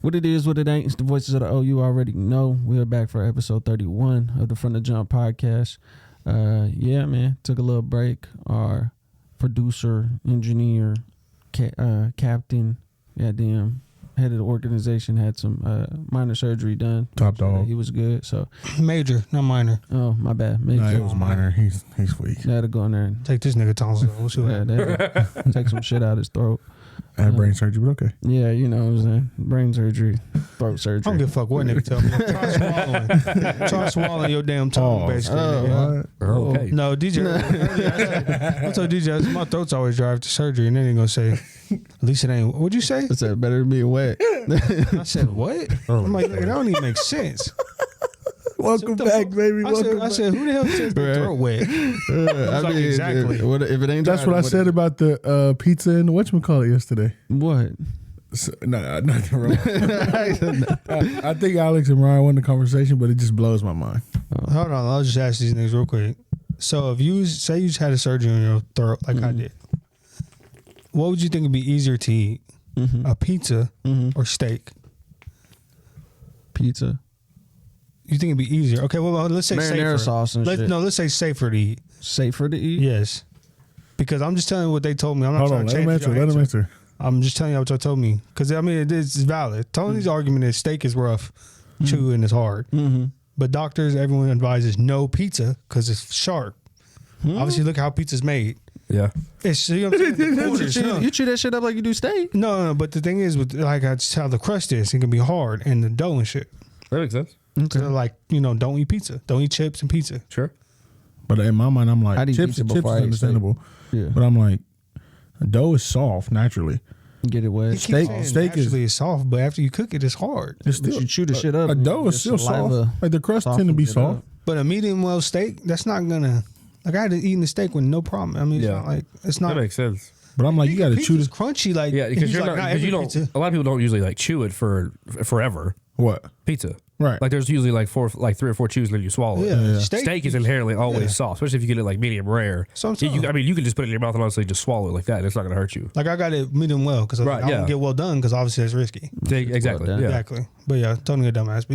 What it is, what it ain't. It's the voices of the O you already know. We are back for episode 31 of the From the Jump podcast. Yeah, man. Took a little break. Our producer, engineer, captain, goddamn, head of the organization had some minor surgery done. Top dog. He was good. So major, not minor. Oh, my bad. Major. No, it was minor. He's weak. They had to go in there and take this nigga tonsils. We'll see what happens. Take some shit out of his throat. I had brain surgery, but okay. Yeah, you know what I'm saying. Brain surgery, throat surgery. I don't give a fuck what nigga tell me. Try swallowing your damn tongue, basically. Okay. No, DJ. I told DJ, my throat's always dry after surgery, and then he gonna say, at least it ain't. What'd you say? I said, better than being wet. I said, what? I'm like, that don't even make sense. Welcome back, baby. I said, who the hell says their throat wet? I mean, exactly. If it ain't That's what I said about the pizza and the whatchamacallit yesterday. What? So, no, nothing wrong. I think Alex and Ryan won the conversation, but it just blows my mind. Hold on, I'll just ask these niggas real quick. So if you say you just had a surgery on your throat, like I did, what would you think would be easier to eat? A pizza or steak? Pizza. You think it'd be easier? Okay, well, let's say marinara safer. Sauce and shit. No, let's say safer to eat. Safer to eat? Yes. Because I'm just telling you what they told me. I'm not Hold trying on, to change let him answer. I'm just telling you what y'all told me. Because, I mean, it's valid. Tony's argument is steak is rough, chewing is hard. But doctors, everyone advises no pizza because it's sharp. Obviously, look how pizza's made. Yeah. It's, you know what I'm saying? You chew that shit up like you do steak? No, but the thing is, with like that's how the crust is. It can be hard and the dough and shit. That makes sense. So like, don't eat pizza. Don't eat chips and pizza. Sure. But in my mind, I'm like, chips is before I eat understandable. Yeah. But I'm like, dough is soft naturally. Get it wet. Steak is soft, but after you cook it, it's hard. It's still, you chew the shit up. A dough is still soft. Like the crust tend to be soft. But a medium well steak, that's not gonna. Like I had to eat the steak with no problem. I mean, it's not. That makes sense. But I'm like, you got to chew this crunchy. Like because you don't. Pizza. A lot of people don't usually like chew it for forever. What? Pizza. Right. Like there's usually like 3 or 4 chews and then you swallow it. Yeah. Steak is inherently always soft, especially if you get it like medium rare. So you can just put it in your mouth and honestly just swallow it like that. And it's not going to hurt you. Like I got it medium well because I don't get well done because obviously it's risky. Exactly. Well yeah. Exactly. But yeah, Tony a dumbass.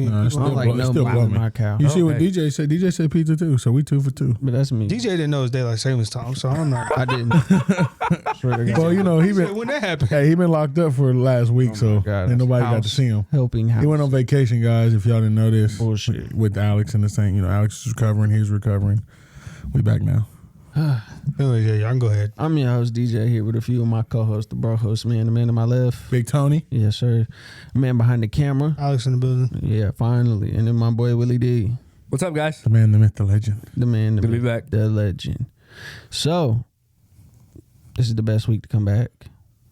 My cow. You see what DJ said? DJ said pizza too, so we 2 for 2. But that's me. DJ didn't know his daylight savings time, so I'm not. I didn't. Well, he been when that happened. Hey, he been locked up for the last week, so ain't nobody got to see him. Helping house. He went on vacation, guys. If y'all didn't know this, bullshit with Alex and the thing. Alex is recovering. He's recovering. We back now. Anyways, yeah, y'all can go ahead. I'm your host, DJ, here with a few of my co-hosts, the Broncos, man, the man to my left. Big Tony. Yes, sir. Man behind the camera. Alex in the building. Yeah, finally. And then my boy, Willie D. What's up, guys? The man, the myth, the legend. The man, the Good myth, to be back. the legend. So, this is the best week to come back.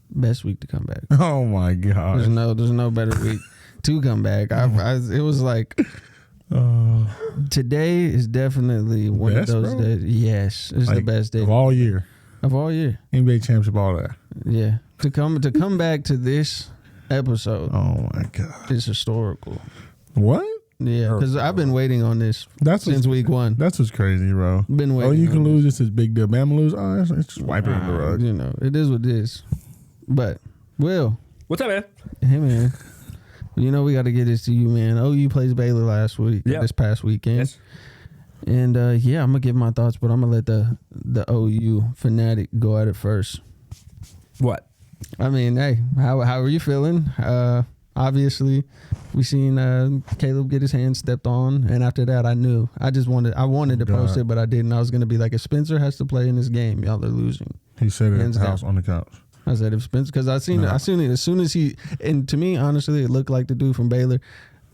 Best week to come back. Oh, my God. There's no better week to come back. It was like... today is definitely one of those days. Yes, it's the best day of all year. Of all year. NBA championship, all that. Yeah, to come back to this episode. Oh my God, it's historical. What? Yeah, because I've been waiting on this since week 1. That's what's crazy, bro. Been waiting. Oh, you can lose. This is big deal. Bama lose. Oh, it's just wipe it in the rug. It is what it is. But Will, what's up, man? Hey, man. We got to get this to you, man. OU plays Baylor this past weekend. Yes. And, I'm going to give my thoughts, but I'm going to let the OU fanatic go at it first. What? I mean, hey, how are you feeling? Obviously, we seen Caleb get his hand stepped on, and after that, I knew. I wanted to post it, but I didn't. I was going to be like, if Spencer has to play in this game, y'all are losing. He said it at the house on the couch. I said if Spencer, because I seen it as soon as he, and to me, honestly, it looked like the dude from Baylor.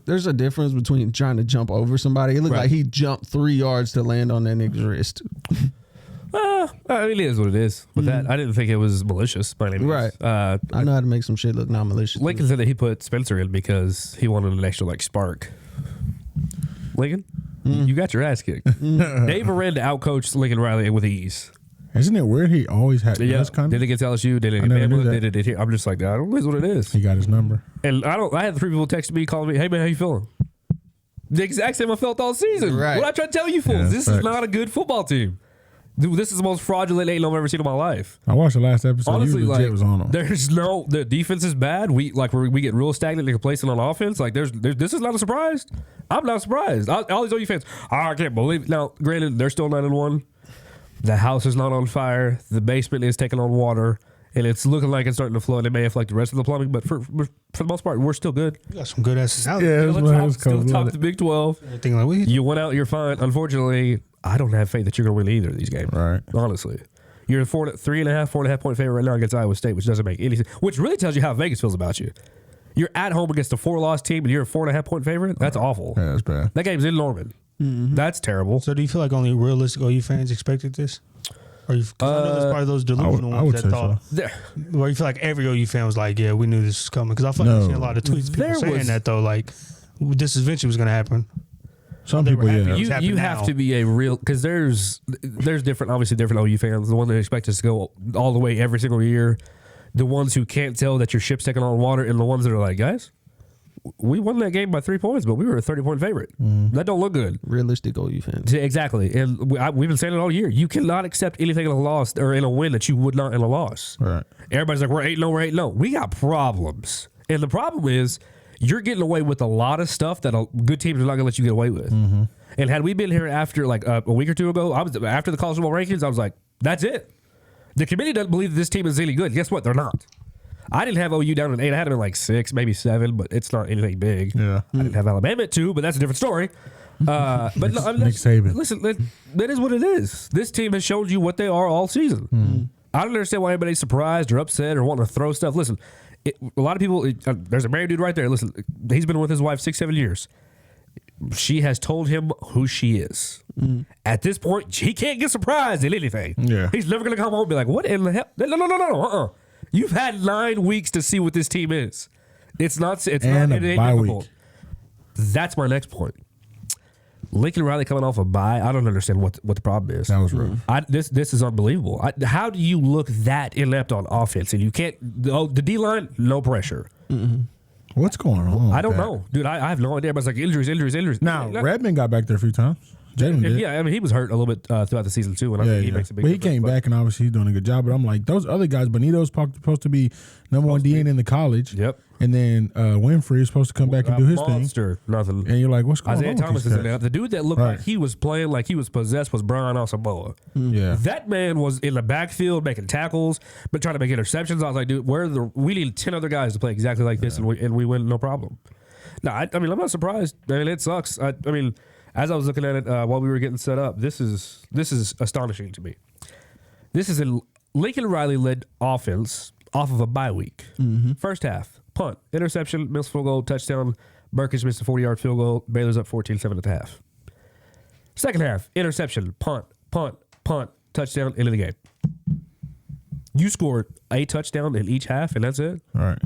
There's a difference between trying to jump over somebody. It looked like he jumped 3 yards to land on that nigga's wrist. It is what it is. With that, I didn't think it was malicious by any means. Right. I know how to make some shit look not malicious. Lincoln said that he put Spencer in because he wanted an extra spark. Lincoln, you got your ass kicked. Dave Aranda outcoached Lincoln Riley with ease. Isn't it weird? He always had this kind of. Did it against LSU? Did it get Bama? Did it here? I'm just like, I don't know what it is. He got his number. And I had 3 people text me, calling me, hey man, how you feeling? The exact same I felt all season. Right. What I try to tell you fools, this is not a good football team. Dude, this is the most fraudulent I've ever seen in my life. I watched the last episode. Honestly, you legit like, was on them. the defense is bad. We get real stagnant and complacent on offense. Like, this is not a surprise. I'm not surprised. All these OU fans, I can't believe it. Now, granted, they're still 9-1. The house is not on fire. The basement is taking on water. And it's looking like it's starting to flood. It may affect the rest of the plumbing, but for the most part, we're still good. You got some good asses out Yeah, there. Still top the Big 12. Everything like we. You went out, you're fine. Unfortunately, I don't have faith that you're going to win either of these games. Right. Honestly. You're a 4.5 point favorite right now against Iowa State, which doesn't make any sense. Which really tells you how Vegas feels about you. You're at home against a 4-loss team and you're a 4.5 point favorite? That's awful. Yeah, that's bad. That game's in Norman. Mm-hmm. That's terrible. So do you feel like only realistic OU fans expected this? Or you, 'cause I know there's probably those delusional I would ones say that thought. so. Where you feel like every OU fan was like, yeah, we knew this was coming. Because I feel like I've seen a lot of tweets people saying that, though. Like, this eventually was going to happen. Some people, yeah. You have to be a real, because there's different, obviously different OU fans. The ones that expect us to go all the way every single year, the ones who can't tell that your ship's taking on water, and the ones that are like, guys, we won that game by 3 points, but we were a 30-point favorite. That don't look good. Realistic OU fans. Exactly, and we've been saying it all year. You cannot accept anything in a loss or in a win that you would not in a loss. Right. Everybody's like, we're 8-0, we're 8-0. We got problems, and the problem is you're getting away with a lot of stuff that good teams are not going to let you get away with. Mm-hmm. And had we been here after like a week or two ago, after the college football rankings, I was like, that's it. The committee doesn't believe that this team is any good. Guess what? They're not. I didn't have OU down at 8. I had them at like 6, maybe 7, but it's not anything big. Yeah. I didn't have Alabama at 2, but that's a different story. But no, I mean, Nick Saban. Listen, that is what it is. This team has showed you what they are all season. Mm. I don't understand why anybody's surprised or upset or wanting to throw stuff. Listen, a lot of people, there's a married dude right there. Listen, he's been with his wife 6-7 years. She has told him who she is. Mm. At this point, he can't get surprised at anything. Yeah. He's never going to come home and be like, what in the hell? No. You've had 9 weeks to see what this team is. It's not difficult. That's my next point. Lincoln Riley coming off a bye. I don't understand what the problem is. That was rough. This is unbelievable. How do you look that inept on offense and you can't? The D line, no pressure. Mm-hmm. What's going on? I don't know, dude. I have no idea. Everybody's like injuries. Now Redmond got back there a few times. Jalen did. Yeah, I mean he was hurt a little bit throughout the season too, and I think he makes a big. But he came back and obviously he's doing a good job. But I'm like, those other guys, Benito's supposed to be number 1 DN in the college. Yep. And then Winfrey is supposed to come back and do his thing. Nothing. And you're like, what's going on? Isaiah Thomas is in there. The dude that looked like he was playing like he was possessed was Brian Asamoah. Yeah. That man was in the backfield making tackles, but trying to make interceptions. I was like, dude, we need 10 other guys to play exactly like this, and we win no problem. No, I mean, I'm not surprised. I mean, it sucks. I mean, as I was looking at it while we were getting set up, this is astonishing to me. This is a Lincoln Riley led offense off of a bye week. Mm-hmm. First half, punt, interception, missed field goal, touchdown. Burkish missed a 40-yard field goal. Baylor's up 14-7 at the half. Second half, interception, punt, touchdown, end of the game. You scored a touchdown in each half, and that's it. All right.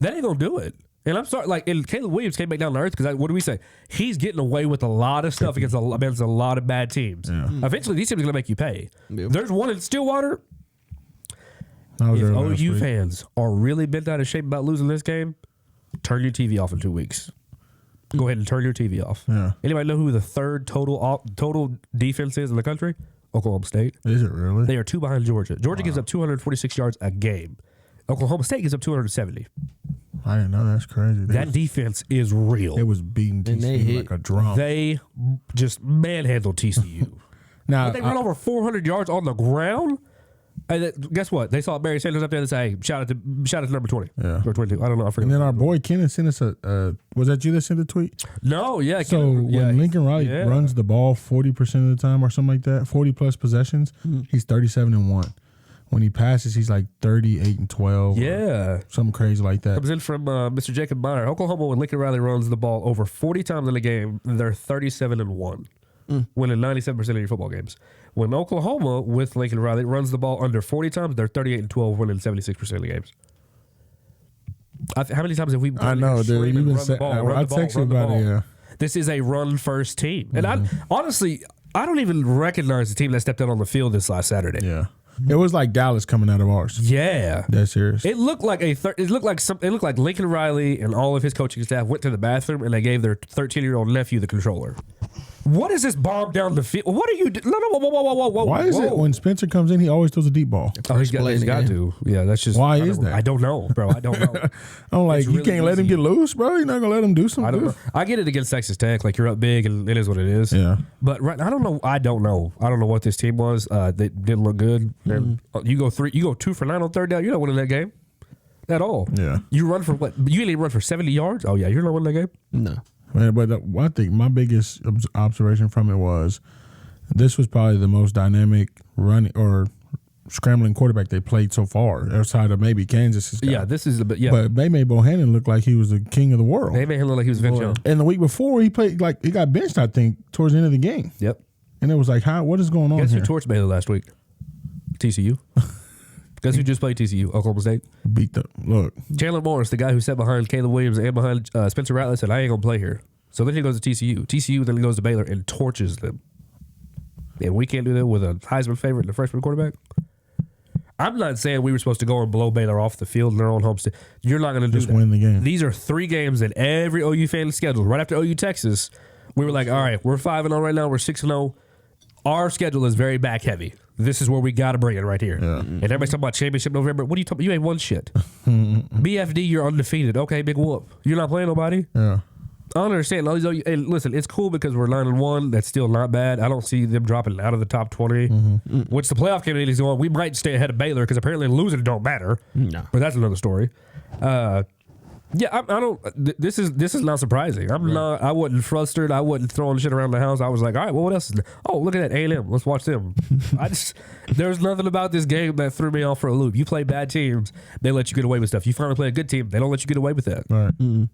That ain't gonna do it. And I'm sorry, and Caleb Williams came back down to earth because what do we say? He's getting away with a lot of stuff against a lot of bad teams. Yeah. Eventually, these teams are going to make you pay. Yep. There's one in Stillwater. If OU fans are really bent out of shape about losing this game, turn your TV off in 2 weeks. Go ahead and turn your TV off. Yeah. Anybody know who the third total defense is in the country? Oklahoma State. Is it really? They are 2 behind Georgia. Georgia gives up 246 yards a game. Oklahoma State gives up 270. I didn't know. That's crazy. That defense is real. It was beating TCU like a drum. They just manhandled TCU. Now they run over 400 yards on the ground. And guess what? They saw Barry Sanders up there and say, hey, shout out to number 20 or 22. I don't know. I forget. And then our boy Kenan sent us was that you that sent the tweet? No, yeah. So when Lincoln Riley runs the ball 40% of the time or something like that, 40 plus possessions, he's 37-1. When he passes, he's like 38-12. Yeah. Something crazy like that. Comes in from Mr. Jacob Meyer. Oklahoma, when Lincoln Riley runs the ball over 40 times in a game, they're 37-1, winning 97% of your football games. When Oklahoma, with Lincoln Riley, runs the ball under 40 times, they're 38-12, winning 76% of the games. How many times have we I know, dude. You've been saying, I texted you about it, yeah. This is a run-first team. And honestly, I don't even recognize the team that stepped out on the field this last Saturday. Yeah. It was like Dallas coming out of ours. Yeah, that's serious. It looked like Lincoln Riley and all of his coaching staff went to the bathroom and they gave their 13-year-old nephew the controller. What is this bomb down the field? What are you doing? No, whoa. Why is it when Spencer comes in, he always throws a deep ball? Oh, he's got to. Yeah, that's just. Why is that? I don't know, bro. I don't know. I'm like, It's you really can't let him easy. get loose, bro. You're not gonna let him do something. I don't know. I get it against Texas Tech. Like, you're up big, and it is what it is. Yeah. But right, I don't know. I don't know what this team was. They didn't look good. And you go 2 for 9 on third down. You're not winning that game at all. Yeah. You run for what? You didn't run for 70 yards. Oh yeah, you're not winning that game. No. But I think my biggest observation from it was this was probably the most dynamic running or scrambling quarterback they played so far, outside of maybe Kansas. Yeah, this is the. Yeah, But May Bohannon looked like he was the king of the world. they made him look like he was Vince Young. And the week before, he played like he got benched, I think, towards the end of the game. Yep. And it was like, what is going on Guess who here? torched Baylor last week? TCU. Guess who just played TCU? Oklahoma State. Look. Chandler Morris, the guy who sat behind Caleb Williams and behind Spencer Rattler, said, I ain't going to play here. So then he goes to TCU. TCU then goes to Baylor and torches them. And we can't do that with a Heisman favorite and a freshman quarterback? I'm not saying we were supposed to go and blow Baylor off the field in their own home state. You're not going to do Just that. win the game. These are 3 games that every OU fan scheduled. Right after OU Texas, we were like, all right, we're 5-0 right now. We're 6-0. Our schedule is very back heavy. This is where we got to bring it right here. Yeah. And everybody's talking about championship November. What are you talking about? You ain't won shit. BFD, you're undefeated. Okay, big whoop. You're not playing nobody? Yeah. I don't understand. All these OU, and listen, it's cool because we're 9-1. That's still not bad. I don't see them dropping out of the top 20. Which the playoff game is going. We might stay ahead of Baylor because apparently losing don't matter. No. But that's another story. Yeah, I don't. This is not surprising. I'm not. I wasn't frustrated. I wasn't throwing shit around the house. I was like, all right, well, what else is there? Oh, look at that A&M. Let's watch them. There's nothing about this game that threw me off for a loop. You play bad teams, they let you get away with stuff. You finally play a good team, they don't let you get away with that. All right.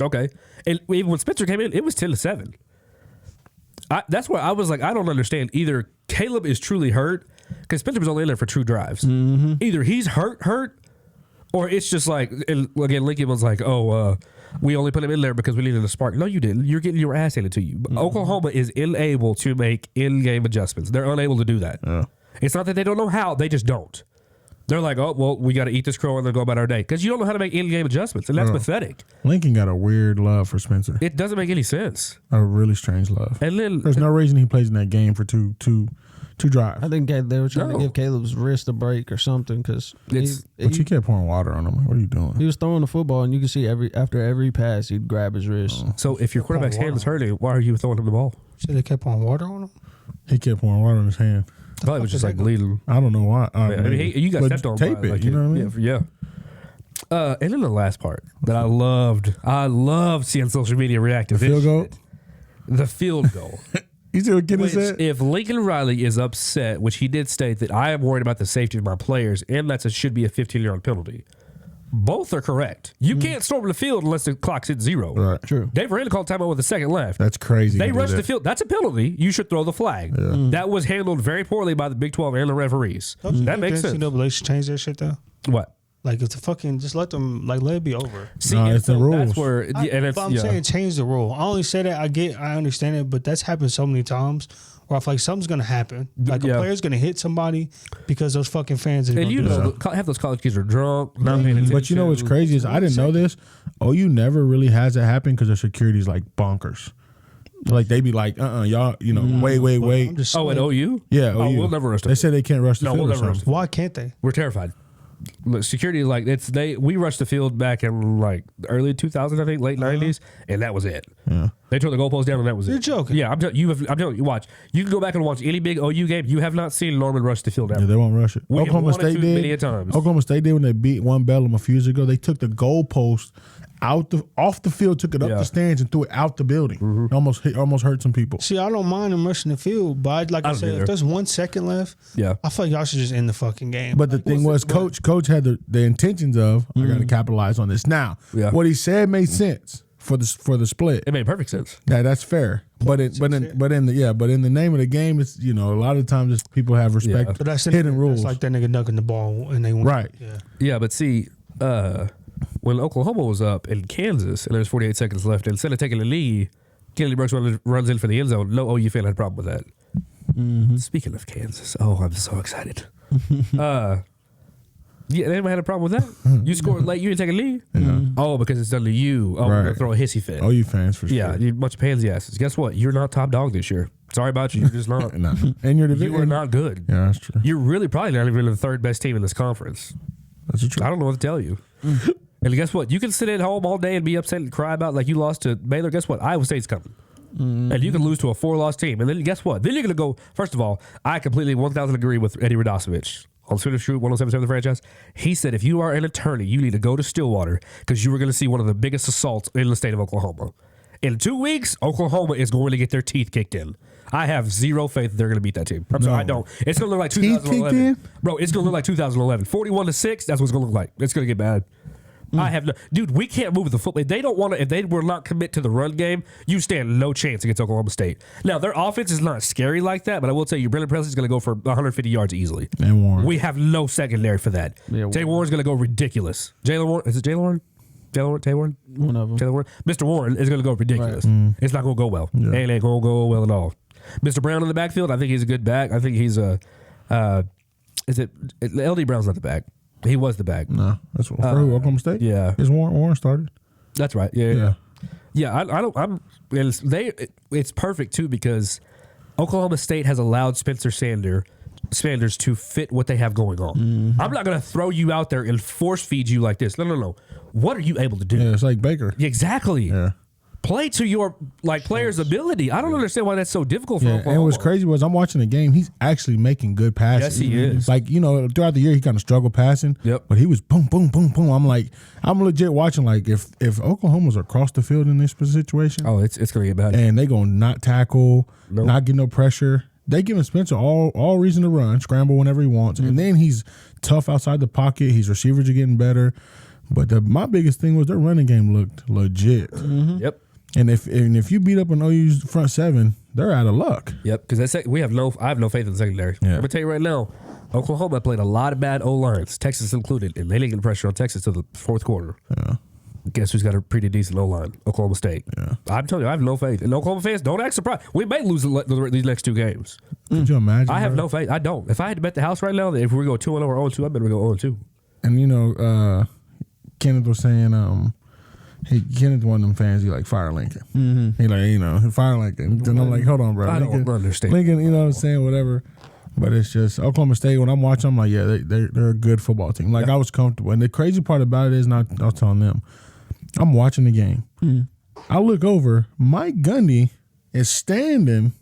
Okay, and even when Spencer came in, it was 10-7. That's where I was like, I don't understand. Either Caleb is truly hurt because Spencer was only in there for 2 drives. Either he's hurt. Or it's just like, and again, Lincoln was like, we only put him in there because we needed a spark. No, you didn't. You're getting your ass handed to you. Oklahoma is unable to make in-game adjustments. They're unable to do that. Yeah. It's not that they don't know how. They just don't. They're like, oh, well, we got to eat this crow and then go about our day. Because you don't know how to make in-game adjustments, and that's pathetic. Lincoln got a weird love for Spencer. It doesn't make any sense. A really strange love. And then There's no reason he plays in that game for two drives. I think they were trying to give Caleb's wrist a break or something because But you kept pouring water on him. Like, what are you doing? he was throwing the football and you could see after every pass he'd grab his wrist. So if your quarterback's hand is hurting, why are you throwing him the ball? So they kept on water on him? He kept pouring water on his hand. Probably was just like bleeding. I don't know why. I mean, you got stepped on. Tape by, it. like, You know what I mean? Yeah. And then the last part that I loved seeing social media react to The this field goal? shit. The field goal. You see what Kenneth Which, said? if Lincoln Riley is upset, which he did state that I am worried about the safety of my players, and that should be a 15-yard penalty. Both are correct. You can't storm the field unless the clock's at 0. Right. True. Dave Aranda called timeout with a second left. That's crazy. They to do rushed that. the field. That's a penalty. You should throw the flag. That was handled very poorly by the Big 12 and the referees. That makes sense. NCAA should change that shit though. What? Like it's a fucking just let it be over. See, No, and it's the so rules. That's where, and it's, But I'm saying change the rule. I only say that I understand it, but that's happened so many times where I feel like something's gonna happen. Like a player's gonna hit somebody because those fucking fans. And you know, half those college kids are drunk, not paying attention. But you know what's crazy is I didn't know this. OU never really has that happen because their security's like bonkers. Like they be like, y'all, wait. I'm just Oh, at OU? Yeah, Oh, OU. we'll never rush the They field. said they can't rush the No, field we'll or never rush something. Why can't they? We're terrified. Look, security is like we rushed the field back in like early 2000s, I think, late 90s, and that was it. Yeah. They tore the goalpost down, and that was it. You're joking. Yeah, I'm telling you. Watch. You can go back and watch any big OU game. You have not seen Norman rush the field ever. Yeah, they won't rush it. We have Oklahoma won it State too did. many times. Oklahoma State did when they beat one Bellum a few years ago. They took the goalpost off the field, took it up the stands, and threw it out the building. Almost hurt some people. See, I don't mind them rushing the field, but like I don't said, either. if there's 1 second left, Yeah. I feel like y'all should just end the fucking game. But the thing was, Coach had the intentions of I got to capitalize on this. Now, Yeah. what he said made sense for the split. It made perfect sense. Yeah, that's fair. But in the name of the game, it's a lot of times it's people have respect. But that's hidden rules. That's like that nigga ducking the ball and they win. Right. Yeah. Yeah, but see, when Oklahoma was up in Kansas and there's 48 seconds left, instead of taking a knee, Kennedy Brooks runs in for the end zone. No OU fan had a problem with that. Speaking of Kansas, I'm so excited. Yeah, anybody had a problem with that? You scored late, you didn't take a lead? Yeah. Oh, because it's done to you. Oh, Right. we're gonna throw a hissy fit. Oh, you fans for Yeah, sure. you bunch of pansy asses. Guess what? You're not top dog this year. Sorry about you. You're just not. Nah. And you're the You are not good. Yeah, that's true. You're really probably not even the third best team in this conference. That's true. I don't know what to tell you. And guess what? You can sit at home all day and be upset and cry about like you lost to Baylor. Guess what? Iowa State's coming. And you can lose to a 4-loss team. And then guess what? Then you're going to go, first of all, I completely 1,000 agree with Eddie Radosevich on Twitter Shoot 107.7 The Franchise. He said if you are an attorney, you need to go to Stillwater because you are going to see one of the biggest assaults in the state of Oklahoma. In 2 weeks, Oklahoma is going to get their teeth kicked in. I have zero faith that they're going to beat that team. I'm sorry, I don't. It's going to look like 2011. Bro, it's going to look like 2011. 41-6, that's what it's going to look like. It's going to get bad. I have no, dude. We can't move the football. If they don't want to, if they will not commit to the run game, you stand no chance against Oklahoma State. Now their offense is not scary like that, but I will tell you, Brendan Presley's going to go for 150 yards easily. And Warren. We have no secondary for that. Yeah, Jay Warren's going to go ridiculous. Jaylen Warren, is it Jaylen Warren? Tay Warren? One of them. Taylor Warren? Mr. Warren is going to go ridiculous. It's not going to go well. Yeah. It ain't going to go well at all. Mr. Brown in the backfield, I think he's a good back. I think he's a. LD Brown's not the back. He was the back. No, that's what for Oklahoma State. Yeah. Is Warren started? That's right. Yeah. I don't. It's perfect too because Oklahoma State has allowed Spencer Sanders to fit what they have going on. Mm-hmm. I'm not going to throw you out there and force feed you like this. No. What are you able to do? Yeah, it's like Baker. Exactly. Yeah. Play to your player's ability. I don't understand why that's so difficult for Oklahoma. And what's crazy was I'm watching the game. He's actually making good passes. Yes, he is. Like, throughout the year, he kind of struggled passing. Yep. But he was boom, boom, boom, boom. I'm legit watching. Like, if Oklahoma's across the field in this situation, Oh, it's going to get bad. and they gonna not tackle, Nope. not get no pressure, they giving Spencer all reason to run, scramble whenever he wants, and then he's tough outside the pocket. His receivers are getting better. But my biggest thing was their running game looked legit. Yep. And if you beat up an OU's front seven, they're out of luck. Yep, because I have no faith in the secondary. Yeah. I'm gonna tell you right now, Oklahoma played a lot of bad O-lines, Texas included, and they didn't get pressure on Texas till the fourth quarter. Yeah. Guess who's got a pretty decent O-line? Oklahoma State. Yeah. I'm telling you, I have no faith. And Oklahoma fans, don't act surprised. We may lose these next 2 games. Could you imagine? I have bro? no faith. I don't. If I had to bet the house right now, that if we go 2-0 or 0-2, I bet we go 0-2. And Kenneth was saying, Kenneth one of them fans. He like fire Lincoln. Mm-hmm. He like fire Lincoln. Then I'm like, hold on, bro. I Lincoln, don't understand. Lincoln, what I'm saying, whatever. But it's just Oklahoma State. When I'm watching, I'm like, yeah, they're a good football team. Like I was comfortable. And the crazy part about it is, I was telling them, I'm watching the game. I look over, Mike Gundy is standing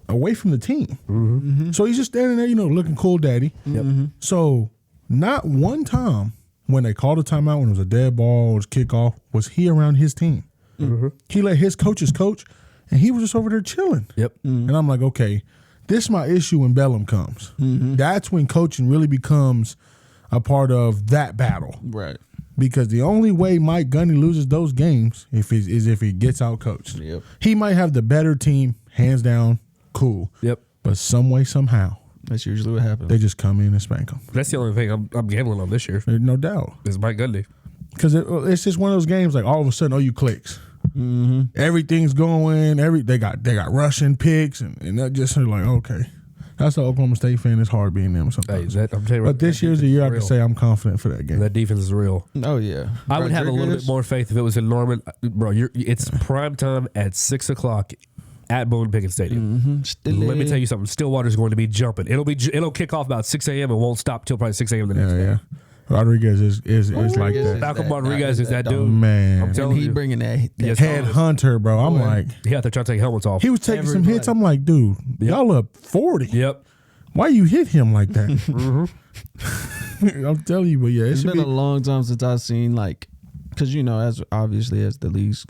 away from the team. So he's just standing there, looking cool, daddy. So not one time when they called a timeout, when it was a dead ball, it was kickoff, was he around his team. He let his coaches coach, and he was just over there chilling. Yep. And I'm like, okay, this is my issue when Bellum comes. That's when coaching really becomes a part of that battle. Right. Because the only way Mike Gundy loses those games is if he gets out coached. Yep. He might have the better team, hands down, cool. Yep. But some way, somehow, That's usually what happens. they just come in and spank them. That's the only thing I'm gambling on this year No doubt. is Mike Gundy. Because it's just one of those games like all of a sudden, OU clicks. Everything's going. They got rushing picks and that just like, okay. That's an Oklahoma State fan. It's hard being them Hey, sometimes. I'm telling you, But this year's the year I can say I'm confident for that game. that defense is real. Oh yeah. I would have a little bit Rodgers. more faith if it was in Norman, bro. It's prime time at 6:00 at Boone Pickens Stadium. Let me tell you something. Stillwater's going to be jumping. It'll kick off about 6 a.m. and won't stop till probably 6 a.m. the next day. Yeah. Rodriguez is like Rodriguez that. is Malcolm that- Rodriguez is that dog. dude. Man. I'm telling And he you. bringing that Yes, Head hunter, bro. I'm Boy. like, He out there trying to take helmets off. he was taking some hits. I'm like, dude, y'all up 40. Yep. Why you hit him like that? I'm telling you, but yeah, it It's should been be. a long time since I've seen because as obviously as the leagues,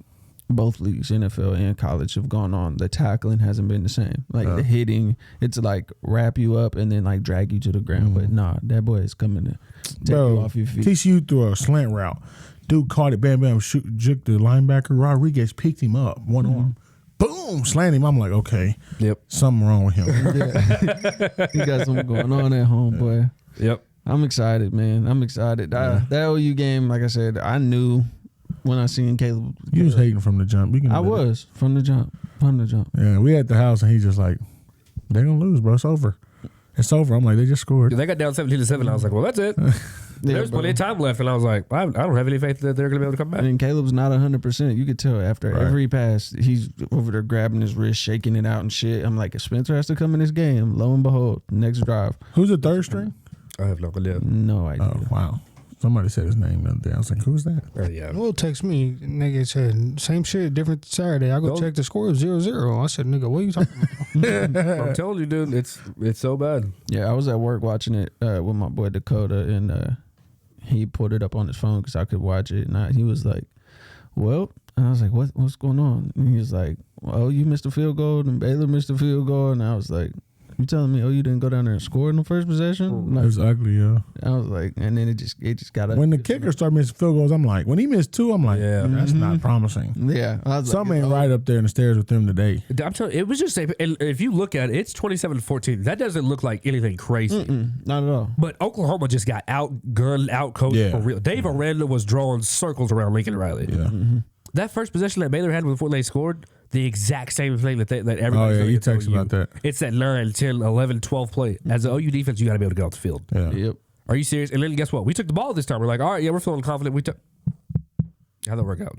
both leagues, NFL and college, have gone on, the tackling hasn't been the same. The hitting, it's like wrap you up and then like drag you to the ground. But nah, that boy is coming to take you Bro, off your feet. TCU threw a slant route. Dude caught it, bam, bam, juke the linebacker. Rodriguez picked him up, one arm. Boom, slant him. I'm like, okay, Yep. something wrong with him. You got something going on at home, boy. Yep. I'm excited, man. I'm excited. That OU game, like I said, I knew when I seen Caleb. You was hating from the jump. You can I admit it. was from the jump. Yeah, we at the house and he's just like, they're gonna lose, bro. It's over. It's over. I'm like, they just scored. They got down 17-7. I was like, well, that's it. There's plenty of time left, and I was like, I don't have any faith that they're going to be able to come back. And Caleb's not 100%. You could tell after every pass, he's over there grabbing his wrist, shaking it out and shit. I'm like, if Spencer has to come in this game, lo and behold, next drive. Who's the third string? I have no idea. No idea. Oh, wow. Somebody said his name the other day. I was like, who's that? Yeah. Well, text me. Nigga said, same shit, different Saturday. I go check the score, 0-0. I said, nigga, what are you talking about? I'm telling you, dude, it's so bad. Yeah, I was at work watching it with my boy Dakota, and he pulled it up on his phone because I could watch it. And he was like, well, and I was like, what's going on? And he was like, well, you missed a field goal, and Baylor missed a field goal. And I was like, you telling me, you didn't go down there and score in the first possession? It was ugly, yeah. I was like, and then it just got up. When the kicker started missing field goals, I'm like, when he missed 2, I'm like, that's not promising. Yeah. I was Something like, ain't right up there in the stairs with them today. I'm telling you, it was just, and if you look at it, it's 27-14. That doesn't look like anything crazy. Not at all. But Oklahoma just got outgunned, outcoached for real. Dave Aranda was drawing circles around Lincoln Riley. Yeah. That first possession that Baylor had before they scored, the exact same thing that everybody. Oh, yeah, you texted about that. It's that 9, 10, 11, 12 play. As an OU defense, you got to be able to get off the field. Yeah. Yep. Are you serious? And then guess what? We took the ball this time. We're like, all right, yeah, we're feeling confident. We took. How'd that work out?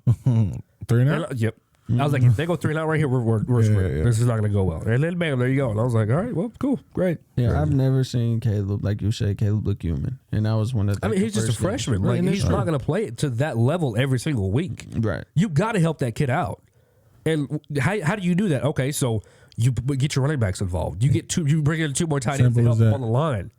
3 and out? Yep. I was like, if they go 3 and out right here, we're screwed. yeah. This is not going to go well. And then bam, there you go. And I was like, all right, well, cool, great. Yeah, I've never seen Caleb, like you say, Caleb look human. And that was one of the He's just a freshman. Right, Like, he's not going to play it to that level every single week. Right. You got to help that kid out. And how do you do that? Okay, so you get your running backs involved. You bring in 2 more tight ends to help them on the line.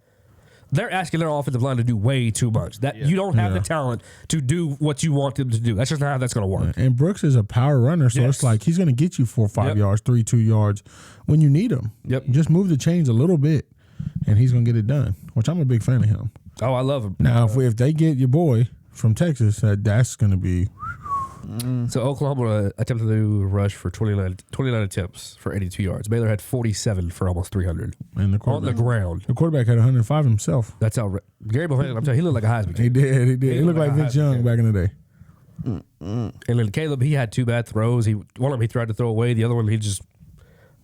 They're asking their offensive line to do way too much. You don't have the talent to do what you want them to do. That's just not how that's going to work. And Brooks is a power runner, so it's like he's going to get you 4 or 5 yards, 3, 2 yards when you need him. Yep. Just move the chains a little bit, and he's going to get it done, which I'm a big fan of him. Oh, I love him. Now, if they get your boy from Texas, that's going to be... So Oklahoma attempted to rush for 29 attempts for 82 yards. Baylor had 47 for almost 300 And on the ground. The quarterback had 105 himself. That's how Gary Bohannon, I'm telling you, he looked like a Heisman. He did. He looked like Vince Young back in the day. And then Caleb, he had 2 bad throws. One of them he tried to throw away. The other one,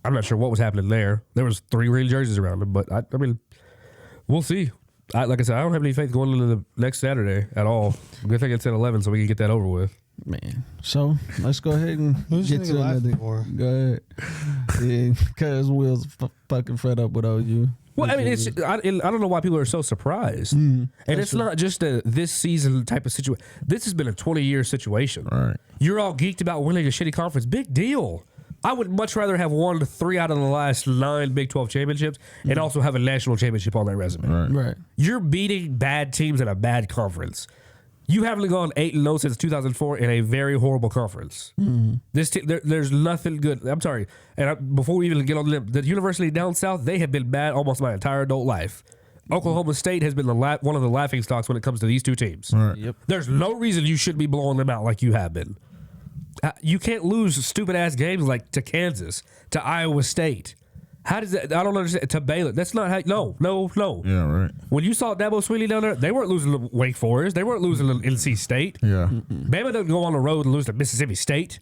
I'm not sure what was happening there. There was 3 green jerseys around him, but I mean, we'll see. Like I said, I don't have any faith going into the next Saturday at all. Good thing it's at 11 so we can get that over with. Man, so let's go ahead and Who's get to another. Go ahead. Because Will's fucking fed up with OU. Well, I mean, I don't know why people are so surprised. And it's not just a this season type of situation. This has been a 20-year situation. Right. You're all geeked about winning a shitty conference. Big deal. I would much rather have won 3 out of the last 9 Big 12 championships and also have a national championship on that resume. Right. You're beating bad teams in a bad conference. You haven't gone 8-0 since 2004 in a very horrible conference. This team, there's nothing good. I'm sorry. And before we even get on the university down south, they have been bad almost my entire adult life. Oklahoma State has been one of the laughing stocks when it comes to these 2 teams. Right. Yep. There's no reason you should be blowing them out like you have been. You can't lose stupid ass games like to Kansas, to Iowa State. How does that? I don't understand. To Baylor, that's not how. No. Yeah, right. When you saw Dabo Swinney down there, they weren't losing to Wake Forest. They weren't losing to NC State. Yeah. Bama doesn't go on the road and lose to Mississippi State.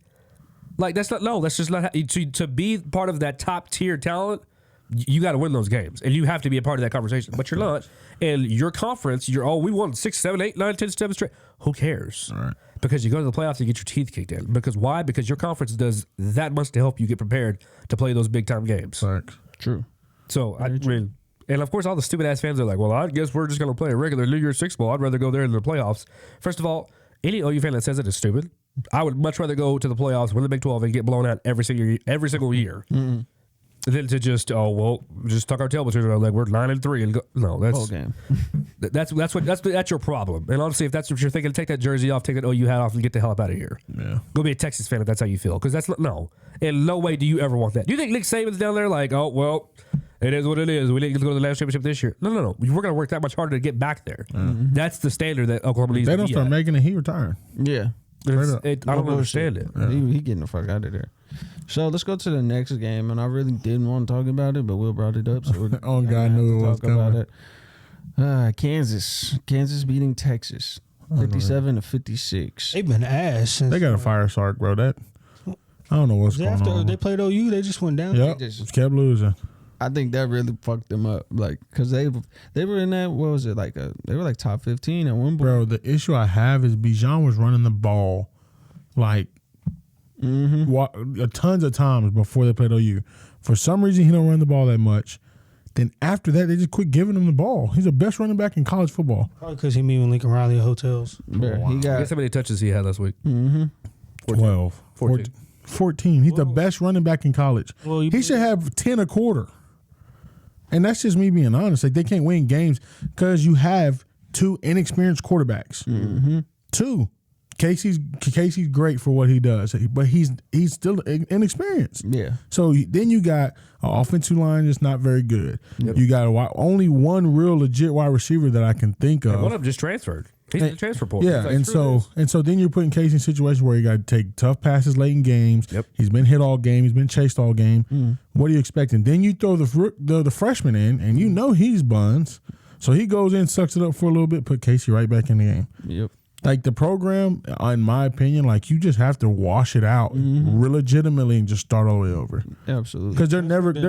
Like that's not. No, that's just not. To be part of that top tier talent, you got to win those games, and you have to be a part of that conversation. But you're not. And your conference, we won 6, 7, 8, 9, 10, 7 straight. Who cares? All right. Because you go to the playoffs and get your teeth kicked in. Because why? Because your conference does that much to help you get prepared to play those big time games. Facts. True. So, I mean, and of course, all the stupid ass fans are like, well, I guess we're just going to play a regular New Year's Six bowl. I'd rather go there in the playoffs. First of all, any OU fan that says it is stupid. I would much rather go to the playoffs, win the Big 12, and get blown out every single year. Than to just tuck our tail between our leg. We're 9-3 and go. No, that's Whole game. that's your problem. And honestly, if that's what you're thinking, take that jersey off, take that OU hat off, and get the hell up out of here. Yeah. Go be a Texas fan if that's how you feel. Because that's no. In no way do you ever want that. Do you think Nick Saban's down there like, oh well, it is what it is. We didn't get to go to the national championship this year. No. We're going to work that much harder to get back there. That's the standard that Oklahoma needs. They to don't be start at. making it. He retiring. Yeah. I don't understand it. Yeah. He getting the fuck out of there. So let's go to the next game, and I really didn't want to talk about it, but Will brought it up, so we're Oh, God knew it was coming. Kansas beating Texas, 57-56. They've been ass since They got a fire Sark, bro. I don't know what's going after on. they played OU. They just went down. Yep. They just Kept losing. I think that really fucked them up. Like, cause they were in that. What was it like? They were like top 15 at one point. Bro, the issue I have is Bijan was running the ball like tons of times before they played OU. For some reason, he don't run the ball that much. Then after that, they just quit giving him the ball. He's the best running back in college football. Probably because he meeting Lincoln Riley at hotels. Yeah, he got. Guess how many touches he had last week? 12. 14. He's the best running back in college. Well, he should have 10 a quarter. And that's just me being honest. Like, they can't win games because you have two inexperienced quarterbacks. Two. Casey's great for what he does, but he's still inexperienced. Yeah. So then you got an offensive line that's not very good. Yep. You got only one real legit wide receiver that I can think of. And one of them just transferred. He's in the transfer portal. Yeah, and so then you're putting Casey in a situation where you got to take tough passes late in games. Yep. He's been hit all game. He's been chased all game. What are you expecting? Then you throw the freshman in, and you know he's buns. So he goes in, sucks it up for a little bit, put Casey right back in the game. Yep. Like, the program, in my opinion, like, you just have to wash it out legitimately and just start all the way over. Absolutely. Because they're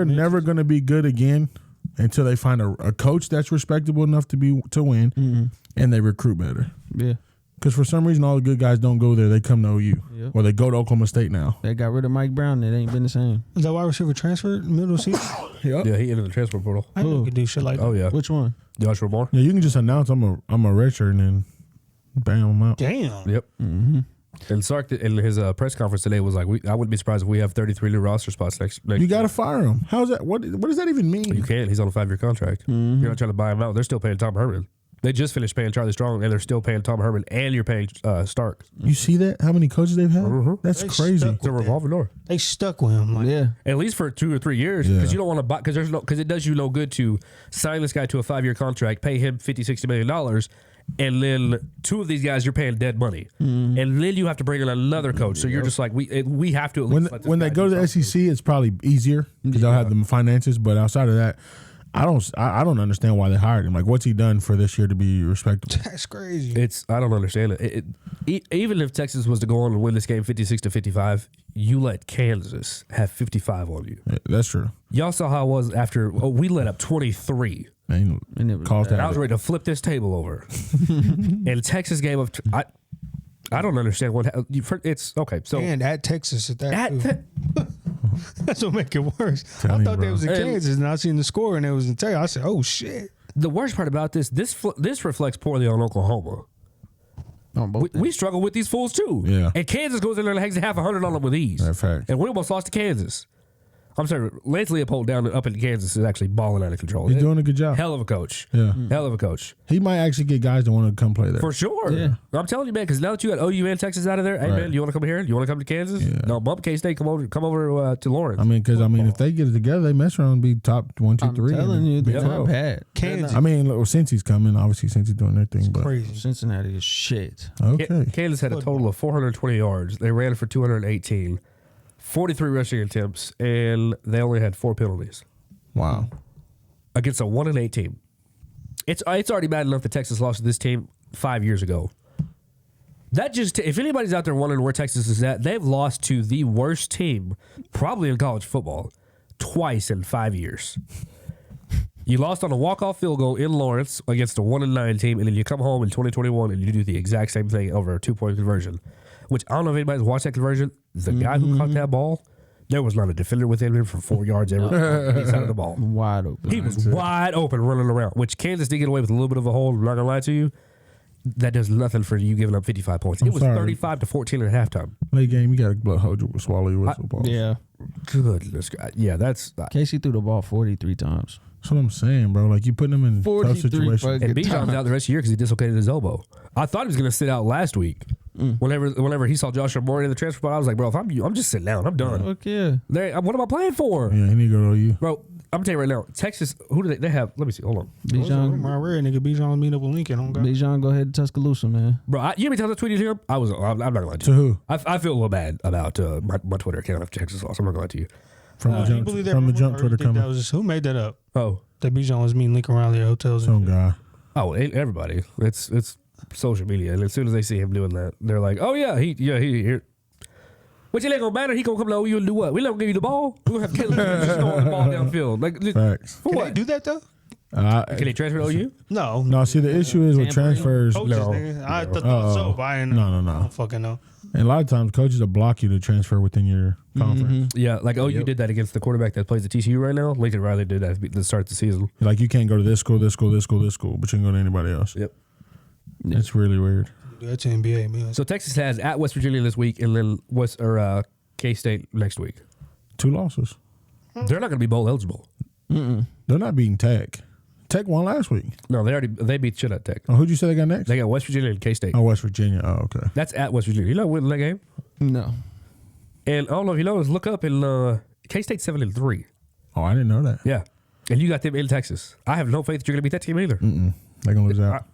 never going to be good again until they find a coach that's respectable enough to win, and they recruit better. Yeah. Because for some reason, all the good guys don't go there. They come to OU. Yep. Or they go to Oklahoma State now. They got rid of Mike Brown. It ain't been the same. Is that wide receiver transferred middle of the season? Yep. Yeah, he entered the transfer portal. I know he could do shit like that. Oh, yeah. Which one? Joshua Moore. Yeah, you can just announce I'm a redshirt and then bam, I'm out. Damn. Yep. And Sark in his press conference today was like, I wouldn't be surprised if we have 33 new roster spots next You got to fire him. How's that? What does that even mean? You can't. He's on a 5-year contract. You're not trying to buy him out. They're still paying Tom Herman. They just finished paying Charlie Strong, and they're still paying Tom Herman, and you're paying Stark. You see that? How many coaches they've had? That's They crazy. stuck It's a revolving door. They stuck with him. Like, Yeah. At least for 2 or 3 years, because you don't want to buy. Because it does you no good to sign this guy to a 5-year contract, pay him $50-60 million, and then 2 of these guys you're paying dead money, and then you have to bring in another coach. So you're just like, we have to. At least let this When guy they go do to the something. SEC, it's probably easier because they'll have the finances. But outside of that, I don't understand why they hired him. Like, what's he done for this year to be respectable? that's crazy. I don't understand it. Even if Texas was to go on and win this game 56-55, you let Kansas have 55 on you. Yeah, that's true. Y'all saw how it was after we let up 23. And And it was caused bad. I was that. ready to flip this table over. And Texas gave up. I don't understand what it's okay. So And at Texas at that. too. That's what make it worse. Tell I me, thought they bro. was in Kansas, and I seen the score, and it was in Texas. I said, "Oh shit!" the worst part about this reflects poorly on Oklahoma. On both We struggle with these fools too. Yeah. And Kansas goes in there and hangs half 100 on them with ease. That's fact. And we almost lost to Kansas. I'm sorry, Lance Leopold up in Kansas is actually balling out of control. He's doing a good job. Hell of a coach. Yeah. Hell of a coach. He might actually get guys that want to come play there. For sure. Yeah. I'm telling you, man, because now that you got OU and Texas out of there, hey, Right. man, you want to come here? You want to come to Kansas? Yeah. No, bump K-State, come over to Lawrence. I mean, if they get it together, they mess around and be top 1, 2, I'm 3. telling you, they're Big not 12. bad. Kansas. I mean, well, since he's coming, obviously, since he's doing their thing. But Crazy. Cincinnati is shit. okay, Kansas had a total of 420 yards. They ran for 218, 43 rushing attempts, and they only had 4 penalties wow. against a 1-8 team. It's already bad enough that Texas lost to this team 5 years ago. That just if anybody's out there wondering where Texas is at, they've lost to the worst team probably in college football twice in 5 years. You lost on a walk-off field goal in Lawrence against a 1-9 team, and then you come home in 2021 and you do the exact same thing over a 2-point conversion. Which I don't know if anybody's watched that conversion. The guy who caught that ball, there was not a defender within him for 4 yards ever on the side of the ball. Wide open. He was wide open running around, which Kansas did get away with a little bit of a hold. I'm not going to lie to you. That does nothing for you giving up 55 points. It was sorry. 35-14 at halftime. Late game, you got to swallow your whistle. Paul. Yeah. Goodness God. Yeah, that's... Casey threw the ball 43 times. That's what I'm saying, bro. Like, you putting them in tough 43 situations. fucking And Bijan's out the rest of the year because he dislocated his elbow. I thought he was going to sit out last week. Whenever he saw Joshua Moore in the transfer portal, I was like, bro, if I'm you, I'm just sitting down. I'm done. Fuck yeah. What am I playing for? Yeah, he need to go to OU. Bro, I'm telling you right now, Texas, who do they have? Let me see. Hold on. Bijan, My red nigga Bijan meet up with Lincoln on God. Bijan, go ahead to Tuscaloosa, man. Bro, you know how many times I tweeted him? I'm not going to lie to To you. who? I feel a little bad about my Twitter account after Texas lost. I'm not going to lie to you. From the jump, believe that from the rumor, jump or Twitter you think coming. that was just, who made that up? Oh. That Bijan was meeting Lincoln Riley at hotels. Some guy. Oh, everybody. It's social media. And as soon as they see him doing that, they're like, oh, yeah, he here. Which it ain't gonna matter. He gonna come to OU and do what? We don't give you the ball. We gonna have Caleb just throwing the ball downfield. Like, Facts. for Can what? they do that though? Can he transfer to OU? No. No, see, the issue is with transfers. Coaches, No. nigga. I thought so, but I ain't No. I don't fucking know. And a lot of times, coaches will block you to transfer within your conference. Yeah, like OU did that against the quarterback that plays at TCU right now. Lincoln Riley did that at the start of the season. Like, you can't go to this school, this school, this school, this school, but you can go to anybody else. Yep. It's really weird. That's NBA, man. So Texas has at West Virginia this week, and then K-State next week. 2 losses. They're not going to be bowl eligible. They're not beating Tech. Tech won last week. No, they beat shit at Tech. Oh, who'd you say they got next? They got West Virginia and K-State. Oh, West Virginia. Oh, okay. That's at West Virginia. You know winning that game? No. And I don't know if you know, look up in K-State 7-3. Oh, I didn't know that. Yeah. And you got them in Texas. I have no faith that you're going to beat that team either. They're going to lose out.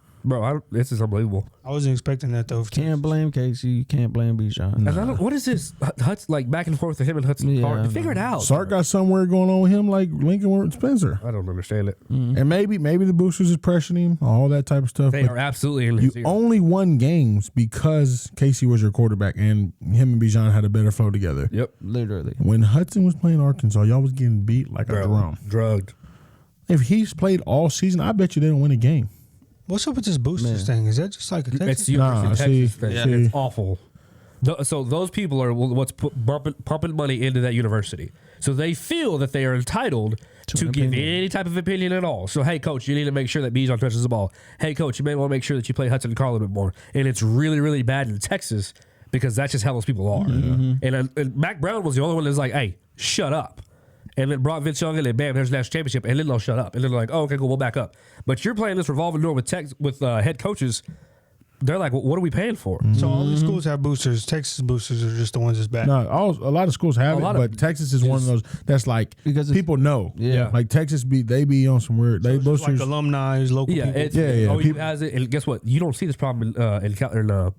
This is unbelievable. I wasn't expecting that though. Can't blame Casey. Can't blame Bijan. And I don't, what is this? Hudson, like back and forth with him and Hudson Yeah, Card. I Figure it out. Sark got somewhere going on with him like Lincoln with Spencer. I don't understand it. And maybe the boosters is pressuring him, all that type of stuff. They but are absolutely in you his ear. only won games because Casey was your quarterback and him and Bijan had a better flow together. Yep. Literally. When Hudson was playing Arkansas, y'all was getting beat like a Bro, drum. drugged. If he's played all season, I bet you they don't win a game. What's up with this boosters thing? Is that just like a Texas? It's the University of Texas thing. see. It's awful. So those people are what's pumping money into that university. So they feel that they are entitled to give any type of opinion at all. So, hey, coach, you need to make sure that Bijan touches the ball. Hey, coach, you may want to make sure that you play Hudson Card a little bit more. And it's really, really bad in Texas because that's just how those people are. And Mac Brown was the only one that's like, hey, shut up. And then brought Vince Young in, and bam, there's the national championship. And then they'll shut up. And then they're like, oh, okay, cool, we'll back up. But you're playing this revolving door with head coaches. They're like, well, what are we paying for? So all these schools have boosters. Texas boosters are just the ones that's bad. No, a lot of schools have it, but Texas is one of those that's like because people know. Yeah. Like Texas they be on some weird. They It's boosters. like alumni, local people. OU People- has it. And guess what? You don't see this problem in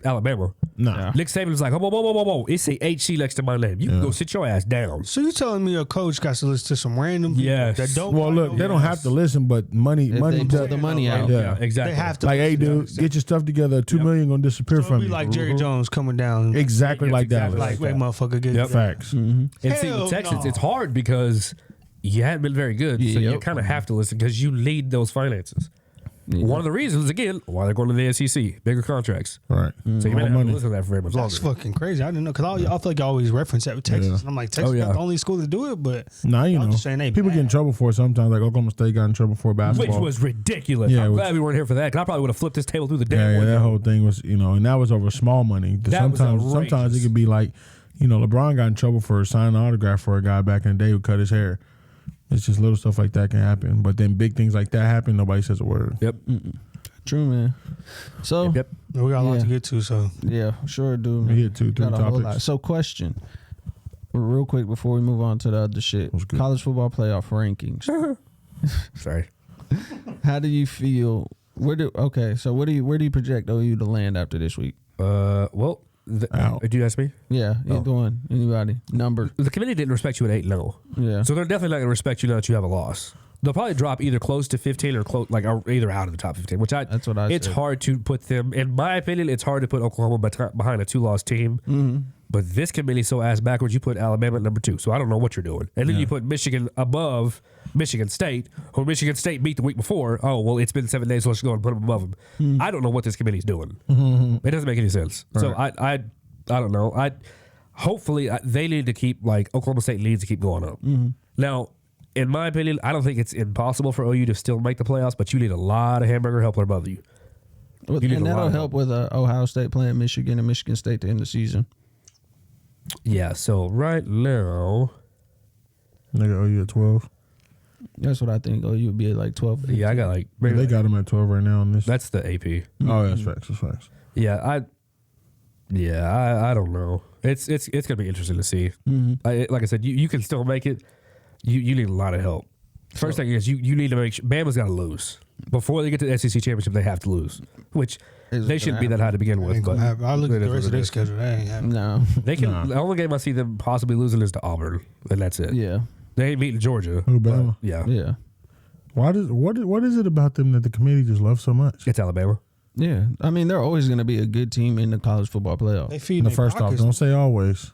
Alabama. Nah. Nick Saban's like, whoa. It's a HC next to my name. You can go sit your ass down. So you telling me a coach got to listen to some random people Yes. that don't? Well, look, they don't have to listen, but money If they does. pull the money out. Yeah. Exactly. They have to. Like, hey, dude, get your stuff together. $2 million gonna disappear So from it'll be you. like Jerry Jones coming down. Exactly like that. exactly Like, wait, motherfucker, get Yep. Facts. And see, Hell with Texas, no. it's hard because you haven't been very good. So you kind of have to listen because you lead those finances. One of the reasons, again, why they're going to the SEC, bigger contracts. Right. So you may All not have to money. listen to that for very much longer. That's fucking crazy. I didn't know because I feel like I always reference that with Texas. Yeah. And I'm like, Texas not the only school to do it, but Nah, you I'm know, just saying they people bad. get in trouble for it sometimes. Like Oklahoma State got in trouble for Which basketball. was ridiculous. Yeah, I'm which- glad we weren't here for that because I probably would have flipped this table through the Yeah, damn that whole thing was, and that was over small money. That was Sometimes it outrageous. could be like, LeBron got in trouble for signing an autograph for a guy back in the day who cut his hair. It's just little stuff like that can happen. But then big things like that happen, nobody says a word. Yep. True, man. So Yep. we got a lot to get to. So yeah, sure do. We Man. hit 2-3 Got a whole lot. topics. So question, real quick before we move on to the other shit. College football playoff rankings. Sorry. How do you feel? Where do you project OU to land after this week? Well, Out. did you ask me? Yeah, either one. Anybody? Number. The committee didn't respect you at 8-0. Yeah. So they're definitely not going to respect you now that you have a loss. They'll probably drop either close to 15 or close, or either out of the top 15. That's what I It's said. hard to put them. In my opinion, it's hard to put Oklahoma behind a 2-loss team. Mm-hmm. But this committee's so ass backwards. You put Alabama at number 2. So I don't know what you're doing. And then you put Michigan above Michigan State, who Michigan State beat the week before. Oh well, it's been 7 days, so let's go and put them above them. Mm-hmm. I don't know what this committee's doing. It doesn't make any sense. So I don't know. Hopefully they need to keep Oklahoma State needs to keep going up. Now, in my opinion, I don't think it's impossible for OU to still make the playoffs, but you need a lot of hamburger help above you. And that'll help with Ohio State playing Michigan and Michigan State to end the season. Yeah. So right now, Nigga, OU at 12. That's what I think. OU would be at like 12. 15. yeah, I got They got them at 12 right now on this. that's the AP. Oh, that's facts. That's facts. Yeah, I don't know. It's gonna be interesting to see. Like I said, you can still make it. You need a lot of help. First thing is you need to make sure Bama's got to lose before they get to the SEC championship. They have to lose, which they shouldn't be that high to begin with. But I look at it the is rest of what it their is. schedule. They ain't happening. No. They can. The only game I see them possibly losing is to Auburn, and that's it. Yeah. They ain't beating Georgia. Who, but, Bama? yeah, Yeah. What is it about them that the committee just loves so much? it's Alabama. Yeah. I mean, they're always going to be a good team in the college football playoff. They feed The their first off, pockets. don't say always.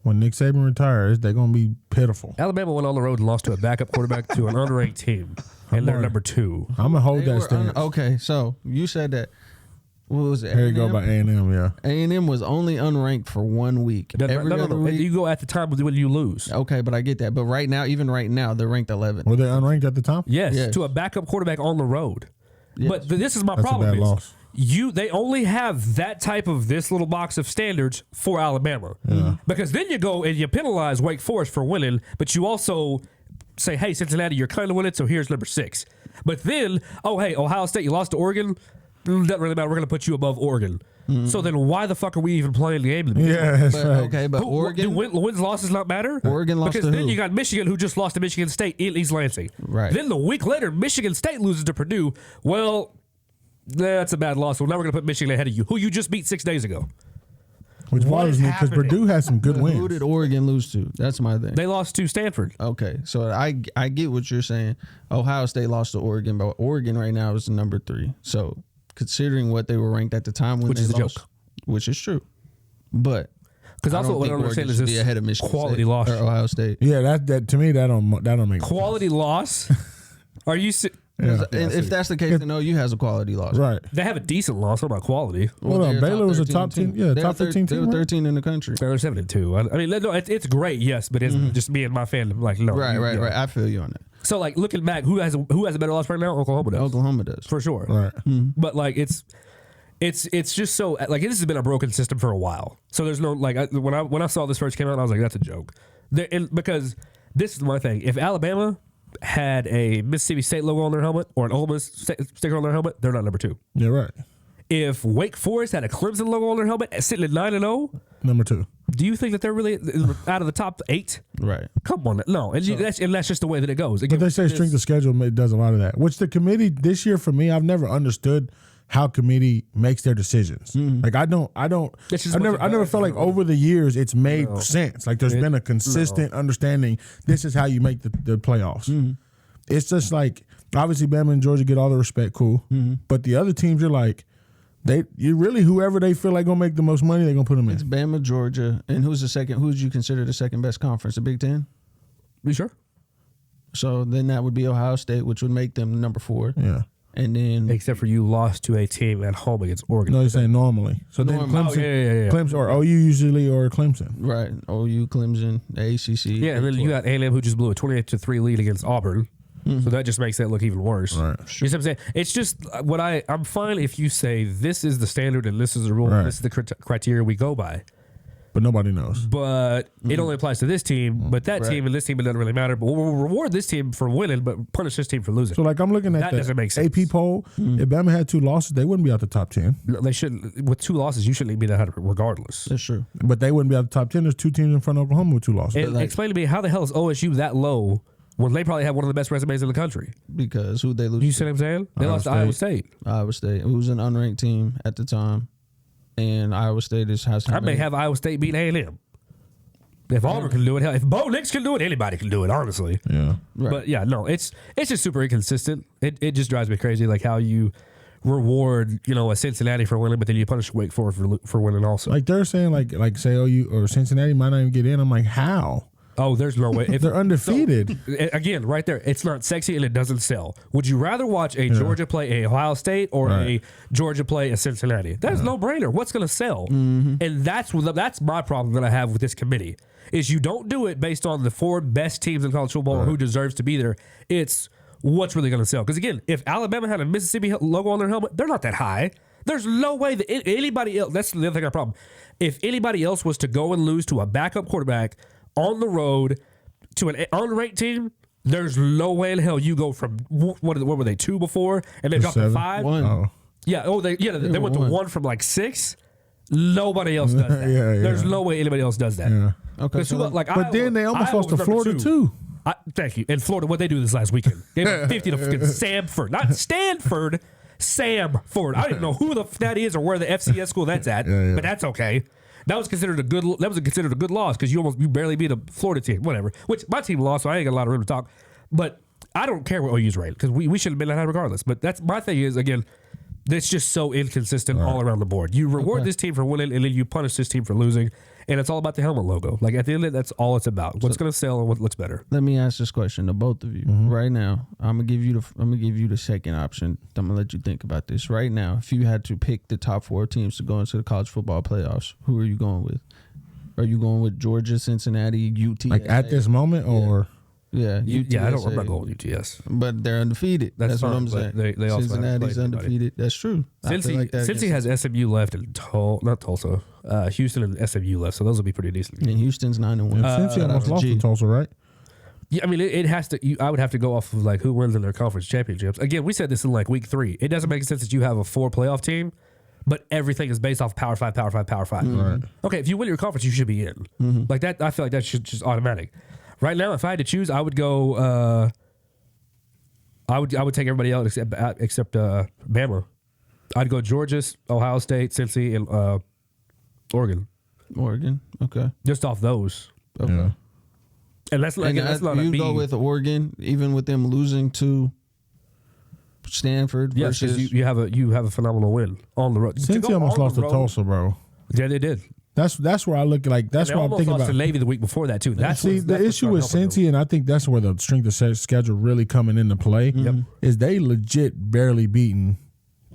when Nick Saban retires, they're going to be pitiful. Alabama went on the road and lost to a backup quarterback to an unranked team, and they're number 2. I'm going to hold They that were stance. okay, so you said that. What was it? Here you go by A&M, yeah. A&M was only unranked for 1 week. Every other week. You go at the time when you lose. Okay, but I get that. But right now, even right now, they're ranked 11th. Were they unranked at the time? Yes, to a backup quarterback on the road. Yes. But this is my That's problem. a bad loss. They only have that type of this little box of standards for Alabama. Yeah. Because then you go and you penalize Wake Forest for winning, but you also say, hey, Cincinnati, you're kind of winning, so here's number 6. But then, oh, hey, Ohio State, you lost to Oregon. Doesn't really matter. We're going to put you above Oregon. So then why the fuck are we even playing the game? Yeah, that's But, right. okay, but Oregon. Do wins, losses not matter? Oregon lost because to then who? you got Michigan, who just lost to Michigan State in East Lansing. Right. Then the week later, Michigan State loses to Purdue. Well, that's a bad loss. Well, now we're going to put Michigan ahead of you, who you just beat 6 days ago. Which What bothers is me because happening? Purdue has some good Who wins. did Oregon lose to? That's my thing. They lost to Stanford. Okay, so I get what you're saying. Ohio State lost to Oregon, but Oregon right now is number 3. So considering what they were ranked at the time when Which they is a lost, joke. which is true, but Because I also don't what I think don't understand Oregon is should be this ahead of Michigan quality State loss. or Ohio State. Yeah, that to me that don't make Quality loss? Are you? Yeah. And if that's the case, then OU has a quality loss. Right. They have a decent loss. What about quality? Hold on, they're Baylor was a 13 top 10 team. yeah, They're top 15 They team, were right? 13 in the country. They're 7-2. I mean, no, it's great, yes, but it's just me and my fandom. Like, no, Right. you know. I feel you on that. So, like, looking back, who has a better loss right now? Oklahoma does, Oklahoma does. for sure. Right. But like, it's just so like this has been a broken system for a while. So there's no like when I saw this first came out, I was like, that's a joke. Because this is my thing. If Alabama had a Mississippi State logo on their helmet or an Ole Miss sticker on their helmet, they're not number 2. Yeah, right. If Wake Forest had a Clemson logo on their helmet, sitting at 9-0, Number 2. do you think that they're really out of the top 8? Right. Come on, no, and that's just the way that it goes. But they say strength of schedule does a lot of that. Which the committee this year for me, I've never understood how committee makes their decisions. Like I don't. It's just I never felt like over the years it's made No. sense. Like there's been a consistent understanding. This is how you make the playoffs. It's just like obviously Bama and Georgia get all the respect, cool. But the other teams, you're like, you really whoever they feel like gonna make the most money, they're gonna put them in. It's Bama, Georgia, and who's the second? Who would you consider the second best conference? The Big Ten. You sure? So then that would be Ohio State, which would make them number 4. Yeah. And then Except for you lost to a team at home against Oregon. No, you're saying normally. So then Normally. Clemson, yeah. Clemson or OU usually or Clemson. right, OU, Clemson, the ACC. Yeah, and then you got A&M who just blew a 28-3 lead against Auburn. So that just makes that look even worse. Right. You see what I'm saying? It's just what I'm fine if you say this is the standard and this is the rule Right. and this is the criteria we go by. But nobody knows. But it only applies to this team, but that Right. team and this team, it doesn't really matter. But we'll reward this team for winning, but punish this team for losing. So like I'm looking at That doesn't make sense. AP poll. If Bama had 2 losses, they wouldn't be out the top 10. They shouldn't. With 2 losses, you shouldn't be that high regardless. That's true. But they wouldn't be out the top 10. There's 2 teams in front of Oklahoma with 2 losses. And explain to me how the hell is OSU that low when they probably have one of the best resumes in the country? Because who they lose? You to? see what I'm saying? They Iowa lost to Iowa State. Iowa State, who was an unranked team at the time, and Iowa State has. I may have Iowa State beat A&M. If Auburn can do it, hell, if Bo Nix can do it, anybody can do it, honestly. Yeah. Right. But yeah, no, it's just super inconsistent. It just drives me crazy, like how you reward, a Cincinnati for winning, but then you punish Wake Forest for winning also. Like they're saying like say OU or Cincinnati might not even get in. I'm like, how? Oh, there's no way. If They're undefeated. again, right there, it's not sexy and it doesn't sell. Would you rather watch a Georgia play a Ohio State or Right. a Georgia play a Cincinnati? That's no brainer. What's going to sell? And that's my problem that I have with this committee is you don't do it based on the 4 best teams in college football or who deserves to be there. It's what's really going to sell. Because again, if Alabama had a Mississippi logo on their helmet, they're not that high. There's no way that anybody else. That's the other thing I have a problem. If anybody else was to go and lose to a backup quarterback on the road to an unranked team, there's no way in hell you go from what were they 2 before and they dropped to 7. 5. 1. Oh. Yeah. Oh, they went to 1. 1 from like 6. Nobody else does that. Yeah, yeah. There's no way anybody else does that. Yeah. Okay, Who, like, But then they almost lost to was number Florida too. Thank you. And Florida, what they do this last weekend? They went 50 to fucking Samford, not Stanford. Samford. I don't even know who that is or where the FCS school that's at, Yeah. but that's okay. That was considered a good loss because you barely beat a Florida team, whatever. Which my team lost, so I ain't got a lot of room to talk. But I don't care what OU's rated because we should have been that high regardless. But that's my thing is again, it's just so inconsistent all around the board. You reward this team for winning and then you punish this team for losing, and it's all about the helmet logo. Like at the end of it, that's all it's about. What's going to sell and what looks better. Let me ask this question to both of you right now. I'm gonna give you the second option. I'm gonna let you think about this right now. If you had to pick the top 4 teams to go into the college football playoffs, who are you going with? Are you going with Georgia, Cincinnati, UT? Like at this moment, or yeah, I'm not going with UTS, but they're undefeated. That's what fine, I'm saying. but they also Cincinnati's haven't played undefeated. That's true. Cincy has SMU left and not Tulsa, Houston and SMU left, so those will be pretty decent. And Houston's 9-1. Cincy almost lost to Tulsa, right? Yeah, I mean, it has to. I would have to go off of like who wins in their conference championships. Again, we said this in like week 3. It doesn't make sense that you have a 4 playoff team, but everything is based off Power 5, Power 5, Power 5. Right. Okay, if you win your conference, you should be in. Like that, I feel like that's just automatic. Right now, if I had to choose, I would go. I would take everybody else except Bama. I'd go Georgia, Ohio State, Cincy, and Oregon. Oregon, okay. Just off those. Okay. Yeah. And that's not. That's not you a go with Oregon, even with them losing to Stanford. Yes, versus you have a phenomenal win on the road. Cincy almost lost to Tulsa, bro. Yeah, they did. That's where I look like. That's where I'm thinking lost about. to Navy the week before that too. The issue with Cincy, and I think that's where the strength of schedule really coming into play. Is they legit barely beating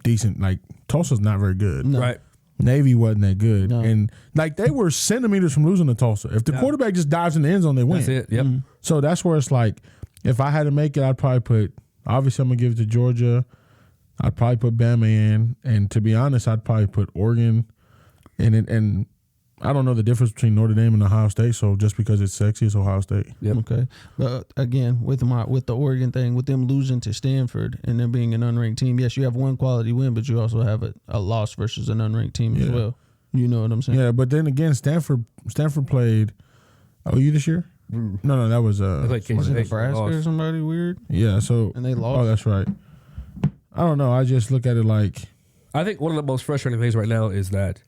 decent. Like Tulsa's not very good. No. Right. Navy wasn't that good, No. and like they were centimeters from losing to Tulsa. If the quarterback just dives in the end zone, they win. That's it. Yep. So that's where it's like, if I had to make it, I'd probably put. Obviously, I'm gonna give it to Georgia. I'd probably put Bama in, and to be honest, I'd probably put Oregon, and I don't know the difference between Notre Dame and Ohio State. So just because it's sexy, it's Ohio State. Yep. Okay, but again, with the Oregon thing, with them losing to Stanford and them being an unranked team, yes, you have one quality win, but you also have a loss versus an unranked team as well. You know what I'm saying? Yeah, but then again, Stanford played OU this year. No, that was They played Kansas State. Nebraska or Lost. somebody weird, yeah. So and they lost. Oh, that's right. I don't know. I just look at it like I think one of the most frustrating things right now is that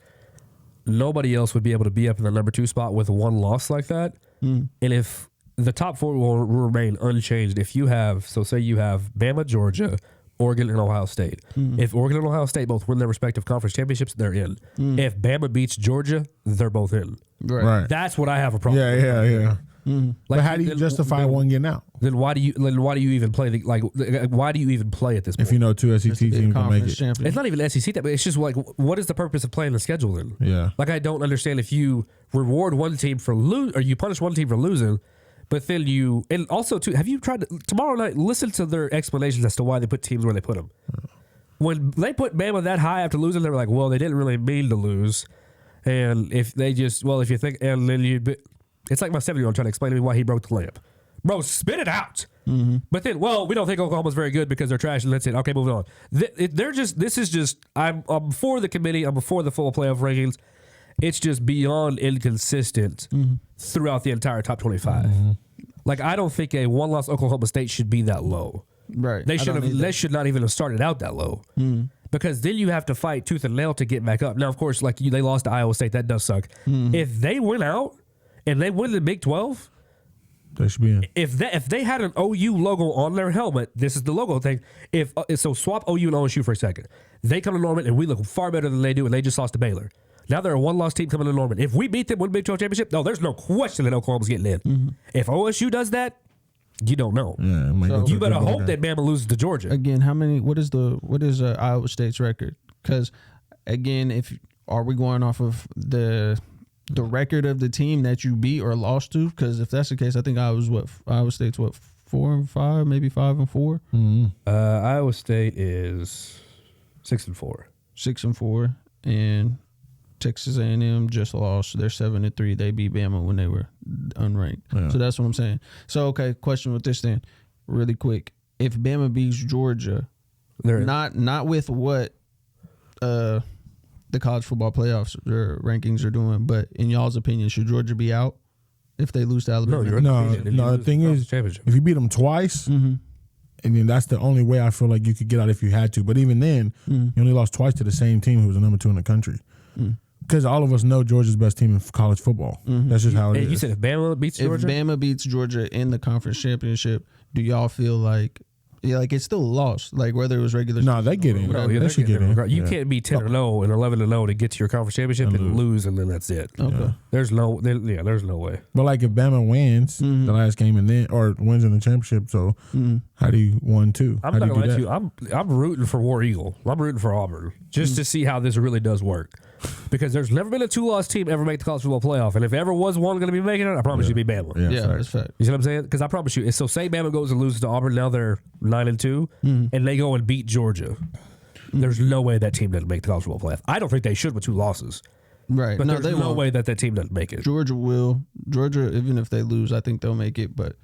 nobody else would be able to be up in the number 2 spot with one loss like that. And if the top 4 will remain unchanged, if you have, so say you have Bama, Georgia, Oregon, and Ohio State. If Oregon and Ohio State both win their respective conference championships, they're in. If Bama beats Georgia, they're both in. right. That's what I have a problem with. Yeah. Like, But how do you justify one getting out Then why do you even play why do you even play at this point? if you know 2 SEC teams can make Conference it? champion. It's not even SEC, but it's just like, what is the purpose of playing the schedule then? Yeah. Like, I don't understand if you reward one team for or you punish one team for losing, but then and also too, have you tried to, tomorrow night, listen to their explanations as to why they put teams where they put them. When they put Bama that high after losing, they were like, well, they didn't really mean to lose. And if they just, well, if you think, and then it's like my 7-year-old trying to explain to me why he broke the lamp. Bro, spit it out. But then, well, we don't think Oklahoma's very good because they're trash, and that's it. Okay, moving on. I'm before the committee. I'm before the full playoff rankings. It's just beyond inconsistent throughout the entire top 25. Like, I don't think a one-loss Oklahoma State should be that low. Right. They should not even have started out that low. Because then you have to fight tooth and nail to get back up. Now, of course, like they lost to Iowa State. That does suck. If they win out and they win the Big 12, They should be in. if they had an OU logo on their helmet, this is the logo thing. So swap OU and OSU for a second. They come to Norman and we look far better than they do, and they just lost to Baylor. Now they're a one-loss team coming to Norman. If we beat them, win the Big 12 championship, no, there's no question that Oklahoma's getting in. If OSU does that, you don't know. Yeah, it might go to You a better good hope game. that Bama loses to Georgia. Again, what is Iowa State's record? Because again, are we going off of the record of the team that you beat or lost to? Because if that's the case, I think Iowa State's 4-5, maybe 5-4. Iowa State is 6-4. 6-4, and Texas A&M just lost. They're 7-3. They beat Bama when they were unranked. Yeah. So that's what I'm saying. So okay, question with this then, really quick. If Bama beats Georgia, They're in. not with what the college football playoffs or rankings are doing, but in y'all's opinion, should Georgia be out if they lose to Alabama? No, you're No, the thing is, if you beat them twice, and then that's the only way I feel like you could get out if you had to. But even then, you only lost twice to the same team who was the number 2 in the country. Because all of us know Georgia's best team in college football. That's just how it is. You said if Bama beats Georgia? If Bama beats Georgia in the conference championship, do y'all feel like Yeah, like it's still a loss. Like whether it was regular. No, they get in. No, yeah, They should get in. You Yeah. can't be 10-0 and 11-0 to get to your conference championship and lose, and then that's it. Okay. There's no way. But like if Bama wins the last game and then or wins in the championship, so how do you 1-2? I'm How not do you gonna do let that? you. I'm rooting for War Eagle. I'm rooting for Auburn just to see how this really does work. Because there's never been a 2-loss team ever make the college football playoff, and if ever was one going to be making it, I promise you, it'd be Bama. Yeah, facts. that's fact. You see what I'm saying? Because I promise you, so say Bama goes and loses to Auburn, now they're 9-2, and they go and beat Georgia. There's no way that team doesn't make the college football playoff. I don't think they should with 2 losses, Right. but No, there's they no won't. way that team doesn't make it. Georgia will. Georgia, even if they lose, I think they'll make it. But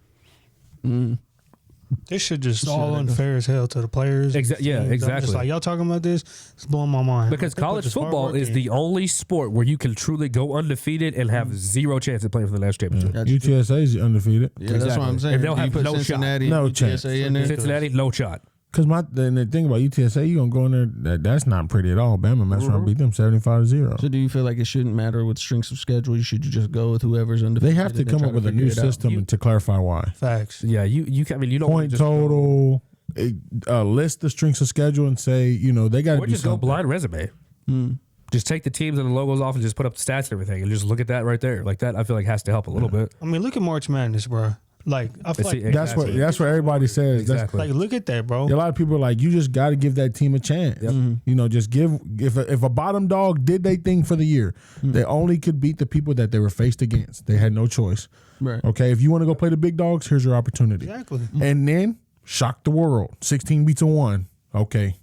This shit just all unfair as hell to the players. Yeah, I'm exactly. just like, y'all talking about this, it's blowing my mind. Because They put college this hard football work is in. the only sport where you can truly go undefeated and have zero chance of playing for the national championship. That's UTSA is undefeated. yeah, that's what I'm saying. And they'll You have put no shot. Cincinnati, No and chance. UTSA in there. Cincinnati, no shot. Because the thing about UTSA, you gonna go in there. That's not pretty at all. Bama mess around, beat them 75-0. So do you feel like it shouldn't matter with strengths of schedule? You should just go with whoever's undefeated. They have to and come try up with a figure new it out. system to clarify why. Facts. Yeah, you I mean, you don't wanna Point just total, list the strengths of schedule, and say they got to Or be just go something. blind resume. Just take the teams and the logos off and just put up the stats and everything and just look at that right there. Like that, I feel like has to help a little bit. I mean, look at March Madness, bro. Like, I feel like, That's what everybody says. Exactly. like, look at that, bro. A lot of people are like, you just got to give that team a chance. Just give. If a bottom dog did they thing for the year, they only could beat the people that they were faced against. They had no choice. Right. Okay, if you want to go play the big dogs, here's your opportunity. Exactly. And then shock the world. 16 beats a 1. Okay,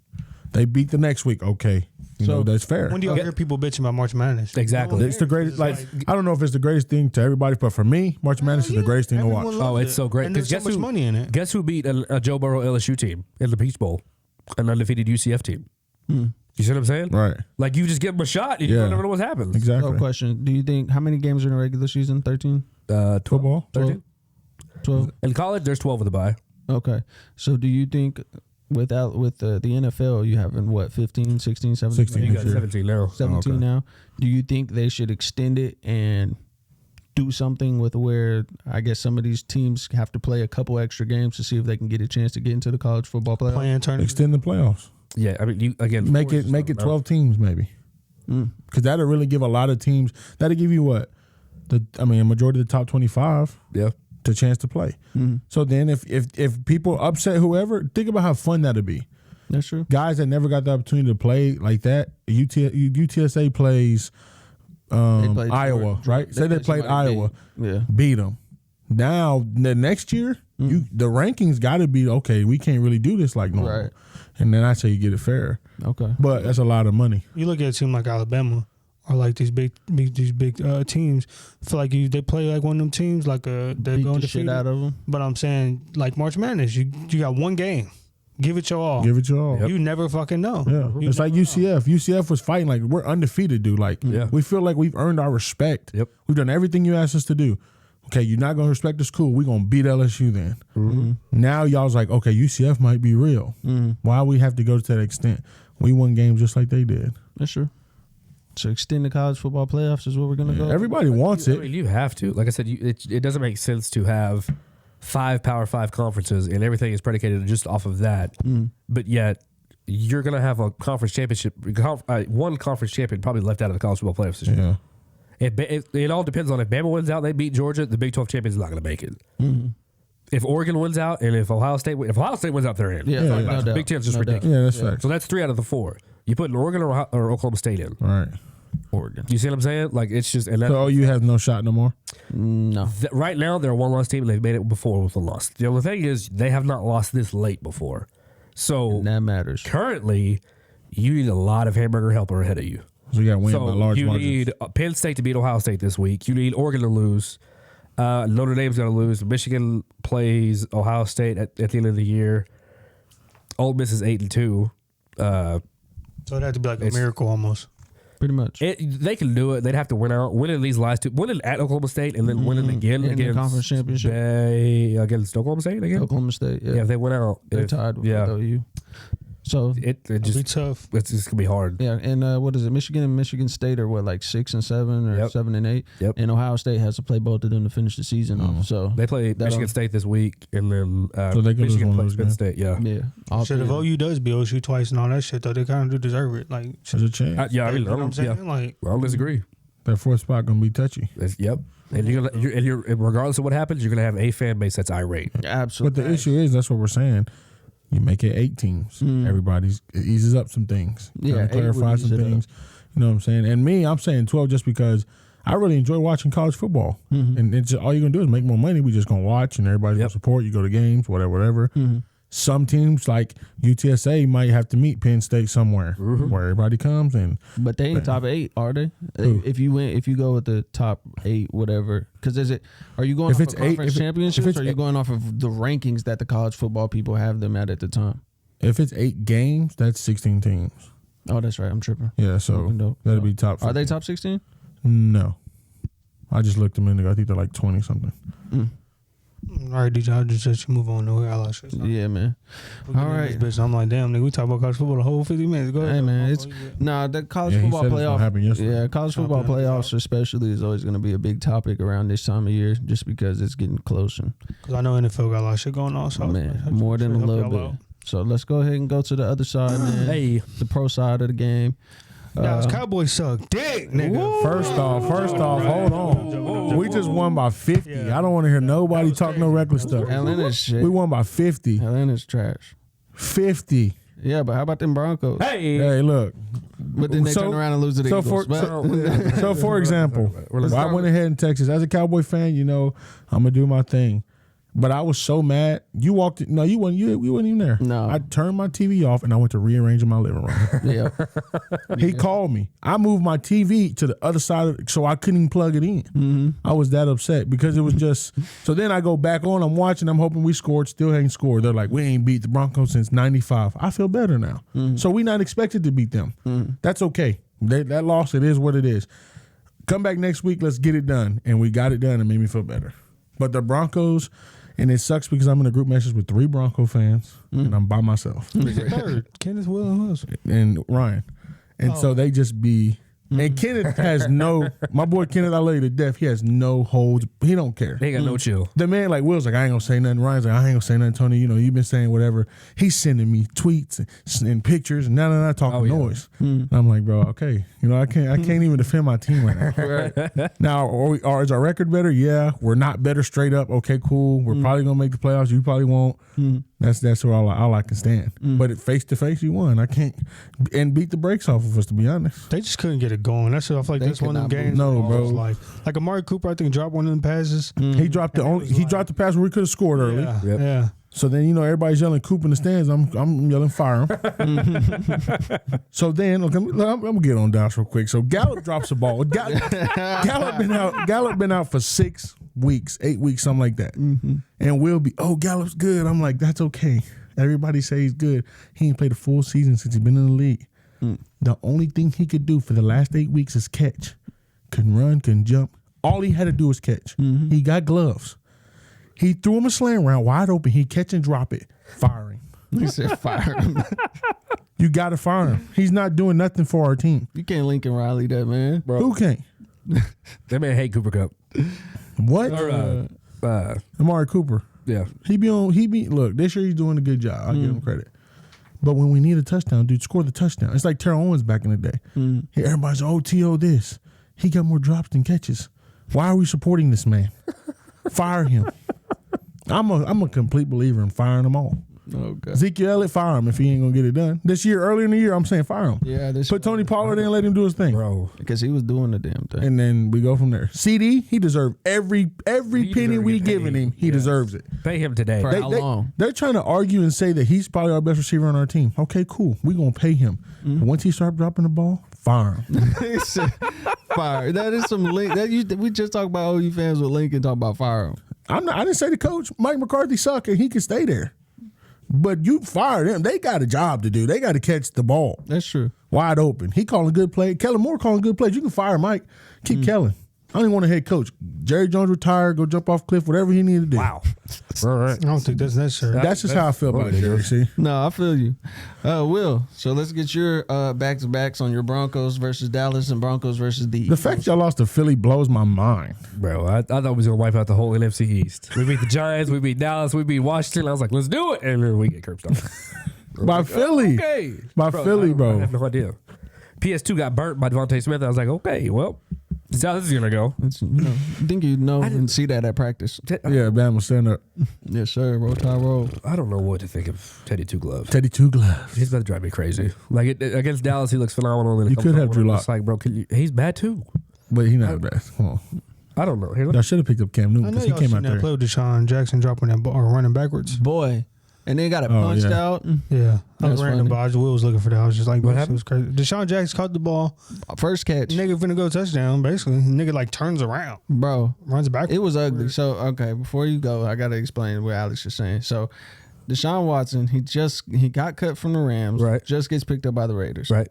they beat the next week. Okay, that's fair. When do y'all hear people bitching about March Madness? Exactly. It's the greatest. Like, I don't know if it's the greatest thing to everybody, but for me, March Madness is the greatest thing to watch. Everyone Oh, loves it's it. so great. And there's Because so much money in it. Guess who beat a Joe Burrow LSU team in the Peach Bowl? An undefeated UCF team. You see what I'm saying? Right. Like you just give them a shot and you Yeah. never know what happens. Exactly. No question. Do you think how many games are in a regular season? 13? 12, Football. 13. 12? In college, there's 12 of the bye. Okay. So do you think with the NFL you having what 15, 16, 17? 16. You got Sure. 17 now. 17 Okay. now. Do you think they should extend it and do something with where I guess some of these teams have to play a couple extra games to see if they can get a chance to get into the college football playoff? Playing tournament. Extend the playoffs. Yeah, I mean, you again Make force it something, 12 teams maybe. Because that'll really give a lot of teams. That'll give you what a majority of the top 25 Yeah. to chance to play. So then if people upset whoever, think about how fun that'd be. That's true. Guys that never got the opportunity to play like that. UTSA plays played Iowa, Georgia. right? Say they played somebody Iowa, big. Yeah. beat them. Now the next year, the rankings got to be okay. We can't really do this like normal, Right. and then I say you get it fair, Okay. but that's a lot of money. You look at a team like Alabama or like these big teams. I feel like they play like one of them teams like they're Beat going the to shit out of them. But I'm saying like March Madness, you got one game, give it your all. Give it your all. You never fucking know. Yeah, You it's like never know. UCF. UCF was fighting like we're undefeated, dude. Like we feel like we've earned our respect. Yep. We've done everything you asked us to do. Okay, you're not gonna respect us. Cool. We're gonna beat LSU then. Now y'all's like, okay, UCF might be real. Why we have to go to that extent? We won games just like they did. That's true. So extend the college football playoffs is what we're gonna go. Everybody wants I it. mean, you have to. Like I said, it doesn't make sense to have 5 Power 5 conferences and everything is predicated just off of that. But yet, you're going to have a conference championship, one conference champion probably left out of the college football playoffs this year. Yeah. It all depends on if Bama wins out, they beat Georgia, the Big 12 champion is not going to make it. If Oregon wins out and if Ohio State wins out, they're in. Yeah, Yeah, no doubt. Big 10's just No doubt. ridiculous. Yeah, that's facts. So that's 3 out of the 4. You put an Oregon or Oklahoma State in. All right. Oregon. You see what I'm saying? Like it's just and that, So OU has no shot no more. No. right now they're a 1-loss team and they've made it before with a loss. The only thing is they have not lost this late before. So And that matters. currently, you need a lot of hamburger helper ahead of you. So you got to win by So large you margins. need Penn State to beat Ohio State this week. You need Oregon to lose. Notre Dame's going to lose. Michigan plays Ohio State at the end of the year. Ole Miss is 8-2. So it'd have to be like a miracle almost. Pretty much. They can do it. They'd have to win out, winning these last 2, winning at Oklahoma State, and then winning again In the against conference championship. against Oklahoma State again. Oklahoma State. Yeah. Yeah, if they win out, They're tied with OU. So It It'll be just tough. it's just gonna be hard. yeah, and what is it? Michigan and Michigan State are what, like 6 and 7 or Yep. 7 and 8. Yep. And Ohio State has to play both of them to finish the season off. So They play That'll- Michigan State this week, and then So they could lose Michigan one of plays those Penn games. State. Yeah, yeah, all Shit, if three of them. OU does beat OSU twice and all that shit, though, they kind of do deserve it. Like, There's a chance. yeah. I mean, you know what I'm saying? yeah, Like, I don't disagree. That fourth spot gonna be touchy. Yep. And you're regardless of what happens, you're gonna have a fan base that's irate. Absolutely. But the issue is, that's what we're saying. You make it 8 teams. Everybody's it eases up some things. Yeah, Kinda 8 would clarify ease some it up. things. You know what I'm saying? And me, I'm saying 12 just because I really enjoy watching college football. And it's all you're gonna do is make more money. We just gonna watch, and everybody's gonna support. You go to games, whatever. Some teams like UTSA might have to meet Penn State somewhere where everybody comes and But they ain't top 8, are they? Who? If you go with the top 8, whatever. Because are you going If off it's of 8 conference championships, if it's or are you going off of the rankings that the college football people have them at the time? if it's 8 games, that's 16 teams. Oh, that's right. I'm tripping. Yeah, so Nope. that'll be top. Are they 15. top 16? No, I just looked them in. I think they're like 20 something. all right, DJ, I'll just let you move on to where I lost you. Yeah, man. All right. Bitch, I'm like, damn, nigga, we talk about college football the whole 50 minutes. Go ahead. Hey, man. The college Yeah, he football said it's gonna playoff. happen yesterday. Yeah, college football playoffs especially is always going to be a big topic around this time of year, just because it's getting closer. Because I know NFL got a lot of shit going on. So Man, more than a little bit. So let's go ahead and go to the other side, man. Hey, The pro side of the game. Nah, Cowboys suck dick, nigga. First off, hold on. We just won by 50. Yeah. I don't want to hear nobody talk no reckless stuff. Atlanta's shit. We won by 50. Atlanta's trash. 50. Yeah, but how about them Broncos? hey, Hey, look. But then they turn around and lose to the so Eagles. so for example, I went ahead and Texas. As a Cowboy fan, you know, I'm going to do my thing. But I was so mad. You walked in. No, you wasn't even there. No. I turned my TV off and I went to rearrange in my living room. Yeah. He called me. I moved my TV to the other side so I couldn't even plug it in. I was that upset because it was just. So then I go back on. I'm watching. I'm hoping we scored. Still ain't scored. They're like, we ain't beat the Broncos since '95. I feel better now. So we not expected to beat them. That's okay. That loss, it is what it is. Come back next week. Let's get it done. And we got it done. And made me feel better. But the Broncos. And it sucks because I'm in a group message with 3 Bronco fans, and I'm by myself. Third, Kenneth Will and Wilson. And Ryan. And so they just be. And Kenneth has my boy Kenneth, I love you to death. He has no holds. He don't care. they ain't got no chill. The man, like Will's like, I ain't gonna say nothing. Ryan's like, I ain't gonna say nothing, Tony. You know, you've been saying whatever. He's sending me tweets and pictures and now talking noise. And I'm like, bro, okay. You know, I can't even defend my team right now. Now, is our record better? Yeah. We're not better straight up. Okay, cool. We're probably gonna make the playoffs. You probably won't. That's where all I can stand. But face to face, you won. I can't and beat the brakes off of us, to be honest. They just couldn't get it going. That's what I feel like. They That's one of them could not games. move. No, where it was bro. Like Amari Cooper, I think dropped one of them passes. He dropped the pass where we could have scored early. Yeah, Yep. yeah. So then, you know, everybody's yelling Coop in the stands. I'm yelling fire him. So then, look, I'm gonna get on Dash real quick. So Gallup drops the ball. Gallup been out for 6 weeks, 8 weeks, something like that. And we'll be, Gallup's good. I'm like, that's okay. Everybody say he's good. He ain't played a full season since he's been in the league. The only thing he could do for the last 8 weeks is catch. Couldn't run, couldn't jump. All he had to do was catch. He got gloves. He threw him a slant round wide open. He catch and drop it. Fire him. He said fire him. You got to fire him. He's not doing nothing for our team. You can't Lincoln Riley that, man. Bro. Who can't? That man hate Cooper Cup. What? Or, Amari Cooper. yeah. Look, this year he's doing a good job. I'll give him credit. But when we need a touchdown, dude, score the touchdown. It's like Terrell Owens back in the day. Everybody's OTO this. He got more drops than catches. Why are we supporting this man? Fire him. I'm a complete believer in firing them all. Oh, God. Ezekiel Elliott, fire him if he ain't gonna get it done. This year, earlier in the year, I'm saying fire him. Yeah, Put Tony Pollard in and let him do his thing. Bro. because he was doing the damn thing. And then we go from there. CD, he deserved every penny deserved we to get giving paid. him. He Yes. deserves it. Pay him today. For how long? They're trying to argue and say that he's probably our best receiver on our team. Okay, cool. We're going to pay him. But once he starts dropping the ball, fire him. He said, fire. That is some link. We just talked about OU fans with Lincoln talking about fire him. I didn't say the coach. Mike McCarthy suck and he can stay there. But you fire them. They got a job to do. They got to catch the ball That's true. wide open. He calling good play. Kellen Moore calling good plays. You can fire Mike. Keep Kellen. I don't even want a head coach. Jerry Jones retired, go jump off cliff, whatever he needed to do. Wow. All right. I don't think that's necessary. That's just how I feel about it, Jerry. See, No, I feel you. Will, so let's get your back-to-backs on your Broncos versus Dallas and Broncos versus the the fact y'all lost to Philly blows my mind. Bro, I thought we was going to wipe out the whole NFC East. We beat the Giants, we beat Dallas, we beat Washington. I was like, let's do it. And then we get curbed off. By Philly. Okay. By Philly, bro. I have no idea. PS2 got burnt by Devontae Smith. I was like, okay, well, this is how this is going to go. It's, I think you know and see that at practice. Yeah, Bam was standing up. Yes, sir. Roll Tide roll. I don't know what to think of Teddy Two Gloves. Teddy Two Gloves. He's about to drive me crazy. Like against Dallas, he looks phenomenal. You could have Drew Lock. It's like, bro, he's bad too. But he's not bad. Come on. I don't know. I should have picked up Cam Newton I know because he y'all came seen out that there. play with Deshaun Jackson dropping that ball or running backwards. Boy. And they got it punched out. Yeah. I was That's random, funny. but I was looking for that. I was just like, What it happened? was crazy. Deshaun Jackson caught the ball. First catch. Nigga finna go touchdown, basically. Nigga like turns around, Bro, runs back. it was ugly. So, okay, before you go, I got to explain what Alex is saying. So, Deshaun Watson, he got cut from the Rams. Right. Just gets picked up by the Raiders. Right.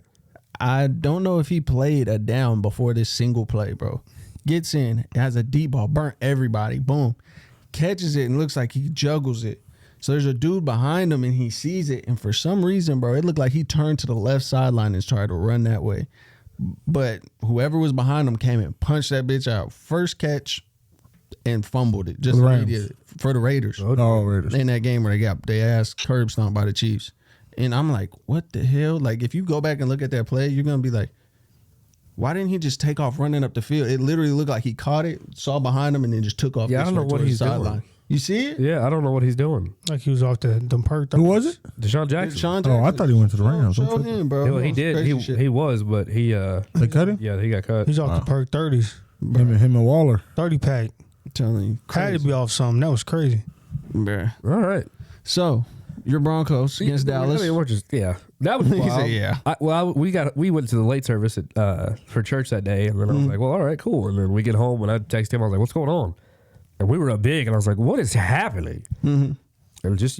I don't know if he played a down before this single play, bro. Gets in, has a deep ball, burnt everybody. Boom. Catches it and looks like he juggles it. So there's a dude behind him and he sees it. And for some reason, bro, it looked like he turned to the left sideline and tried to run that way. But whoever was behind him came and punched that bitch out. First catch and fumbled it. Just For the Rams. immediately for the Raiders. Oh, Raiders. In that game where they got their ass curb stomped by the Chiefs. And I'm like, what the hell? Like, if you go back and look at that play, you're going to be like, why didn't he just take off running up the field? It literally looked like he caught it, saw behind him, and then just took off. Yeah, I don't know towards what the he's doing. sideline. You see it? Yeah, I don't know what he's doing. Like he was off the perk. Who was it? Deshaun Jackson. Sean Oh, I thought he went to the Rams. Show him, bro. Well, he did. Crazy shit. He was, but he They cut him? yeah, he got cut. He's off the perk 30s. Him and Waller. 30 pack. I'm telling you. Had to be off something. That was crazy. Bruh. All right. So, your Broncos against Dallas. I mean, we're just that was He wild. said, yeah. We went to the late service for church that day, and then I was like, well, all right, cool. And then we get home, and I text him. I was like, what's going on? And we were up big, and I was like, what is happening? And just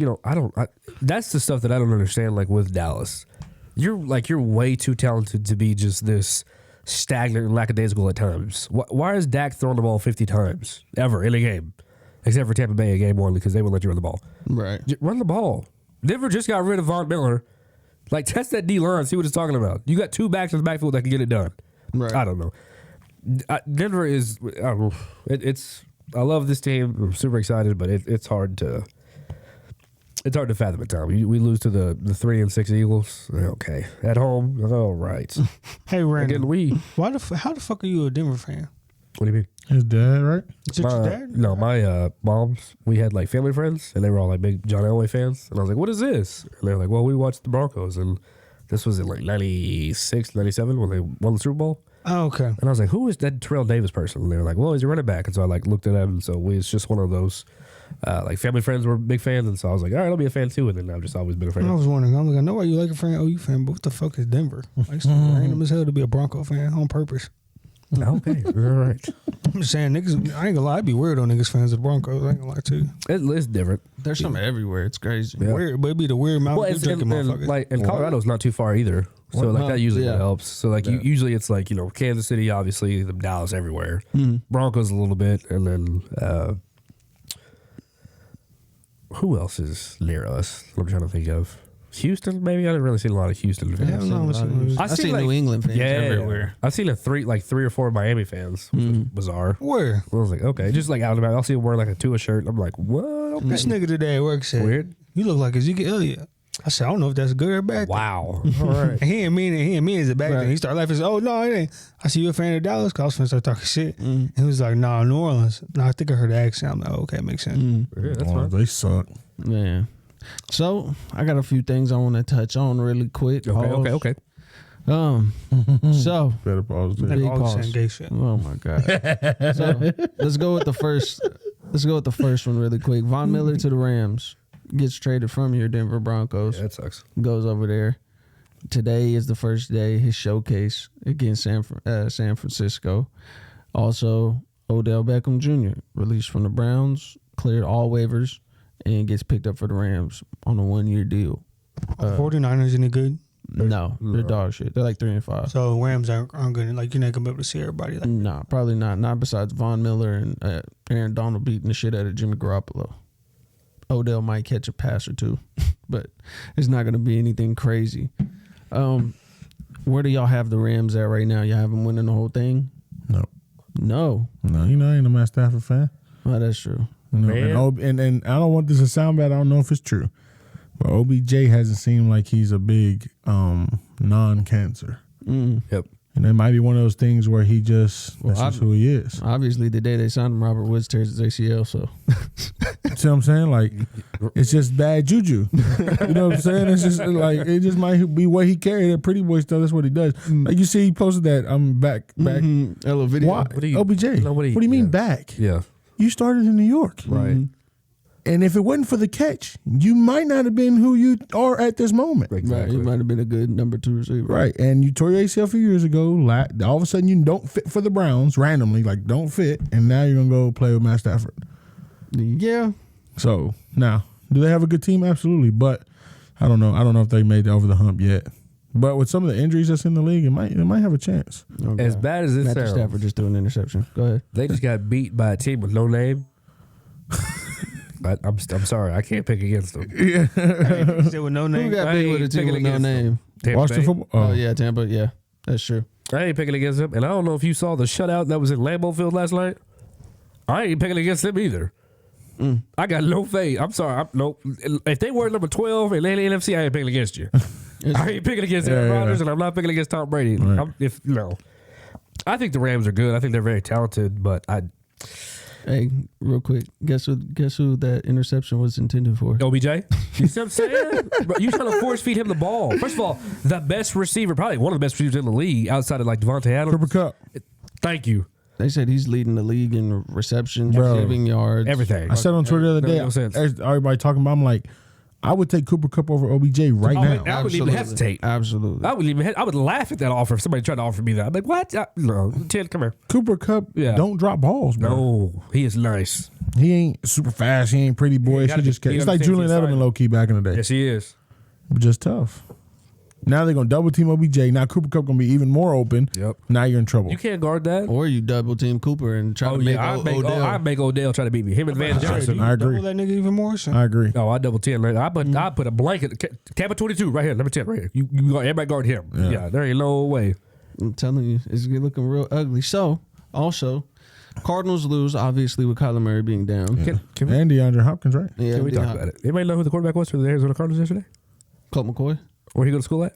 that's the stuff that I don't understand. Like with Dallas, you're way too talented to be just this stagnant and lackadaisical at times. Why is Dak throwing the ball 50 times ever in a game, except for Tampa Bay in game one because they wouldn't let you run the ball? Right. Run the ball. Denver just got rid of Von Miller. Like, test that D line, see what it's talking about. You got two backs in the backfield that can get it done. Right. I don't know. Denver is. I don't know. I love this team. I'm super excited, but it's hard to. It's hard to fathom at times. We lose to the 3-6 Eagles. Okay, at home. All right. Hey, Again, Randall. How the fuck are you a Denver fan? What do you mean? His dad, right? Is it your dad? No, my moms. We had like family friends, and they were all like big John Elway fans. And I was like, "What is this?" And they're like, "Well, we watched the Broncos, and this was in like 96, 97 when they won the Super Bowl." Oh, okay. And I was like, "Who is that Terrell Davis person?" And they were like, "Well, he's a running back." And so I like looked at him, and so it's just one of those like family friends were big fans, and so I was like, "All right, I'll be a fan too." And then I've just always been a fan. I was wondering. I'm like, I know why you like a fan, OU fan, but what the fuck is Denver? Like, it's random as hell to be a Bronco fan on purpose. Okay, all right. I'm just saying, niggas. I ain't gonna lie, I'd be weird on niggas fans of the Broncos. I ain't gonna lie to you. It's different. There's something everywhere. It's crazy. Yeah. Weird, but it'd be the weird Mountain Well, Dew it's drinking and motherfucker. like and Colorado's not too far either. So like that usually helps. So like usually it's like Kansas City, obviously, the Dallas everywhere, Broncos a little bit, and then who else is near us? I'm trying to think of Houston. Maybe I didn't really see a lot of Houston fans. Hell no, I see like, New England fans yeah, everywhere. I've seen three or four Miami fans, which was bizarre. Where? I was like, okay, just like out and about. I'll see him wearing like a Tua shirt. I'm like, what? Okay. This nigga today at work said, Weird. You look like Ezekiel Elliott. I said, I don't know if that's good or bad. Wow. All right. And he ain't mean it's a bad thing. He started laughing. He said, oh, no, it ain't. I see you a fan of Dallas? Because I was finna start talking shit. And he was like, nah, New Orleans. No, I think I heard the accent. I'm like, oh, okay, makes sense. Yeah, that's Oh, fine. they suck. Man. So, I got a few things I want to touch on really quick. Okay. So, Better pause there. Like Big all the pause. same gay shit. oh my God. So, let's go with the first one really quick. Von Miller to the Rams gets traded from your Denver Broncos. Yeah, that sucks. Goes over there. Today is the first day, his showcase against San Francisco. Also, Odell Beckham Jr. released from the Browns, cleared all waivers, and gets picked up for the Rams on a 1-year deal. 49ers any good? No, they're dog shit. They're like 3-5. So Rams aren't gonna like you're not gonna be able to see everybody. Like, Nah, probably not. Not besides Von Miller and Aaron Donald beating the shit out of Jimmy Garoppolo. Odell might catch a pass or two, but it's not gonna be anything crazy. Where do y'all have the Rams at right now? Y'all have them winning the whole thing? No. No. I ain't a Matt Stafford fan. Well, that's true. And I don't want this to sound bad. I don't know if it's true, but OBJ hasn't seemed like he's a big non-cancer. Yep. And it might be one of those things where he just that's just who he is. Obviously, the day they signed him, Robert Woods tears his ACL. So, See what I'm saying? Like, it's just bad juju. You know what I'm saying? It's just like it just might be what he carried. That pretty boy stuff. That's what he does. Like you see, he posted that I'm back. Hello, video. Why? What do you- OBJ. no, what do you mean back? Yeah. You started in New York, Right. and if it wasn't for the catch, you might not have been who you are at this moment. Right, Exactly. he might have been a good number 2 receiver. Right, and you tore your ACL a few years ago. All of a sudden, you don't fit for the Browns randomly, like don't fit, and now you're gonna go play with Matt Stafford. Yeah. So now, do they have a good team? Absolutely, but I don't know. I don't know if they made it over the hump yet. But with some of the injuries that's in the league, it might have a chance. Okay. As bad as it Matthew sounds, Stafford just threw an interception. Go ahead. they just got beat by a team with no name. I'm sorry, I can't pick against them. still with no name. Who got I beat ain't with a team picking with no against them. name? Tampa Washington Bay. football. Oh, yeah, Tampa. Yeah, that's true. I ain't picking against them, and I don't know if you saw the shutout that was in Lambeau Field last night. I ain't picking against them either. I got no faith. I'm sorry. Nope. If they were number 12 in the NFC, I ain't picking against you. I ain't picking against Aaron Rodgers, and I'm not picking against Tom Brady. Right. I think the Rams are good. I think they're very talented, but Hey, real quick, guess who that interception was intended for? OBJ. You see what I'm saying? Bro, you trying to force feed him the ball. First of all, the best receiver, probably one of the best receivers in the league, outside of like Devontae Adams. Cooper Kupp. Thank you. They said he's leading the league in receptions, Bro. receiving yards, Everything. I said on Twitter the other day, No sense. everybody talking about, I'm like, I would take Cooper Kupp over OBJ right now. I wouldn't even Absolutely. hesitate. Absolutely. I would laugh at that offer if somebody tried to offer me that. I'm like, what? No, Ted, come here. Cooper Kupp don't drop balls, bro. No, he is nice. He ain't super fast. He ain't pretty boyish. gotta He just be- he he's like understands Julian the Edelman assignment. low key back in the day. Yes, he is. Just tough. Now they're gonna double team OBJ. Now Cooper Kupp gonna be even more open. Yep. Now you're in trouble. You can't guard that. Or you double team Cooper and try to make Odell. I make Odell try to beat me. Him and Van Johnson. I agree. Double that nigga even more. So. I agree. Oh, I double 10. I put a blanket. Tampa 22 right here. Number 10 right here. You everybody guard him. Yeah, there ain't no way. I'm telling you, it's looking real ugly. So, also, Cardinals lose, obviously, with Kyler Murray being down. Can we, And DeAndre Hopkins, right? Yeah, can we talk about it? Anybody know who the quarterback was for the Arizona Cardinals yesterday? Colt McCoy. Where he go to school at?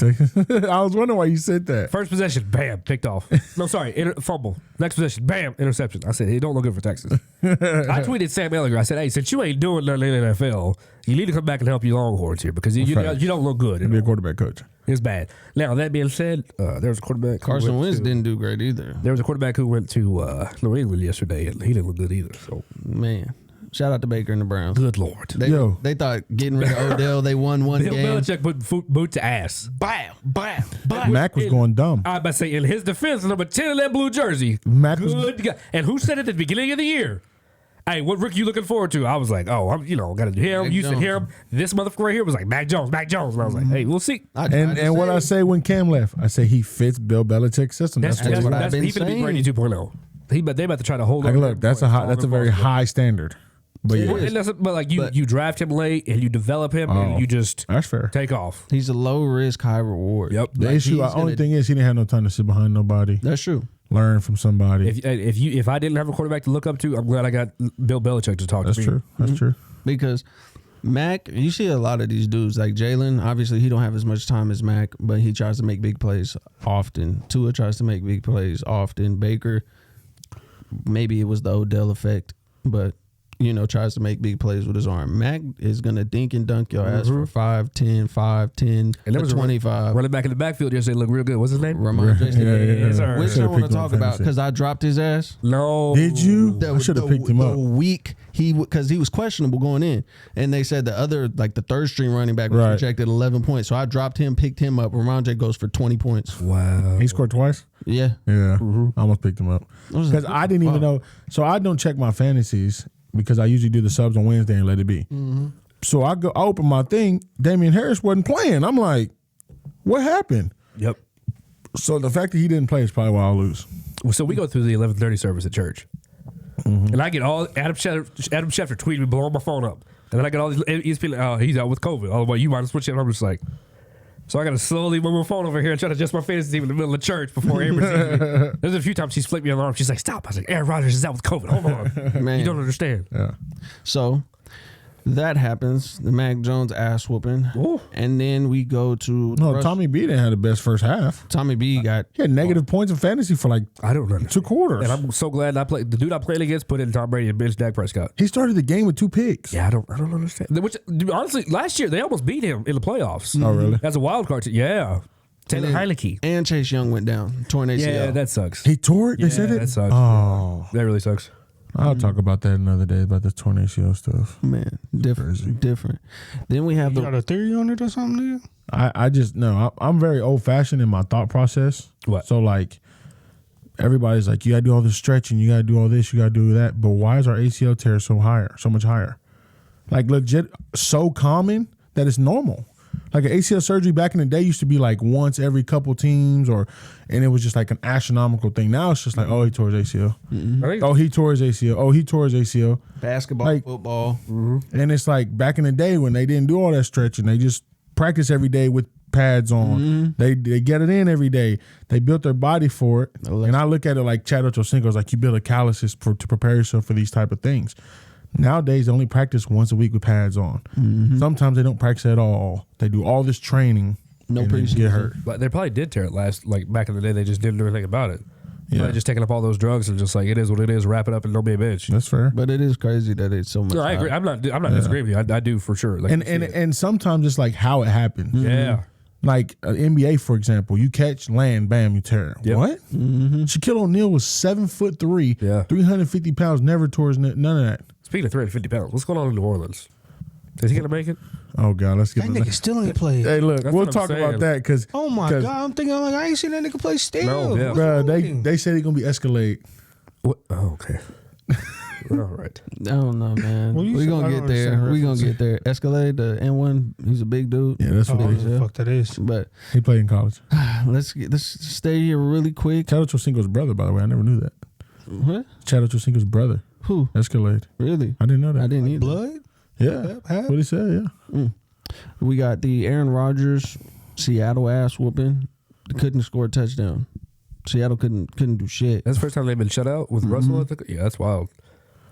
I was wondering why you said that. First possession, bam, picked off. No, sorry, fumble. Next possession, bam, interception. I said, it don't look good for Texas. I tweeted Sam Ellinger. I said, hey, since you ain't doing nothing in the NFL, you need to come back and help your Longhorns here because you don't look good. Be a quarterback coach. It's bad. Now, that being said, there was a quarterback. Carson Wentz didn't do great either. There was a quarterback who went to New England yesterday, and he didn't look good either. So, Man. Shout out to Baker and the Browns. good Lord. They thought getting rid of Odell, they won one Bill game. Belichick put boot to ass. Bam, bam, bam. Mac was going dumb. I about to say, in his defense, number 10 in that blue jersey. Mac was Good guy. And who said it at the beginning of the year? Hey, what rookie you looking forward to? I was like, got to do him. Mac You said Jones. him. This motherfucker right here was like, Mac Jones. And I was like, hey, we'll see. and what I say when Cam left, I say he fits Bill Belichick's system. That's what I've been he's gonna be saying. Brady 2.0. They about to try to hold like, on. look, that's a very high standard. But yeah, You draft him late and you develop him and you just that's fair. take off. He's a low risk, high reward. Yep. The issue, only thing is, he didn't have no time to sit behind nobody. That's true. Learn from somebody. If I didn't have a quarterback to look up to, I'm glad I got Bill Belichick to talk That's to me. true. That's true. Because Mac, you see a lot of these dudes like Jalen. Obviously, he don't have as much time as Mac, but he tries to make big plays often. Tua tries to make big plays often. Baker, maybe it was the Odell effect, but tries to make big plays with his arm. Mac is gonna dink and dunk your ass for 5'10", 5'10", And there was 25. Running back in the backfield yesterday looked real good. What's his name? Ramon Jackson. Yes, sir. Which I Should've want to picked him talk up about fantasy. because I dropped his ass. No. Did you? I should have picked him The up. week because he was questionable going in, and they said the other the third string running back was Right. projected 11 points. So I dropped him, picked him up. Ramondre goes for 20 points. Wow. He scored twice. Yeah, Yeah, I almost picked him up because I didn't even know. So I don't check my fantasies because I usually do the subs on Wednesday and let it be. So I open my thing. Damian Harris wasn't playing. I'm like, What happened? Yep. So the fact that he didn't play is probably why I'll lose. So we go through the 11:30 service at church, and I get all Adam Schefter tweeting me, blowing my phone up, and then I get all these ESPN. Oh, he's out with COVID. Oh, well, you might have switched it. And I'm just like, so I got to slowly move my phone over here and try to adjust my fantasy team in the middle of church before Amber sees me. There's a few times she's flicked me on the arm. She's like, stop. I was like, Aaron Rodgers is out with COVID. Hold on. Man. You don't understand. Yeah. So that happens. The Mac Jones ass whooping. Ooh. And then we go to No, Tommy B didn't have the best first half. Tommy B got He had negative points in fantasy for like I don't understand. 2 quarters. And I'm so glad I played. The dude I played against put in Tom Brady and bench Dak Prescott. He started the game with 2 picks. Yeah, I don't understand. Which, honestly, last year they almost beat him in the playoffs. Oh, really? As a wild card team. Yeah. Taylor And then- Heineke. and Chase Young went down, torn ACL. Yeah, that sucks. He tore it? They Yeah, said it? that sucks. Oh. That really sucks. I'll talk about that another day, about the torn ACL stuff. Man, different. Then we have You got a theory on it or something, nigga? I just, no, I'm very old fashioned in my thought process. What? So, like, everybody's like, you got to do all this stretching, you got to do all this, you got to do that. But why is our ACL tear so much higher? Like, legit, so common that it's normal. Like, an ACL surgery back in the day used to be like once every couple teams, and it was just like an astronomical thing. Now it's just like, oh, he tore his ACL. I think Oh, he tore his ACL. Oh, he tore his ACL. basketball, like- football. And it's like back in the day when they didn't do all that stretching, they just practice every day with pads on. They get it in every day. They built their body for it. And I look at it like Chad Ochocinco, like you build a calluses to prepare yourself for these type of things. Nowadays, they only practice once a week with pads on. Sometimes they don't practice at all. They do all this training. No and then preseason. get hurt. But they probably did tear it back in the day. They just didn't do anything about it. Yeah. Probably just taking up all those drugs and just like, it is what it is, wrap it up and don't be a bitch. That's fair. But it is crazy that it's so much. No, I agree. I'm not disagreeing with you. I do for sure. Like, And sometimes it's like how it happens. yeah. Like NBA, for example, you catch, land, bam, you tear. Yep. What? Shaquille O'Neal was 7'3", Yeah. 350 pounds, never tore his none of that. Speaking of 350 pounds, what's going on in New Orleans? Is he going to make it? Oh God, let's get That to nigga that. still ain't played. Hey, look, That's we'll what I'm talk about saying. that because Oh my God, I'm thinking like I ain't seen that nigga play still. No, yeah. What's wrong with him? they said he's gonna be Escalade. What? Oh, okay. All right. I don't know, man. Well, you We said- gonna I get don't there. understand We gonna references. get there. Escalade, the N1. He's a big dude. Yeah, that's Oh, what what it is. the fuck that is? But He played in college. let's stay here really quick. Chad Ochocinco's brother, by the way, I never knew that. What? Chad Ochocinco's brother, Who? Escalade. Really? I didn't know that. I didn't either. Blood? Yeah, Yep, that's what he said. Yeah. We got the Aaron Rodgers Seattle ass whooping. Couldn't score a touchdown. Seattle couldn't do shit. That's the first time they've been shut out with Russell. I think. Yeah, that's wild.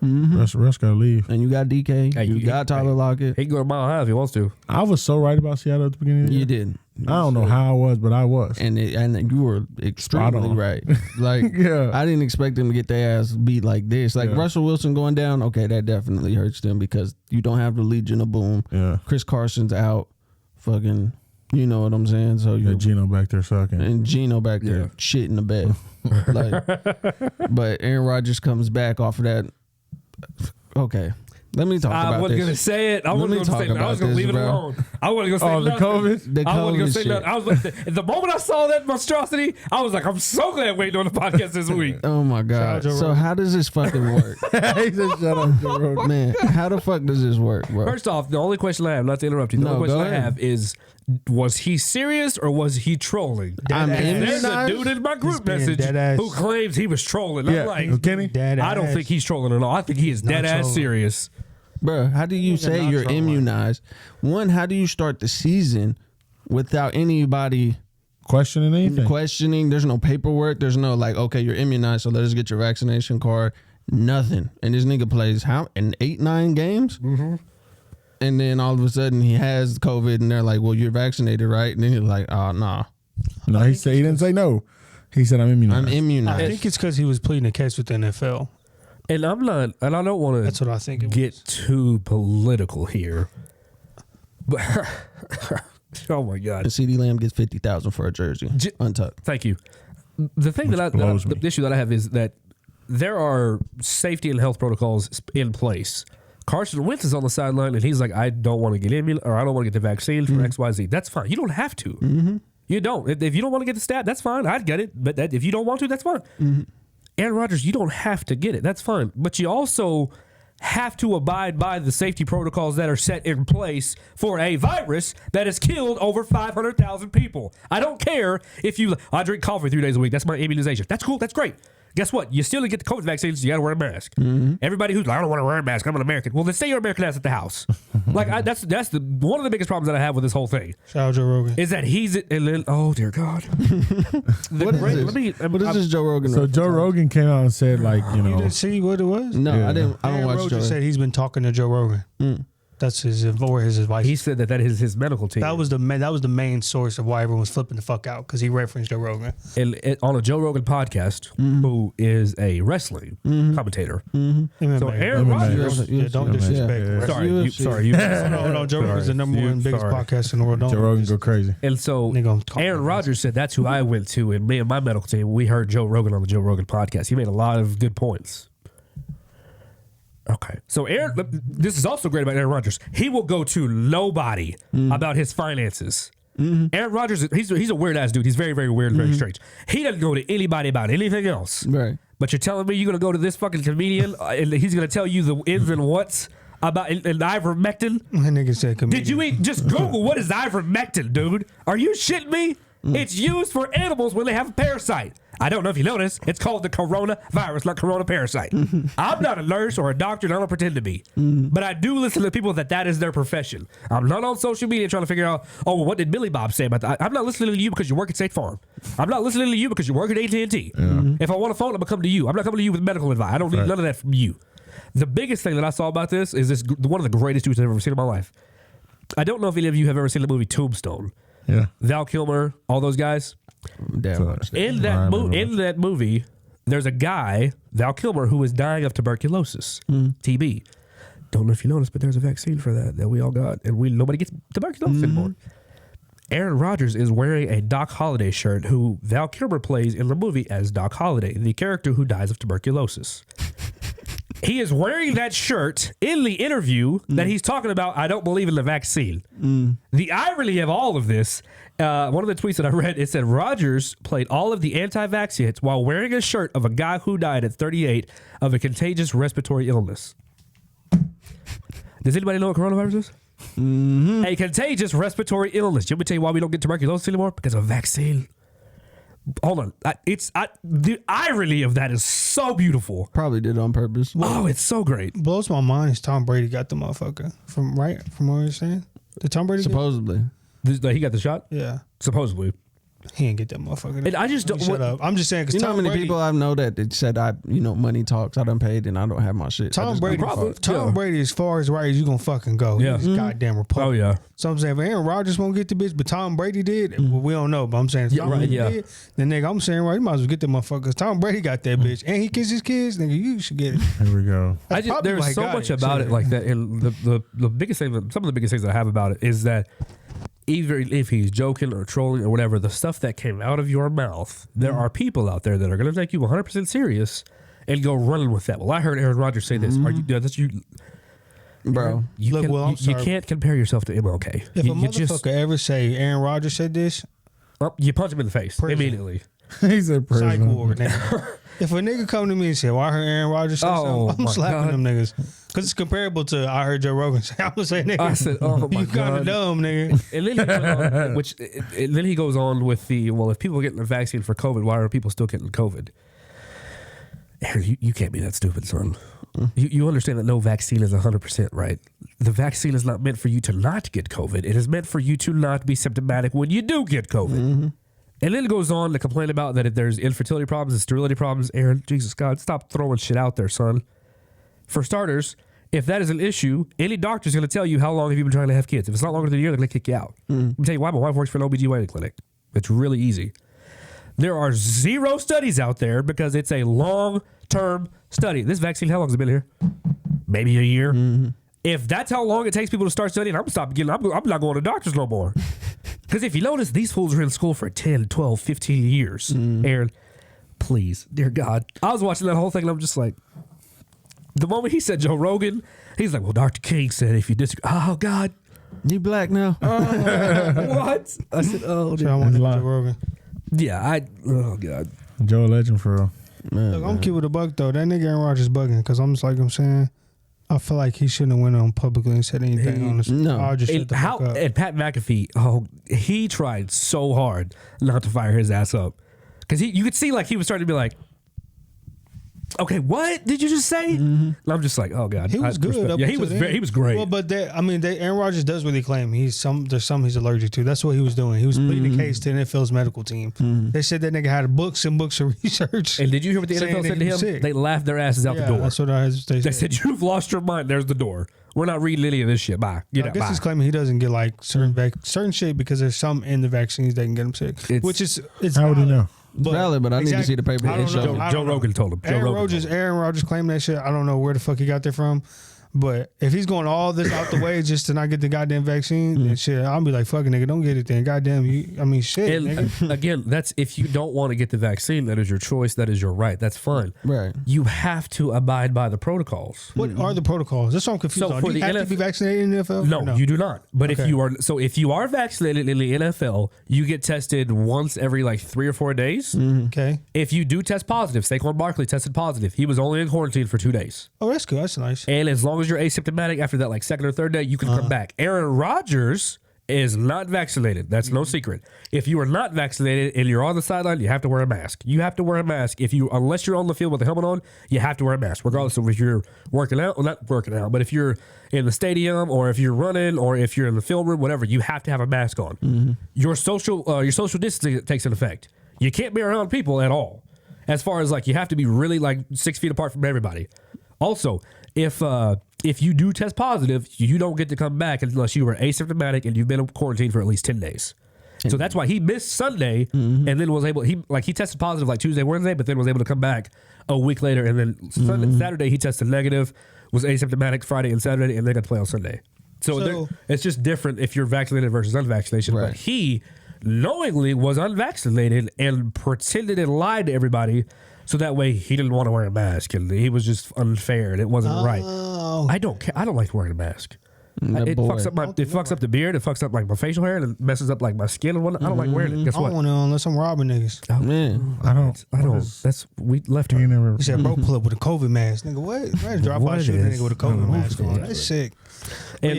Russ gotta leave. And you got DK. Hey, you got Tyler Lockett. He can go a mile high if he wants to. I was so right about Seattle at the beginning of the year. You did. I don't know how I was, but I was. And you were extremely on. right. Like, Yeah. I didn't expect them to get their ass beat like this. Like, Yeah. Russell Wilson going down, okay, that definitely hurts them because you don't have the Legion of Boom. Yeah. Chris Carson's out. Fucking, you know what I'm saying? So Yeah, you Gino back there sucking. and Gino back there Yeah. shit in the bed. Like, but Aaron Rodgers comes back off of that. Okay. Let me talk I about wasn't this. going to say it. I Let wasn't me going to talk say nothing. I was about going to leave this, it bro. alone. I wasn't going to say Oh, the nothing. COVID? The I wasn't going COVID to say shit. nothing. I was like, the moment I saw that monstrosity, I was like, I'm so glad we ain't doing the podcast this week. Oh my Shout God. out Joe So Rogan. how does this fucking work? He said, "Shut up, Joe Rogan." Man, how the fuck does this work, bro? First off, the only question I have, not to interrupt you, the No, only go question I ahead. have is, was he serious or was he trolling? I'm Dead in ass. There's a immunized? dude in my He's group being message dead ass. who claims he was trolling. Yeah, I'm like, Kenny. Dead I don't ass. think he's trolling at all. I think he is not dead ass trolling. serious. Bro, how do you say not you're trolling. immunized? One, how do you start the season without anybody Questioning anything. questioning? There's no paperwork. There's no like, okay, you're immunized, so let's get your vaccination card. Nothing. And this nigga plays how in 8-9 games? Mm-hmm. And then all of a sudden he has COVID, and they're like, well, you're vaccinated, right? And then he's like, oh, nah, No, he said he didn't say no. He said I'm immunized. I'm immunized. I think it's because he was pleading a case with the NFL. And I'm not, and I don't want That's to what I think it get was. too political here. But, oh my God. And CD Lamb gets 50,000 for a jersey, untucked. Thank you. The thing blows me. the issue that I have is that there are safety and health protocols in place. Carson Wentz is on the sideline and he's like, I don't want to get immunized or I don't want to get the vaccine for XYZ. That's fine. You don't have to. You don't. If you don't want to get the stat, that's fine. I'd get it. But if you don't want to, that's fine. Aaron Rodgers, you don't have to get it. That's fine. But you also have to abide by the safety protocols that are set in place for a virus that has killed over 500,000 people. I don't care if I drink coffee 3 days a week. That's my immunization. That's cool. That's great. Guess what? You still get the COVID vaccines. You got to wear a mask. Everybody who's like, I don't want to wear a mask. I'm an American. Well, then stay your American ass at the house. That's one of the biggest problems that I have with this whole thing. Shout out Joe Rogan. Is that he's oh dear God. What is this Joe Rogan? So Joe Rogan came out and said like, You didn't see what it was? No, Yeah. I didn't. I don't Aaron watch Rodgers Joe Rogan. said he's been talking to Joe Rogan. That's his advice. He said that is his medical team. That was the main source of why everyone was flipping the fuck out because he referenced Joe Rogan. On a Joe Rogan podcast, who is a wrestling commentator. So Aaron Rodgers, don't disrespect. Yeah. Sorry. No, Joe Rogan's the number one biggest podcast in the world. Joe Rogan go crazy. And so Aaron Rodgers said that's who I went to, and me and my medical team, we heard Joe Rogan on the Joe Rogan podcast. He made a lot of good points. Okay. So this is also great about Aaron Rodgers. He will go to nobody about his finances. Aaron Rodgers, he's a weird ass dude. He's very, very weird and very strange. He doesn't go to anybody about anything else. Right. But you're telling me you're going to go to this fucking comedian and he's going to tell you the ins and whats about an ivermectin? That nigga said comedian. Did you just Google what is ivermectin, dude? Are you shitting me? It's used for animals when they have a parasite. I don't know if you noticed. It's called the coronavirus, not corona parasite. I'm not a nurse or a doctor, and I don't pretend to be. But I do listen to people that is their profession. I'm not on social media trying to figure out, what did Billy Bob say about that? I'm not listening to you because you work at State Farm. I'm not listening to you because you work at AT&T. If I want a phone, I'm going to come to you. I'm not coming to you with medical advice. I don't need none of that from you. The biggest thing that I saw about this is one of the greatest dudes I've ever seen in my life. I don't know if any of you have ever seen the movie Tombstone. Yeah. Val Kilmer, all those guys. In that movie, there's a guy, Val Kilmer, who is dying of tuberculosis, TB. Don't know if you noticed, but there's a vaccine for that we all got, and nobody gets tuberculosis anymore. Aaron Rodgers is wearing a Doc Holliday shirt, who Val Kilmer plays in the movie as Doc Holliday, the character who dies of tuberculosis. He is wearing that shirt in the interview that he's talking about, I don't believe in the vaccine. The irony of all of this, one of the tweets that I read, it said Rodgers played all of the anti-vax hits while wearing a shirt of a guy who died at 38 of a contagious respiratory illness. Does anybody know what coronavirus is? A contagious respiratory illness. You want me to tell you why we don't get tuberculosis anymore? Because of a vaccine. Hold on. The irony of that is so beautiful. Probably did it on purpose. Oh, it's so great. Blows my mind is Tom Brady got the motherfucker. From what you're saying? Did Tom Brady Supposedly. He got the shot? Yeah. Supposedly. He ain't get that motherfucker. And I just don't. Shut up. I'm just saying because You know how Tom many Brady, people I know that said money talks. I done paid and I don't have my shit. Tom Brady, as far as right as you gonna fucking go. Yeah. He's a goddamn Republican. Oh yeah. So I'm saying if Aaron Rodgers won't get the bitch, but Tom Brady did, well, we don't know. But I'm saying if Tom Brady did, then nigga, I'm saying you might as well get the motherfucker. Cause Tom Brady got that bitch and he kissed his kids. Nigga, you should get it. Here we go. There's so much about it like that, and the biggest thing, some of the biggest things that I have about it is that even if he's joking or trolling or whatever, the stuff that came out of your mouth, there are people out there that are going to take you 100% serious and go running with that. Well, I heard Aaron Rodgers say this. Are you? That's you, bro. You can't compare yourself to MLK. If a motherfucker ever say Aaron Rodgers said this, you punch him in the face immediately. He said psych prison. ward, nigga. If a nigga come to me and say, well, I heard Aaron Rodgers say something, I'm slapping them niggas. Because it's comparable to I heard Joe Rogan say, I'm going to say, nigga, I said, oh my you kind of dumb, nigga. And then he goes on with if people are getting the vaccine for COVID, why are people still getting COVID? Aaron, you can't be that stupid, son. You understand that no vaccine is 100% right. The vaccine is not meant for you to not get COVID. It is meant for you to not be symptomatic when you do get COVID. And then it goes on to complain about that if there's infertility problems and sterility problems. Aaron, Jesus God, stop throwing shit out there, son. For starters, if that is an issue, any doctor's going to tell you how long have you been trying to have kids. If it's not longer than a year, they're going to kick you out. Let me tell you why. My wife works for an OBGYN clinic. It's really easy. There are 0 studies out there because it's a long-term study. This vaccine, how long has it been here? Maybe a year. If that's how long it takes people to start studying, I'm not going to doctors no more. Because if you notice, these fools are in school for 10, 12, 15 years. Aaron, please, dear God. I was watching that whole thing and I'm just like, the moment he said Joe Rogan, he's like, well, Dr. King said if you disagree, oh God. You black now. What? I said, oh, So I want Joe Rogan. yeah, oh God. Joe Legend for real. Look, I'm keep with a buck though. That nigga Aaron Rodgers bugging because I'm just like I'm saying, I feel like he shouldn't have went on publicly and said anything on this. No. I'll just shut the fuck up. And Pat McAfee, he tried so hard not to fire his ass up. Because you could see like he was starting to be like, okay, what did you just say? And I'm just like, oh god, He was good. Yeah, he was great. Well, but Aaron Rodgers does really claim there's something he's allergic to. That's what he was doing. He was pleading the case to the NFL's medical team. They said that nigga had books and books of research. And did you hear what the NFL said to him? Sick. They laughed their asses out the door. That's what They said, you've lost your mind. There's the door. We're not reading any of this shit. Bye. I guess he's claiming he doesn't get like certain shit because there's some in the vaccines that can get him sick. It's How would he know? It's valid, but I need to see the paper. I don't know. Joe Rogan told him. Aaron Rodgers claimed that shit. I don't know where the fuck he got that from. But if he's going all this out the way just to not get the goddamn vaccine, then shit, I'll be like, fucking nigga, don't get it then. Goddamn, shit, nigga. Again, that's if you don't want to get the vaccine, that is your choice. That is your right. That's fine. Right. You have to abide by the protocols. What are the protocols? That's what I'm confused So on. for Do you the have to be vaccinated in the NFL? No, you do not. But Okay. if you are vaccinated in the NFL, you get tested once every like 3 or 4 days. Okay. If you do test positive, Saquon Barkley tested positive. He was only in quarantine for 2 days. Oh, that's good. That's nice. And as long as you're asymptomatic after that, like second or third day, you can come back. Aaron Rodgers is not vaccinated. That's no secret. If you are not vaccinated and you're on the sideline, you have to wear a mask. You have to wear a mask. Unless you're on the field with a helmet on, you have to wear a mask, regardless of if you're working out. Well, not working out, but if you're in the stadium or if you're running or if you're in the film room, whatever, you have to have a mask on. Your social distancing takes an effect. You can't be around people at all. As far as like you have to be really like 6 feet apart from everybody. Also, if you do test positive, you don't get to come back unless you were asymptomatic and you've been in quarantine for at least 10 days. So that's why he missed Sunday and then was able. He tested positive like Tuesday, Wednesday, but then was able to come back a week later. And then Saturday he tested negative, was asymptomatic Friday and Saturday, and they got to play on Sunday. So it's just different if you're vaccinated versus unvaccinated. Right. But he knowingly was unvaccinated and pretended and lied to everybody. So that way he didn't want to wear a mask, and he was just unfair, and it wasn't right. I don't care. I don't like wearing a mask. It fucks up the beard. It fucks up like my facial hair, and it messes up like my skin and whatnot. I don't like wearing it. Guess I what? don't want to unless I'm robbing niggas. Oh, man. I don't. We left her. He said, bro, pull up with a COVID mask. Nigga, what? Right, drop out shooting a nigga with a COVID mask on. That's sick. And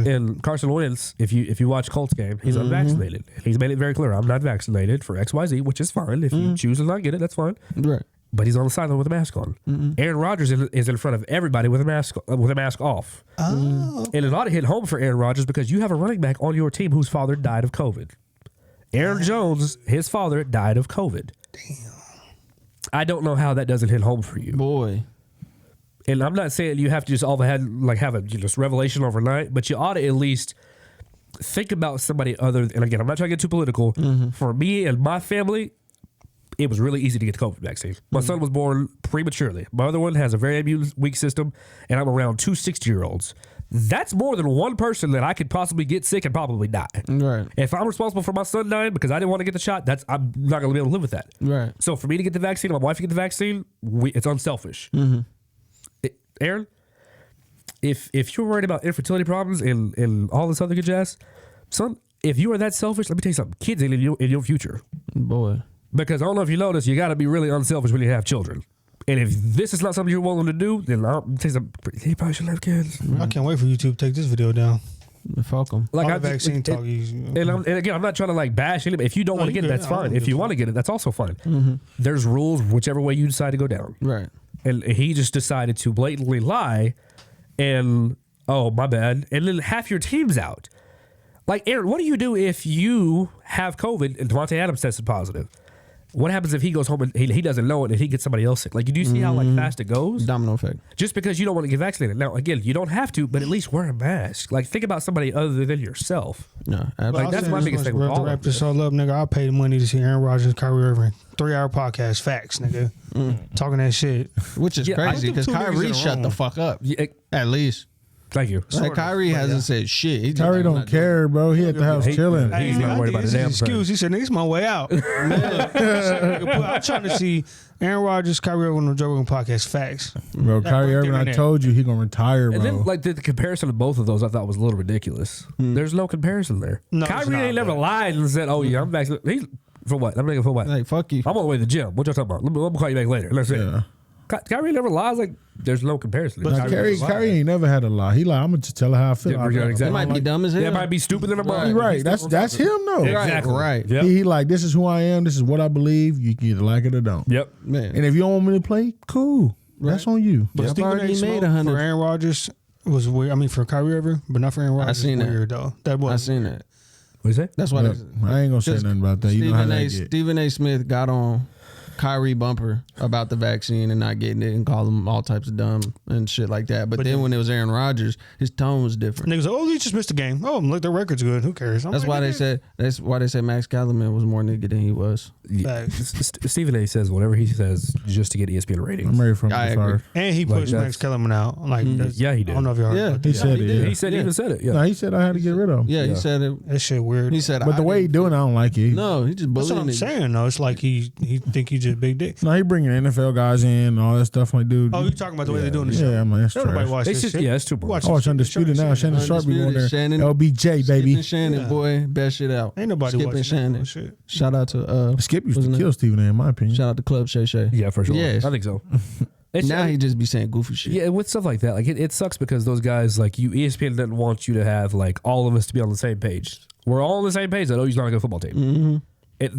and Carson Wentz, if you watch Colts game, he's unvaccinated. He's made it very clear, I'm not vaccinated for XYZ, which is fine. If you choose to not get it, that's fine. Right. But he's on the sideline with a mask on. Aaron Rodgers is in front of everybody with a mask off. Oh. And it ought to hit home for Aaron Rodgers because you have a running back on your team whose father died of COVID. Aaron Jones, his father died of COVID. Damn. I don't know how that doesn't hit home for you. Boy. And I'm not saying you have to just have a just revelation overnight, but you ought to at least think about somebody other. And again, I'm not trying to get too political. For me and my family, it was really easy to get the COVID vaccine. My son was born prematurely. My other one has a very weak system, and I'm around 2 60-year-olds. That's more than one person that I could possibly get sick and probably die. Right. If I'm responsible for my son dying because I didn't want to get the shot, I'm not going to be able to live with that. Right. So for me to get the vaccine, my wife to get the vaccine, it's unselfish. Aaron, if you're worried about infertility problems and all this other good jazz, son, if you are that selfish, let me tell you something. Kids ain't in your future. Boy. Because I don't know if you notice, you got to be really unselfish when you have children. And if this is not something you're willing to do, then I'll tell you something. He probably shouldn't have kids. I can't wait for YouTube to take this video down. Fuck them. Like all the vaccine talk. And again, I'm not trying to like bash anybody. If you don't want to get it, that's fine. If you want to get it, that's also fine. There's rules whichever way you decide to go down. Right. And he just decided to blatantly lie and, oh, my bad. And then half your team's out. Like, Aaron, what do you do if you have COVID and Devontae Adams tested positive? What happens if he goes home and he doesn't know it and he gets somebody else sick? Like, do you see how like fast it goes? Domino effect. Just because you don't want to get vaccinated. Now, again, you don't have to, but at least wear a mask. Like, think about somebody other than yourself. No, Like, that's my biggest thing with all wrap of this. this all up, nigga. I'll pay the money to see Aaron Rodgers and Kyrie Irving. 3-hour podcast. Facts, nigga. Talking that shit. Which is Yeah, crazy I because think 2 niggas in Kyrie a shut row. the fuck up. Yeah, At least. thank you. Like Kyrie hasn't said shit. He's Kyrie like, I'm don't not doing care, bro. He at the house chilling. He's not worried about his the damn excuse. He said, "Nigga, it's my way out." I'm trying to see Aaron Rodgers, Kyrie Irving on the Joe Rogan podcast. Facts. Bro, Kyrie Irving, I told you he gonna retire, bro. And then, like, the comparison of both of those I thought was a little ridiculous. There's no comparison there. No, it's Kyrie not, ain't never but- lied and said, oh, yeah, I'm vaccinated. For what? I'm nigga for what? Like, fuck you. I'm on the way to the gym. What y'all talking about? Let me call you back later. That's it. Yeah. Kyrie never lies. Like, there's no comparison. Now, Kyrie ain't never had a lie. He like, I'm gonna just tell her how I feel. Yeah, exactly. It might be dumb as hell. Yeah, it might be stupid in a moment. Right. That's him though. Exactly. Right. Yep. He like, this is who I am. This is what I believe. You can either like it or don't. Yep. Man. And if you don't want me to play, cool. That's on you. But I've Stephen already A. made Smoke 100. for Aaron Rodgers was weird. I mean, for Kyrie Irving, but not for Aaron Rodgers. seen that. Weird though. That was I seen that. What you say? That's why Look, I ain't gonna say nothing about that. You know how that get. Stephen A. Smith got on Kyrie bumper about the vaccine and not getting it and called him all types of dumb and shit like that. But then when it was Aaron Rodgers, his tone was different. Niggas like, oh, he just missed a game. Oh, look, their record's good. Who cares? I'm That's like, why they said Max Kellerman was more nigga than he was. Stephen A. says whatever he says just to get ESPN ratings. I'm ready for him I to agree. fire. And he Like pushed that's- Max Kellerman out. Like, Yeah, he did. I don't know if you heard Yeah, about He that. said it. He Yeah. said he even said it. Yeah. No, he said I had to get rid of him. Yeah, Yeah. he said it. That shit weird. He said But the way he doing, I don't like it. No, he just That's bullying what I'm niggas. saying, though. It's like he think he just big dick. No, he bringing NFL guys in and all that stuff. Like, dude. Oh, you talking about the way they're doing the show? Yeah, I'm like, that's Nobody trash. watch this shit. Yeah, it's too boring. Watch Oh, this it's shit. undisputed now. Shannon Sharp be on there. Shannon- LBJ, baby. Skipping Shannon, Yeah. boy, best shit out. Ain't nobody Skipping watching Shannon. that shit. Shout out to Skip used Wasn't to it? kill Stephen A. in my opinion. shout out to Club Shay Shay. Yeah, for sure. Yes. I think so. Now he just be saying goofy shit. Yeah, with stuff like that, like it sucks because those guys, like ESPN doesn't want you to have like all of us to be on the same page. We're all on the same page that OU's not a good football team.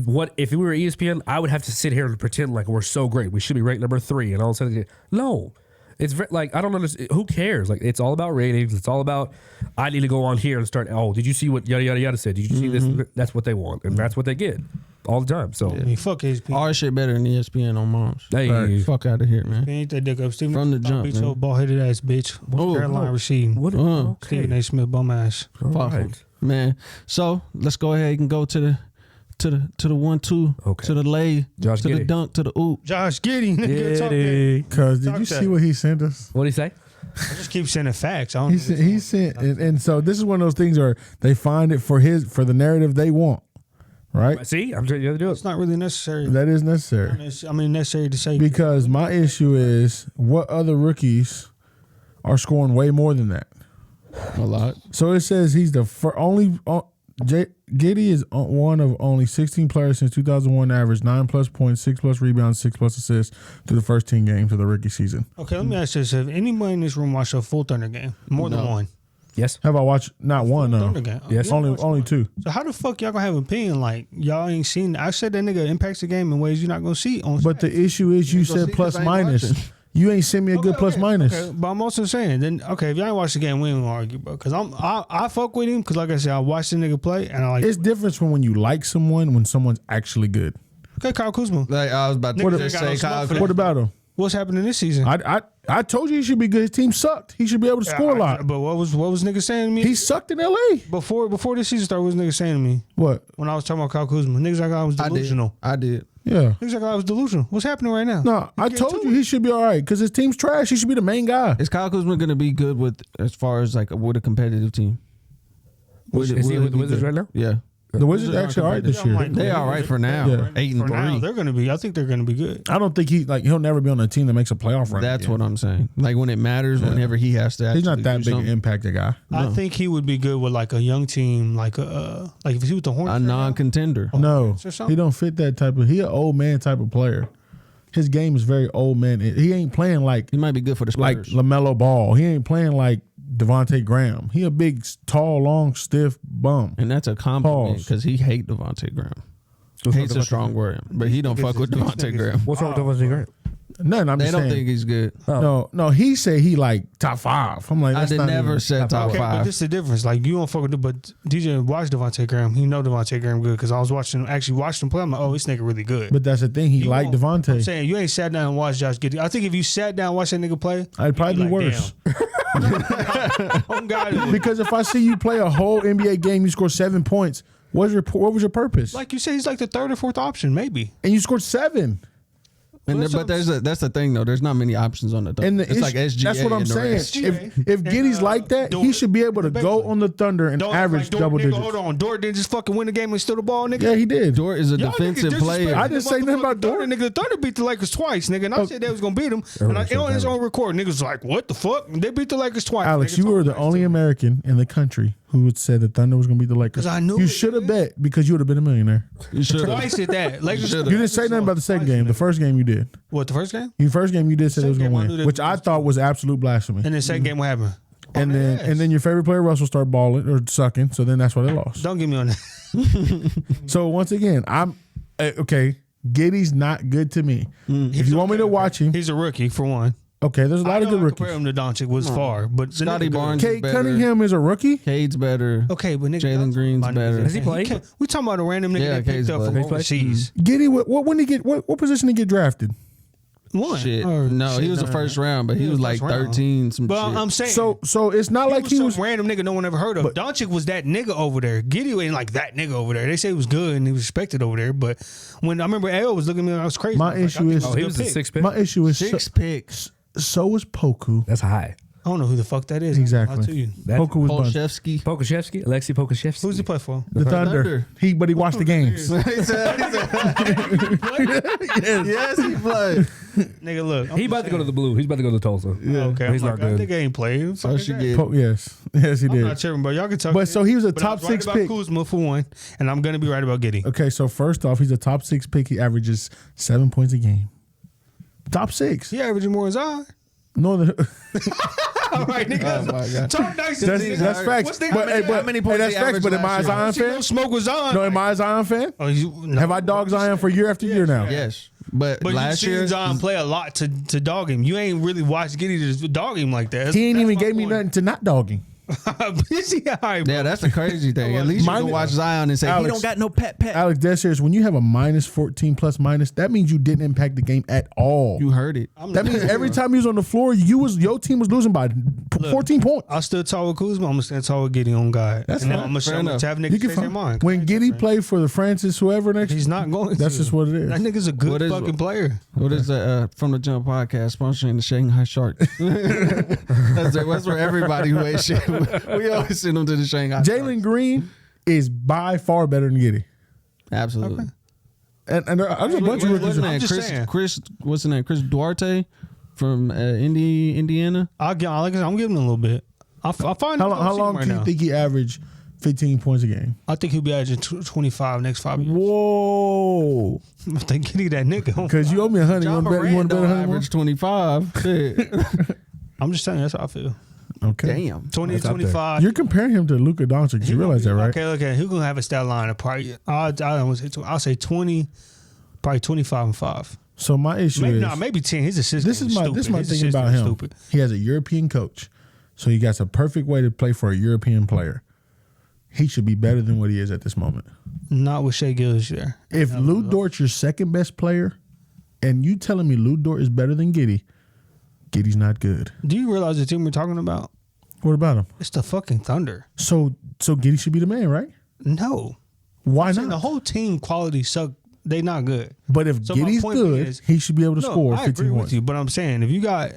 What if we were ESPN? I would have to sit here and pretend like we're so great. We should be ranked number 3, and all of a sudden, no. It's like I don't understand. Who cares? Like it's all about ratings. It's all about I need to go on here and start. Oh, did you see what yada yada yada said? Did you see this? That's what they want, and that's what they get all the time. So I mean, fuck his people. Our shit better than ESPN on moms. hey, Fuck out of here, man. He ain't that dick up. Stephen From the jump, beat man. your bald headed ass bitch. Oh, Carolina receiving. what? Okay, Stephen A. Smith bum ass. all Fuck him, right. man. So let's go ahead and go to the 1-2, Okay. to the lay, Josh to the Giddey. dunk, to the oop. Josh Giddey. Nigga, talk that. Yay. Cause did Talk you that. see what he sent us? What do you say? I just keep sending facts. I don't He sent, and so this is one of those things where they find it for the narrative they want, right? See, I'm trying to do It's it. not really necessary. That is necessary I mean, necessary to say. because my issue is what other rookies are scoring way more than that. A lot. So it says he's the only. Giddey is one of only 16 players since 2001 averaged 9+ points, 6+ rebounds, 6+ assists through the first 10 games of the rookie season. Okay, let me ask you this: have anybody in this room watched a full Thunder game? More than one. Yes. Have I watched not one? No, Thunder game. Yes. You only watched only one. 2. So how the fuck y'all gonna have an opinion like y'all ain't seen? I said that nigga impacts the game in ways you're not gonna see on. But the issue is you said see plus 'cause I ain't minus. watching. You ain't sent me a good plus minus. Okay, but I'm also saying then okay, if y'all ain't watched the game, we ain't gonna argue, bro. Because I fuck with him because like I said, I watched the nigga play and I like. It's different from when you like someone when someone's actually good. Okay, Kyle Kuzma. Like I was about to Niggas just ain't got no say, smoke Kyle. for that. What about him? What's happening this season? I told you he should be good. His team sucked. He should be able to score a lot. But what was nigga saying to me? He sucked in LA. before this season started. What was nigga saying to me What? when I was talking about Kyle Kuzma? Niggas like I was delusional. I did. Yeah. Niggas like I was delusional. What's happening right now? No, I told you he should be all right because his team's trash. He should be the main guy. Is Kyle Kuzma going to be good with as far as like with a competitive team? Is he with the be Wizards good? right now? Yeah. The Wizards are actually all right this I'm year. like, They all right for now. Yeah. 8-3. For now, they're gonna be. I think they're gonna be good. I don't think he'll never be on a team that makes a playoff run. That's again. what I'm saying. Like when it matters, whenever he has to. He's not actually that do big an something. impact guy. I think he would be good with like a young team, like if he was the Hornets, A non-contender. No, or something? he don't fit that type of. He an old man type of player. His game is very old man. He ain't playing like He might be good for the like Spurs. LaMelo Ball. He ain't playing like Devontae Graham. He a big, tall, long, stiff bum. And that's a compliment Pause. because he hate Devontae Graham. Hate's a strong word, but he don't fuck with Devontae Graham. What's wrong with Devontae Graham? Nothing. I'm They just don't saying. think he's good. No. He said he like top 5. I'm like, I that's did not never even- said top Okay, but 5. this is the difference. Like you don't fuck with it, but DJ watched Devontae Graham. He know Devontae Graham good because I was watching him play. I'm like, oh, this nigga really good. But that's the thing. He You like won't- I'm Devontae. saying you ain't sat down and watched Josh Giddey. I think if you sat down and watched that nigga play, I'd probably be you'd worse. Like, oh God, Because if I see you play a whole NBA game, you score 7 points. What was your purpose? like you said, he's like the third or fourth option, maybe. And you scored 7. And Well, but that's the thing though. There's not many options on the Thunder. And It's like SGA. that's what I'm and the saying. rest. If Giddey's like that, he should be able to go on the Thunder and average double digits. Hold on, Dort didn't just fucking win the game and steal the ball, nigga. Yeah, he did. Dort is a Y'all defensive niggas player. disrespecting I didn't say nothing about the motherfucking Dort. Nigga, the Thunder beat the Lakers twice, nigga. And I said they was gonna beat them. And on his own record, niggas was like, "What the fuck?" They beat the Lakers twice. Alex, nigga. you were the Talk only nice to me. American in the country who would say the Thunder was going to beat the Lakers. 'Cause I knew you it, should have bet because you would have been a millionaire. You should have. Twice at that. Lakers. You didn't say nothing about the second game. The first game you did. What, the first game? The first game you did say it was Second going game, I to knew win, that which I thought was absolute blasphemy. And then second game, what happened? And then your favorite player Russell started balling or sucking. So then that's why they lost. Don't get me on that. So once again, I'm okay. Giddy's not good to me. If you want me to watch him, He's a rookie for one. okay. There's a lot of good Compare rookies. him to Doncic was far, but the Scotty nigga good. Barnes. Kate better. Cunningham is a rookie. Cade's better. Okay, but nigga, Jalen Doncic, Green's my nigga, better. Has he played? We talking about a random nigga Yeah, that picked Cade's up better. from He's played. overseas. Giddy, when he get what position did he get drafted? One. Shit. Or No, shit, he was the first round, but he was like first round. 13. Some But shit. I'm saying, So it's not like he some was. random nigga no one ever heard of. But- Doncic was that nigga over there. Giddy ain't like that nigga over there. They say he was good and he was respected over there. But when I remember AO was looking at me, I was crazy. My I was issue like, I is- think Oh, he a was good the pick. sixth pick. My issue is 6 picks. so is Poku. That's high. I don't know who the fuck that is. Exactly. I'll tell you. Poku was bunched. Polshevsky. Pokashevsky, Alexei Pokashevsky. Who's he play for? The Thunder. Thunder. But he watched the games. Yes, he played. Nigga, look. He about to go to the Blue. He's about to go to Tulsa. Okay, He's I'm not like, good. Nigga ain't playing. So she get. Yes, he I'm did. not tripping, but y'all can talk. But so he was a But I top was right 6 about pick. Kuzma for one, and I'm gonna be right about Giddy. Okay, so first off, he's a top 6 pick. He averages 7 points a game. Top 6. He averaging more than Zion. No, All right, nigga. Oh my God. Talk nice. that's facts. What's the- But, hey, how many points that's he facts. But averaged am I a last year? Zion See no fan? smoke with Zion. No, am I a Zion fan? Oh, no. Have I dogged Zion for year after year now? Yes, but But last you year seen Zion play a lot to dog him. You ain't really watched Giddy to dog him like that. He ain't That's even my gave me point. nothing to not dog him. Busy, all right, bro. Yeah, that's the crazy thing. At least you Mine- can watch Zion and say he Alex- don't got no pet. Alex, dead serious. When you have a minus 14 plus minus, that means you didn't impact the game at all. You heard it. That means every time he was on the floor, your team was losing by 14 points. I stood tall with Kuzma. I'm gonna stand tall with Giddy on God. That's and then fine. I'm Fair gonna enough. have You niggas can change their find, mind. when Giddy played for the Francis whoever next, He's not going. that's to. just what it is. That nigga's a good What is- fucking player. What is the From the Jump podcast sponsoring the Shanghai Sharks? that's where everybody who ate shit. We always send them to the Shanghai. Jalen Green is by far better than Giddy. Absolutely. And there's a bunch of What's rookies. his name? just saying. What's his name? Chris Duarte from Indiana. I'm giving him a little bit. I find How long do you think he averaged 15 points a game? I think he'll be averaging 25 next 5 years. Whoa. I think Giddy that nigga. Because you owe me 100. You John want to bet Morant don't 100 more? average 25. Shit. I'm just telling you, that's how I feel. Okay. Damn. 20 That's out there. 25. You're comparing him to Luka Doncic. You realize that, right? Okay. Who's gonna have a stat line of probably? I'll say 20, probably 25 and 5. So my issue Maybe is not. Maybe 10. His assist. this is my stupid. my His thing assist about is him. Stupid. He has a European coach, so he got a perfect way to play for a European player. He should be better than what he is at this moment. Not with Shea Gillis there. If Lou Dort's your second best player, and you telling me Lou Dort is better than Giddy, Giddy's not good. Do you realize the team we're talking about? What about him? It's the fucking Thunder. So Giddy should be the man, right? No. Why I'm saying the not? whole team quality suck. They not good. But if So my Giddy's point good, is- he should be able to score I 15 agree points. with you, but I'm saying if you got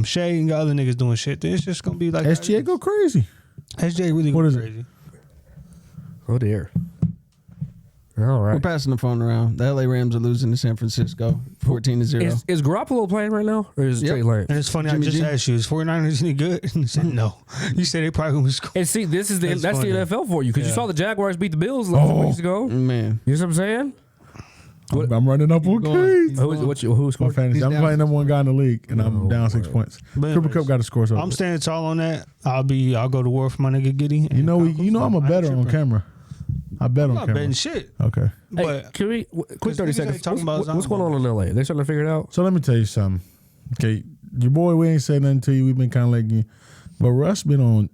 Shea and got other niggas doing shit, then it's just gonna be like SGA go crazy. SJ really What go is it? crazy. Oh dear. All We're right. passing the phone around. The LA Rams are losing to San Francisco 14-0. Is Garoppolo playing right now, or is it Yep. Trey Lance? And it's funny, Jimmy I just G. asked you, is 49ers any good? And you said no. You said they probably gonna score. And see, that's the That's that's the funny. NFL for you because you Yeah. saw the Jaguars beat the Bills a couple weeks ago. Man. You know what I'm saying? What- I'm running up on going. Case. Who's My scored? fantasy. He's I'm down playing number one guy in the league, and I'm Oh, down 6 boy. points. But Cooper anyways, Cup got to score something. I'm standing tall on that. I'll go to war for my nigga Giddy. You know, I'm a better on camera. I bet I'm on not camera. betting shit. Okay. Hey, But can we quick 30 niggas ain't seconds? talking about What's going on in LA? They starting to figure it out. So let me tell you something. Okay, your boy, we ain't said nothing to you. We've been kind of letting you, but Russ been on,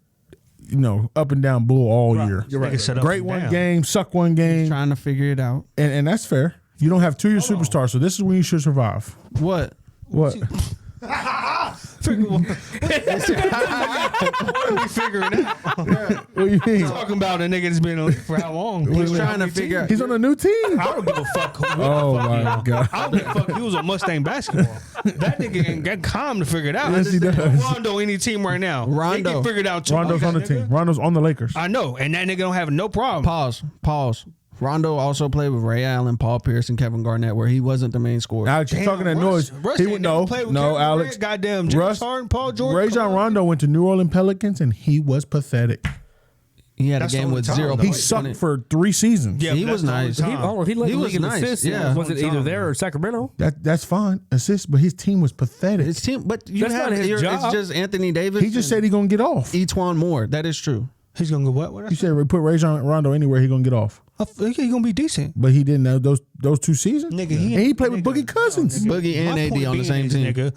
up and down bull all year. You're right. Set up Great and one down. game, suck one game, Trying to figure it out. and that's fair. You don't have 2 year superstars, so this is when you should survive. What? What? Figuring out. What do you mean? Talking about a nigga that's been on for how long? He's trying to figure out. He's on a new team. I don't give a fuck. Oh my god. I don't give a fuck. He was on Mustang basketball. That nigga ain't got calm to figure it out. Yes, he does. Rondo, any team right now. Rondo. They can figure it out too. Rondo's on the team. Rondo's on the Lakers. I know, and that nigga don't have no problem. Pause. Rondo also played with Ray Allen, Paul Pierce, and Kevin Garnett, where he wasn't the main scorer. Alex, you're talking that noise. Russ He ain't would never played with no, Kevin Alex. Durant, goddamn James Russ, Harden, Paul George. Rajon Rondo went to New Orleans Pelicans, and he was pathetic. He had That's a the game only with time, 0 though. He points. sucked for 3 seasons. Yeah, He but was that's the only nice. time. He led He the was league in nice, assists. yeah. Was it either there or Sacramento? That's fine. Assists, but his team was pathetic. His team, but you That's have not his it's job. just Anthony Davis. He just said he gonna get off. Etwan Moore. That is true. He's gonna go what? You said we put Rajon Rondo anywhere, he gonna get off. I think he's gonna be decent. But he didn't know those 2 seasons. Nigga, and he played with Boogie Cousins. Boogie and My AD point on the being same is, team. Nigga,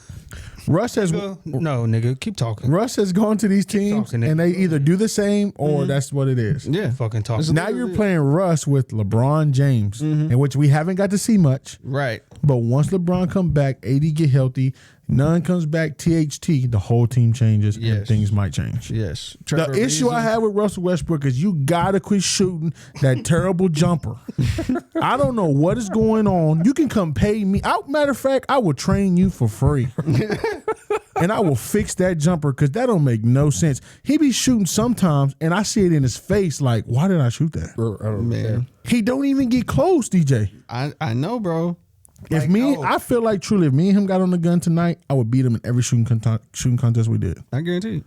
Russ has no, nigga, keep talking. Russ has gone to these teams talking, nigga. and they either do the same or that's what it is. Yeah. Fucking talking. Now you're playing Russ with LeBron James, in which we haven't got to see much. Right. But once LeBron come back, AD get healthy, none comes back, THT, the whole team changes and Yes. things might change. Yes. The issue I have with Russell Westbrook is you gotta quit shooting that terrible jumper. I don't know what is going on. You can come pay me. Matter of fact, I will train you for free. And I will fix that jumper because that don't make no sense. He be shooting sometimes, and I see it in his face like, why did I shoot that? Man, He don't even get close, DJ. I know, bro. I feel like truly, if me and him got on the gun tonight, I would beat him in every shooting contest we did. I guarantee you.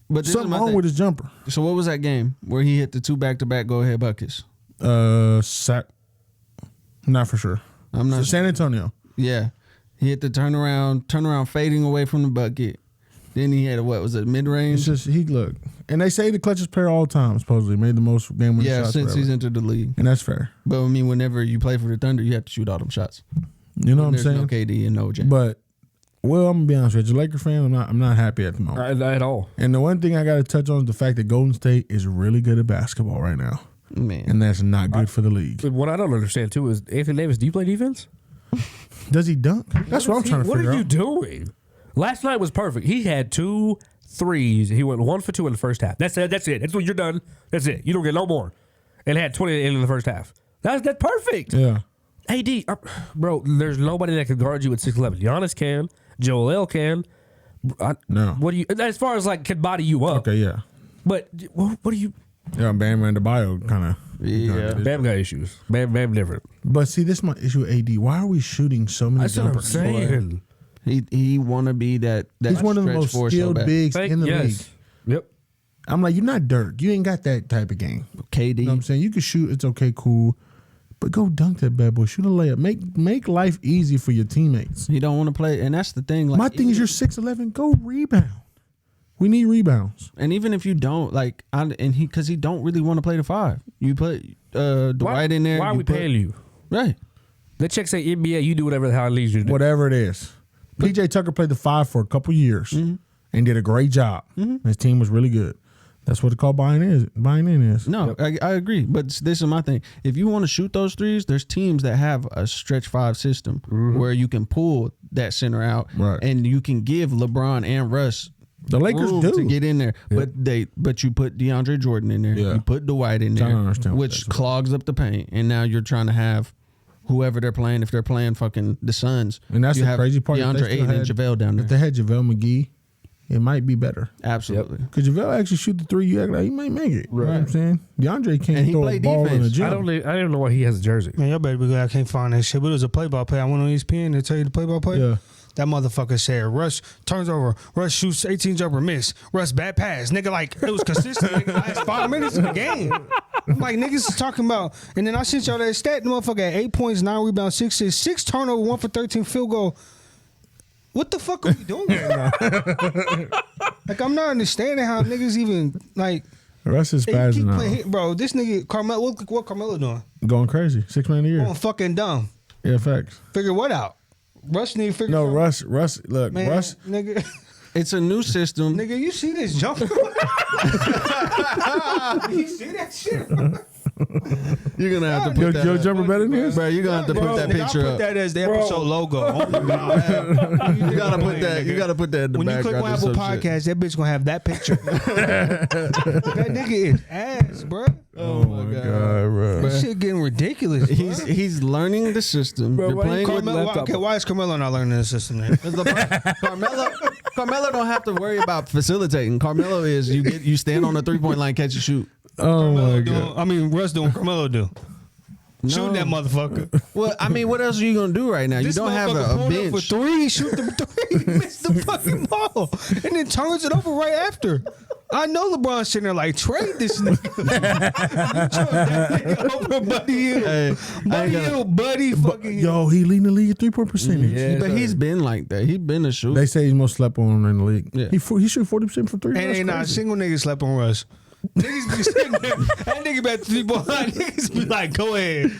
But this is Something my wrong thing. with his jumper. So what was that game where he hit the 2 back-to-back go-ahead buckets? Not for sure. I'm not. San Antonio. Yeah, he hit the turnaround fading away from the bucket. Then he had what was it, mid range? It's just and they say the clutchest player all time supposedly made the most game winning Yeah, shots. since forever. he's entered the league. And that's fair. But I mean, whenever you play for the Thunder, you have to shoot all them shots. You know what I'm There's saying? no KD and no James. But I'm gonna be honest with you, Laker fan, I'm not happy at the moment. At all. And the one thing I got to touch on is the fact that Golden State is really good at basketball right now, Man, and that's not good for the league. What I don't understand too is Anthony Davis. Do you play defense? Does he dunk? That's what I'm trying to What figure are you out. doing? Last night was perfect. He had 2 threes. He went 1 for 2 in the first half. That's it. That's it. That's what you're done. That's it. You don't get no more. And had 20 in the first half. That's perfect. Yeah. AD, bro, there's nobody that can guard you at 6'11". Giannis can. Joel L can. No. What do you? As far as like can body you up. Okay. Yeah. But what do you? Yeah. Bam and Adebayo kind of. Yeah. Bam got issues. Bam different. But see, this is my issue with AD. Why are we shooting so many That's what I'm jumpers? saying. he want to be that. He's one of the stretch most four so skilled bad. bigs in the league. Yep. I'm like, you're not Dirk. You ain't got that type of game. KD. You know what I'm saying? You can shoot. It's okay, cool. But go dunk that bad boy. Shoot a layup. Make life easy for your teammates. He don't want to play, and that's the thing. Like, My thing is you're 6'11". Go rebound. We need rebounds. and even if you don't like, because he don't really want to play the 5. You put Dwight in there. Why are we paying you? Right. That check say NBA. You do whatever the hell it leads you to do. Whatever it is. PJ Tucker played the 5 for a couple years and did a great job. His team was really good. That's what the call buying in is. No, I agree. But this is my thing. If you want to shoot those threes, there's teams that have a stretch 5 system where you can pull that center out, Right. and you can give LeBron and Russ The Lakers room do. to get in there. But you put DeAndre Jordan in there. Yeah. You put Dwight in I don't there, understand what which that's clogs up the paint. And now you're trying to have whoever they're playing. If they're playing fucking the Suns, And that's you the have crazy part. DeAndre Ayton and JaVale down If there. they had JaVale McGee, it might be better. Absolutely. Because JaVale actually shoot the 3, you act like he might make it. You know what I'm saying? DeAndre can't And he throw a played ball in the defense. gym. I don't know why he has a jersey. Man, y'all better be glad I can't find that shit. But it was a play-by-play. I went on ESPN to tell you the play-by-play. Yeah. That motherfucker said, Russ turns over, Russ shoots 18 jumper miss, Russ bad pass. Nigga, like, it was consistent nigga, last 5 minutes of the game. I'm like, niggas is talking about, and then I sent y'all that stat, the motherfucker had 8 points, 9 rebounds, 6 assists, 6 turnover, 1 for 13 field goal. What the fuck are we doing right now? Like, I'm not understanding how niggas even, like, Russ is they spazzing keep out. playing, bro, this nigga, Carmelo, what Carmelo doing? Going crazy. 6 man a year. Going fucking dumb. Yeah, facts. Figure what out? Russ need to figure No, something. Russ, look, Man, Russ. nigga. It's a new system. Nigga, you see this jumper? You see that shit? You're gonna have to Your put that. jumper better than his? Bro, you're gonna have to put that Nigga, picture I put up. that as the episode logo. Oh my God. You gotta put that. You gotta put that in the When you click background. on or Apple some shit. Podcast, that bitch gonna have that picture. That nigga is ass, bro. Oh my god, bro. That shit getting ridiculous. Bro. He's learning the system. You're why you playing call with Carmelo, okay, why is Carmelo not learning the system then? Carmelo don't have to worry about facilitating. Carmelo is you stand on the 3-point line, catch and shoot. Oh my Doing, god. I mean, Russ doing Carmelo do. Shooting that motherfucker. Well, I mean, what else are you gonna do right now? This you don't have motherfucker a pulled up for bench. 3, shoot the 3, miss the fucking ball, and then turns it over right after. I know LeBron's sitting there like, trade this nigga. That nigga over Buddy Hield. Hey, Buddy Hield, Buddy fucking Hield. Yo, he leading the league at 3-point percentage. Yeah, but he's been like that. He's been a shooter. They say he's most slept on in the league. Yeah. He shoot 40% from three. And That's ain't not a crazy. single nigga slept on Russ. Niggas be sitting there. That nigga bet 3 points. Niggas be like, go ahead.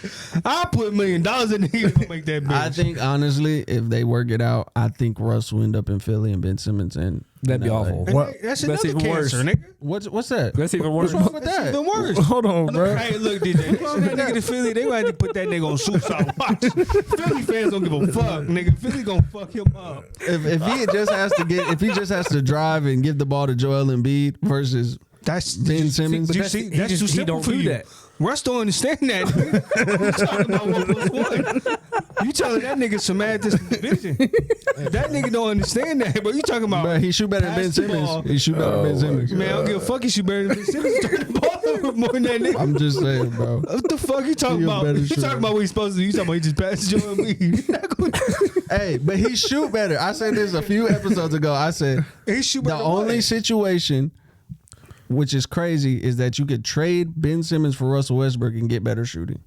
I'll put $1 million in niggas to make that bitch. I think honestly, if they work it out, I think Russ will end up in Philly and Ben Simmons and That'd be LA. awful. What? That's That's another even cancer, worse. nigga. What's that? That's even worse. What's wrong with That's that? even worse. Hold on, bro. Hey, look, DJ. They send that nigga to Philly. They gonna have to put that nigga on suicide watch. Philly fans don't give a fuck, nigga. Philly gonna fuck him up. If he just has to drive and give the ball to Joel Embiid versus That's Ben Simmons. You But see, that's- that's too he simple don't for do you. that. Russ don't understand that. Nigga. You talking about 1+1? You telling that nigga some mad division? That nigga don't understand that. But you talking about? But he shoot better than Ben pass the ball. Simmons. He shoot better than Ben Simmons. Man, I don't give a fuck. He shoot better than Ben Simmons. Turn the ball over more than that nigga. I'm just saying, bro. What the fuck you talking He a about? better You shooter. talking about what he's supposed to do? You talking about he just passed Joel Embiid? Hey, but he shoot better. I said this a few episodes ago. I said He shoot the better. only situation, which is crazy, is that you could trade Ben Simmons for Russell Westbrook and get better shooting.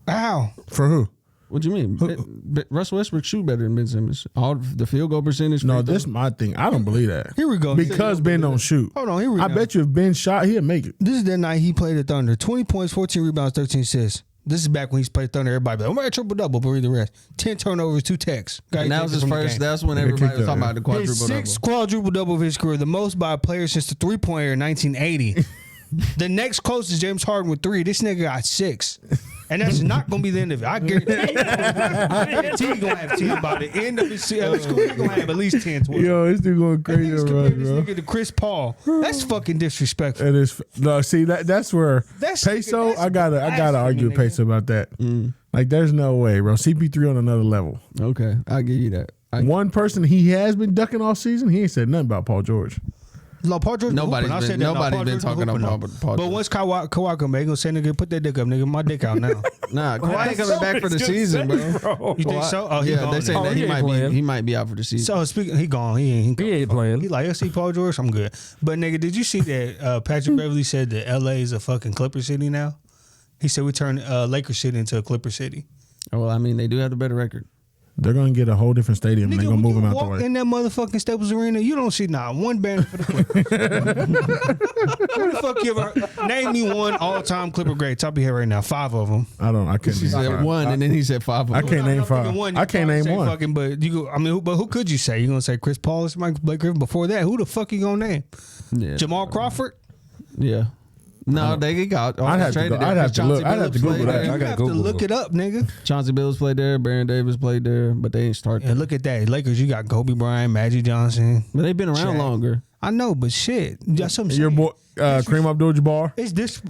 How? For who? What do you mean? Russell Westbrook shoot better than Ben Simmons. All the field goal percentage. No, free this is throw. my thing. I don't believe that. Here we go. Because Ben don't shoot. Hold on, here we I go. bet you if Ben shot, he'd make it. This is the night he played the Thunder. 20 points, 14 rebounds, 13 assists. This is back when he's played Thunder. Everybody be like, I'm triple double, but read the rest. 10 turnovers, 2 techs. And that was his first. That's when They everybody kicked was talking out, about the quadruple His double. sixth quadruple double of his career, the most by a player since the 3-pointer in 1980. The next closest is James Harden with 3. This nigga got 6. And that's not going to be the end of it. I guarantee he's going to have 10 by the end of his career. He's going to have at least 10, 12. Yo, this dude going And crazy niggas on compare Russ, this bro. nigga to Chris Paul. That's fucking disrespectful. It is no. See that's where That's- Peso. that's I gotta blasphemy, argue with nigga. Peso about that. Like, there's no way, bro. CP3 on another level. Okay, I'll give you that. One person he has been ducking all season. He ain't said nothing about Paul George. No, Paul George. Nobody's hooping. I been- said that. nobody's Paul been George talking hooping, about though. Paul But George. once Kawhi come back, he gonna say, "Nigga, put that dick up, nigga. My dick out now." Nah, Kawhi ain't coming back for the season, bro. You think so? Oh, he Yeah, gone they say now. that he he ain't might playing. be. He might be out for the season. So speaking, he gone. He ain't playing. He like, I see Paul George. I'm good. But nigga, did you see that Patrick Beverly said that LA is a fucking Clipper city now? He said we turn Laker city into a Clipper city. Well, I mean, they do have the better record. They're gonna get a whole different stadium. and Nigga, they're gonna when move you him out the walk way. in that motherfucking Staples Arena, you don't see not one banner for the Clippers. Who the fuck you ever name me one all-time Clipper great? Top of your head right now. 5 of them. I couldn't. He name said five. one, and then he said 5. I can't name I'm thinking 5. one, I you can't probably name say one. Fucking, but you go. I mean, but who could you say? You gonna say Chris Paul, Mike Blake Griffin? Before that, who the fuck you gonna name? Yeah. Jamal Crawford? Yeah. No, they got. I'd have to go. I'd have to look. I'd have to Google that. You gotta have to Google look him. it up, nigga. Chauncey Billups played there. Baron Davis played there, but they ain't start. And look at that, Lakers. You got Kobe Bryant, Magic Johnson. But they've been around Shaq. longer. I know, but shit, that's something. Your boy Kareem Abdul-Jabbar. Is this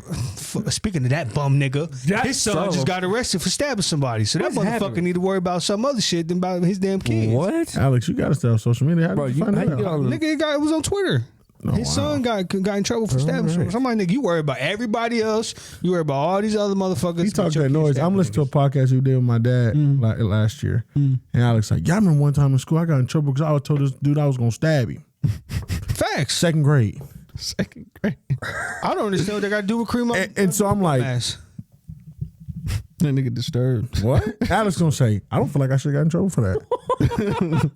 speaking of that bum nigga? That His son son just of- got arrested for stabbing somebody. So that What's motherfucker happening? need to worry about some other shit than about his damn kids. What? Alex, you gotta stay on social media. How Bro, did you you, find how that you get out? on the- Nigga, it was on Twitter. His wow. son got in trouble for stabbing Alright. somebody. Nigga, you worry about everybody else. You worry about all these other motherfuckers. He but talked your that kid noise. stabbing I'm listening to a niggas. podcast we did with my dad last year, and Alex like, yeah, I remember one time in school I got in trouble because I was told this dude I was gonna stab him. Facts. 2nd grade, Second grade. I don't understand what they got to do with Kareem. and so I'm like, Ass. That nigga disturbed. what? Alex gonna say, I don't feel like I should have got in trouble for that.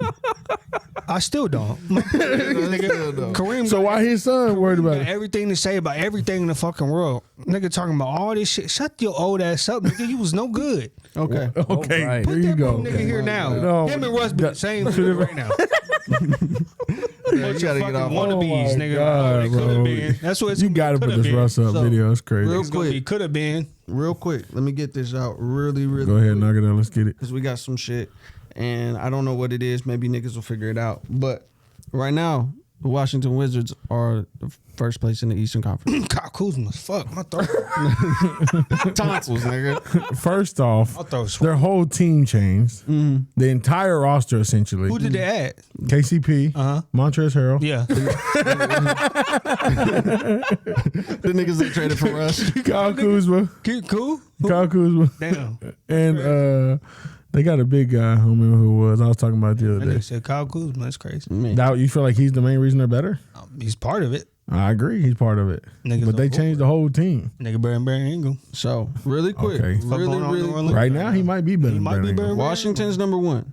I still don't. Nigga, Kareem So got why his son worried about got it? everything to say about everything in the fucking world. Nigga talking about all this shit. Shut your old ass up, nigga. You was no good. Okay. Okay, Alright. there you That go. bum nigga here now. No. Him and Russ be the same shit right now. Yeah, you gotta get off. Wannabes, Oh my nigga. God, They could have bro. been. That's what it's You gotta put this Russ up video. It's crazy. Real It's gonna be quick. could have been. Real quick. Let me get this out really Go ahead, quick. knock it out. Let's get it. Because we got some shit. And I don't know what it is. Maybe niggas will figure it out. But right now, the Washington Wizards are the first place in the Eastern Conference. Kyle Kuzma, fuck my throat. Tonsils, nigga. First off, My throat's their whole team changed. The entire roster essentially. Who did they add? KCP, Montrezl Harrell, Yeah. The niggas that traded for us. Kyle Kuzma, Cool? Kyle Kuzma, Damn. and they got a big guy. I don't remember who it was. I was talking about it the That other day. nigga said Kyle Kuzma. That's crazy. Man. Now, you feel like he's the main reason they're better? He's part of it. I agree. He's part of it. Niggas But they don't changed the whole team. Nigga Barry Ingram. So really quick, Okay. Fuck going on in New Orleans. Right now, he might be better He than might be Brandon better. Ingram. Washington's number 1.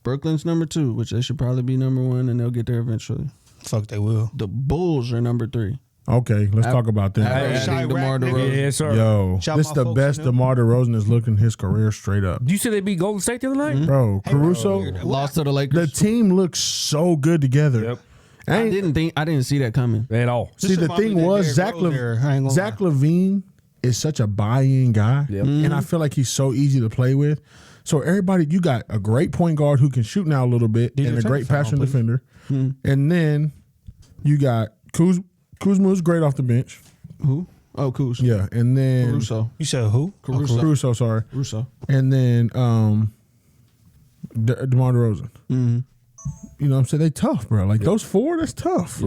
Brooklyn's number 2, which they should probably be number 1, and they'll get there eventually. Fuck, they will. The Bulls are number 3. Okay, let's talk about that. Adding Chirac, DeMar nigga. DeRozan. Yeah, sir. Yo, Shout this my is the folks, best you know? DeMar DeRozan is looking his career straight up. Do you see they beat Golden State the other night? Bro, Caruso, Lost to the the Lakers. team looks so good together. Yep. I didn't see that coming. At all. See, the thing was, Zach LaVine is such a buy-in guy, Yep. and I feel like he's so easy to play with. So everybody, you got a great point guard who can shoot now a little bit, and a great passing defender, and then you got Kuzma's great off the bench. Who? Oh, Kuz. Yeah, and then Caruso. You said who? Caruso, sorry, Caruso. and then DeMar DeRozan. Mm-hmm. You know what I'm saying? They tough, bro. Like those four, that's tough.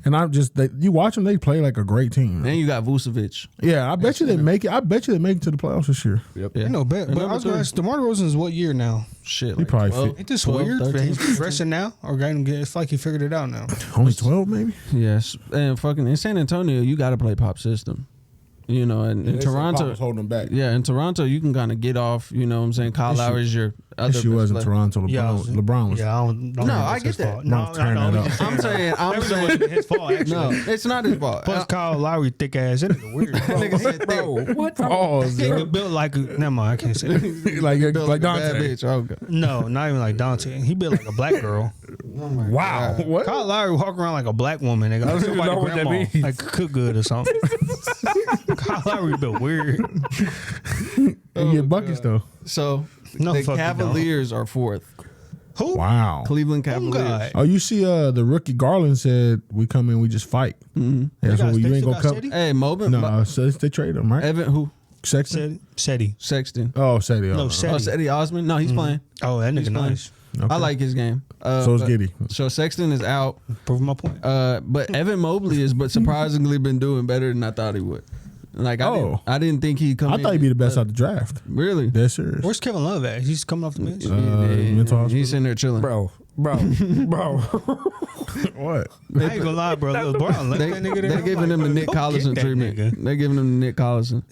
And you watch them, they play like a great team. And you got Vucevic. Yeah, I bet you they make it. I bet you they make it to the playoffs this year. Yep. Yeah. I know, but number I was going to three. ask, DeMar DeRozan's what year now? Shit, He probably 12, fit. Ain't this 12, weird? 13. He's progressing now? Or it's like he figured it out now. Only 12, maybe. Yes, and fucking in San Antonio, you got to play pop system. You know, and in Toronto, holding them back. yeah, in Toronto, you can kind of get off. You know what I'm saying? Kyle Lowry's your other. She was in best Toronto. Yeah, LeBron was. Yeah, I don't No, think I it's get his that. fault. No, turn that up. player. I'm saying his fault, actually. no, it's not his fault. Plus Kyle Lowry, thick ass. That nigga weird. Nigga said Bro, what? Oh, Nigga built like never mind, I can't say that. like built like a bad Dante. bitch. Oh, God. No, not even like Dante. He built like a black girl. Wow. What? Kyle Lowry walk around like a black woman. Nigga. I don't even know what that means. Like cook good or something. Kyle Lowry built weird. They get buckets though. So No, the fuck you Cavaliers are 4th. Who? Wow. Cleveland Oh, Cavaliers. God. Oh, you see, the rookie Garland said, "We come in, we just fight." Mm-hmm. That's what you ain't gonna cover. Hey, Mobin. No, so they traded him, right? Evan who? Sexton. Seti. Sexton. Oh, Sadie. No, Oh, Seti. Oh, it's Eddie Osman. No, he's playing. Oh, that nigga playing. nice. okay. I like his game. So is but- Giddy. So Sexton is out. Proving my point. But Evan Mobley is, but surprisingly, been doing better than I thought he would. Like I didn't think he'd come. I thought he'd be the best out the draft. Really? That's serious. Where's Kevin Love at? He's coming off the bench. Mental hospital. He's in there chilling. Bro. What? I ain't gonna lie, bro. LeBron, They, that nigga there. they're giving him the Nick Collison treatment. They're giving him the Nick Collison.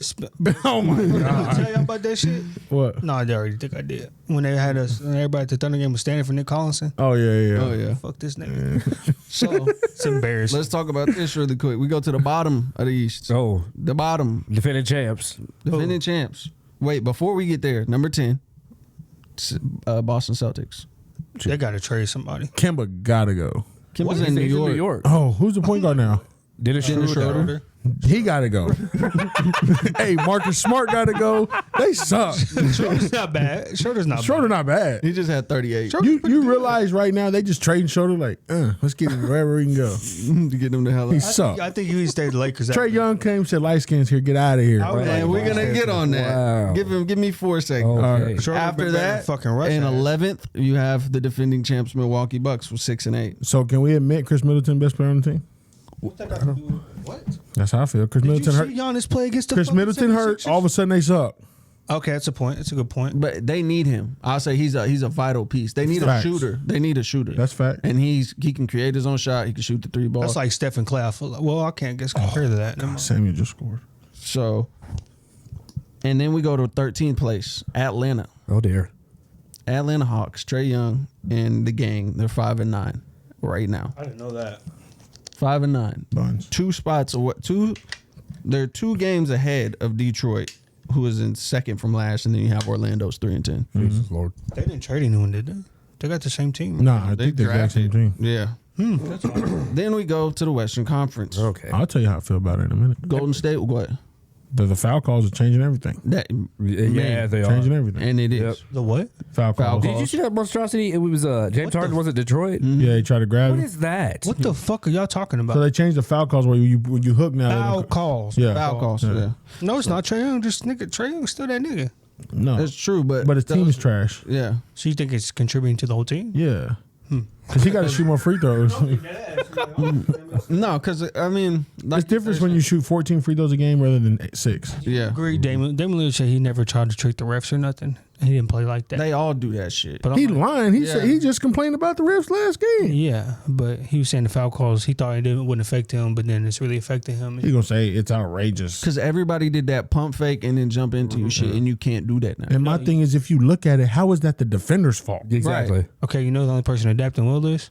Oh my Did I god. tell y'all about that shit? What? No, I already think I did. When they had us, when everybody at the Thunder game was standing for Nick Collinson. Oh yeah. Oh yeah. Fuck this nigga. So It's embarrassing. let's talk about this really quick. We go to the bottom of the East. Oh, The bottom, defending champs. defending champs. Wait, before we get there, number 10, Boston Celtics. They gotta trade somebody. Kemba gotta go. Kimba's in New He's York. Oh, who's the point guard now? Dennis Schroeder. He gotta go. Hey, Marcus Smart gotta go. They suck. Schroeder's not bad. Schroeder's not Schroeder not bad. He just had 38 You realize right now they just trading Schroeder like, let's get him wherever we can go. to get him the hell He out. suck. I think he would stay at the Lakers. Trey Young came, said light skins here, get out of here. I would And we're gonna get on that. Wow. Give me 4 seconds. Okay. Schroeder After been better than that, fucking Russ in has. 11th, you have the defending champs Milwaukee Bucks with 6 and 8. So can we admit Chris Middleton best player on the team? What? That's how I feel. Chris Did Middleton you hurt. see Giannis play against the Chris fucking Middleton hurt. 76ers? All of a sudden they suck. Okay, that's a point. That's a good point. But they need him. I'll say he's a vital piece. They need Facts. a shooter. They need a shooter. That's fact. And he can create his own shot. He can shoot the 3 ball. That's like Stephen Clay. I feel like, well, I can't guess compare to that. Never mind. Samuel just scored. So, and then we go to 13th place, Atlanta. Oh dear. Atlanta Hawks, Trey Young and the gang. They're 5 and 9 right now. I didn't know that. 5 and 9. Buns. 2 spots away. They're 2 games ahead of Detroit, who is in second from last, and then you have Orlando's 3 and 10. Jesus Lord. They didn't trade anyone, did they? They got the same team. Nah, I think they're the same team. Yeah. Then we go to the Western Conference. Okay. I'll tell you how I feel about it in a minute. Golden State, what? The foul calls are changing everything. That Yeah, they are. Changing everything. and it is. Yep. The what? Foul calls. Did you see that monstrosity? It was James Harden. Was it Detroit? Yeah, they try to grab What him. is that? What the fuck are y'all talking about? So they changed the foul calls where when you hook now. Foul calls. Yeah. Foul calls. Yeah. Yeah. No, it's not Trey Young. Just nigga, Trey Young's still that nigga. No. That's true, but But his team is trash. Yeah. So you think it's contributing to the whole team? Yeah. Because he got to shoot more free throws. No, because I mean, like It's different when you shoot 14 free throws a game rather than 6. Yeah, Agree. Damon Lillard said he never tried to trick the refs or nothing. He didn't play like that. they all do that shit. But I'm He like, lying. He said Yeah. he just complained about the refs last game. yeah, but he was saying the foul calls. He thought wouldn't affect him, but then it's really affecting him. He gonna say it's outrageous. Because everybody did that pump fake and then jump into your shit, and you can't do that now. And my thing is, if you look at it, how is that the defender's fault? Exactly. Okay, you know the only person adapting well is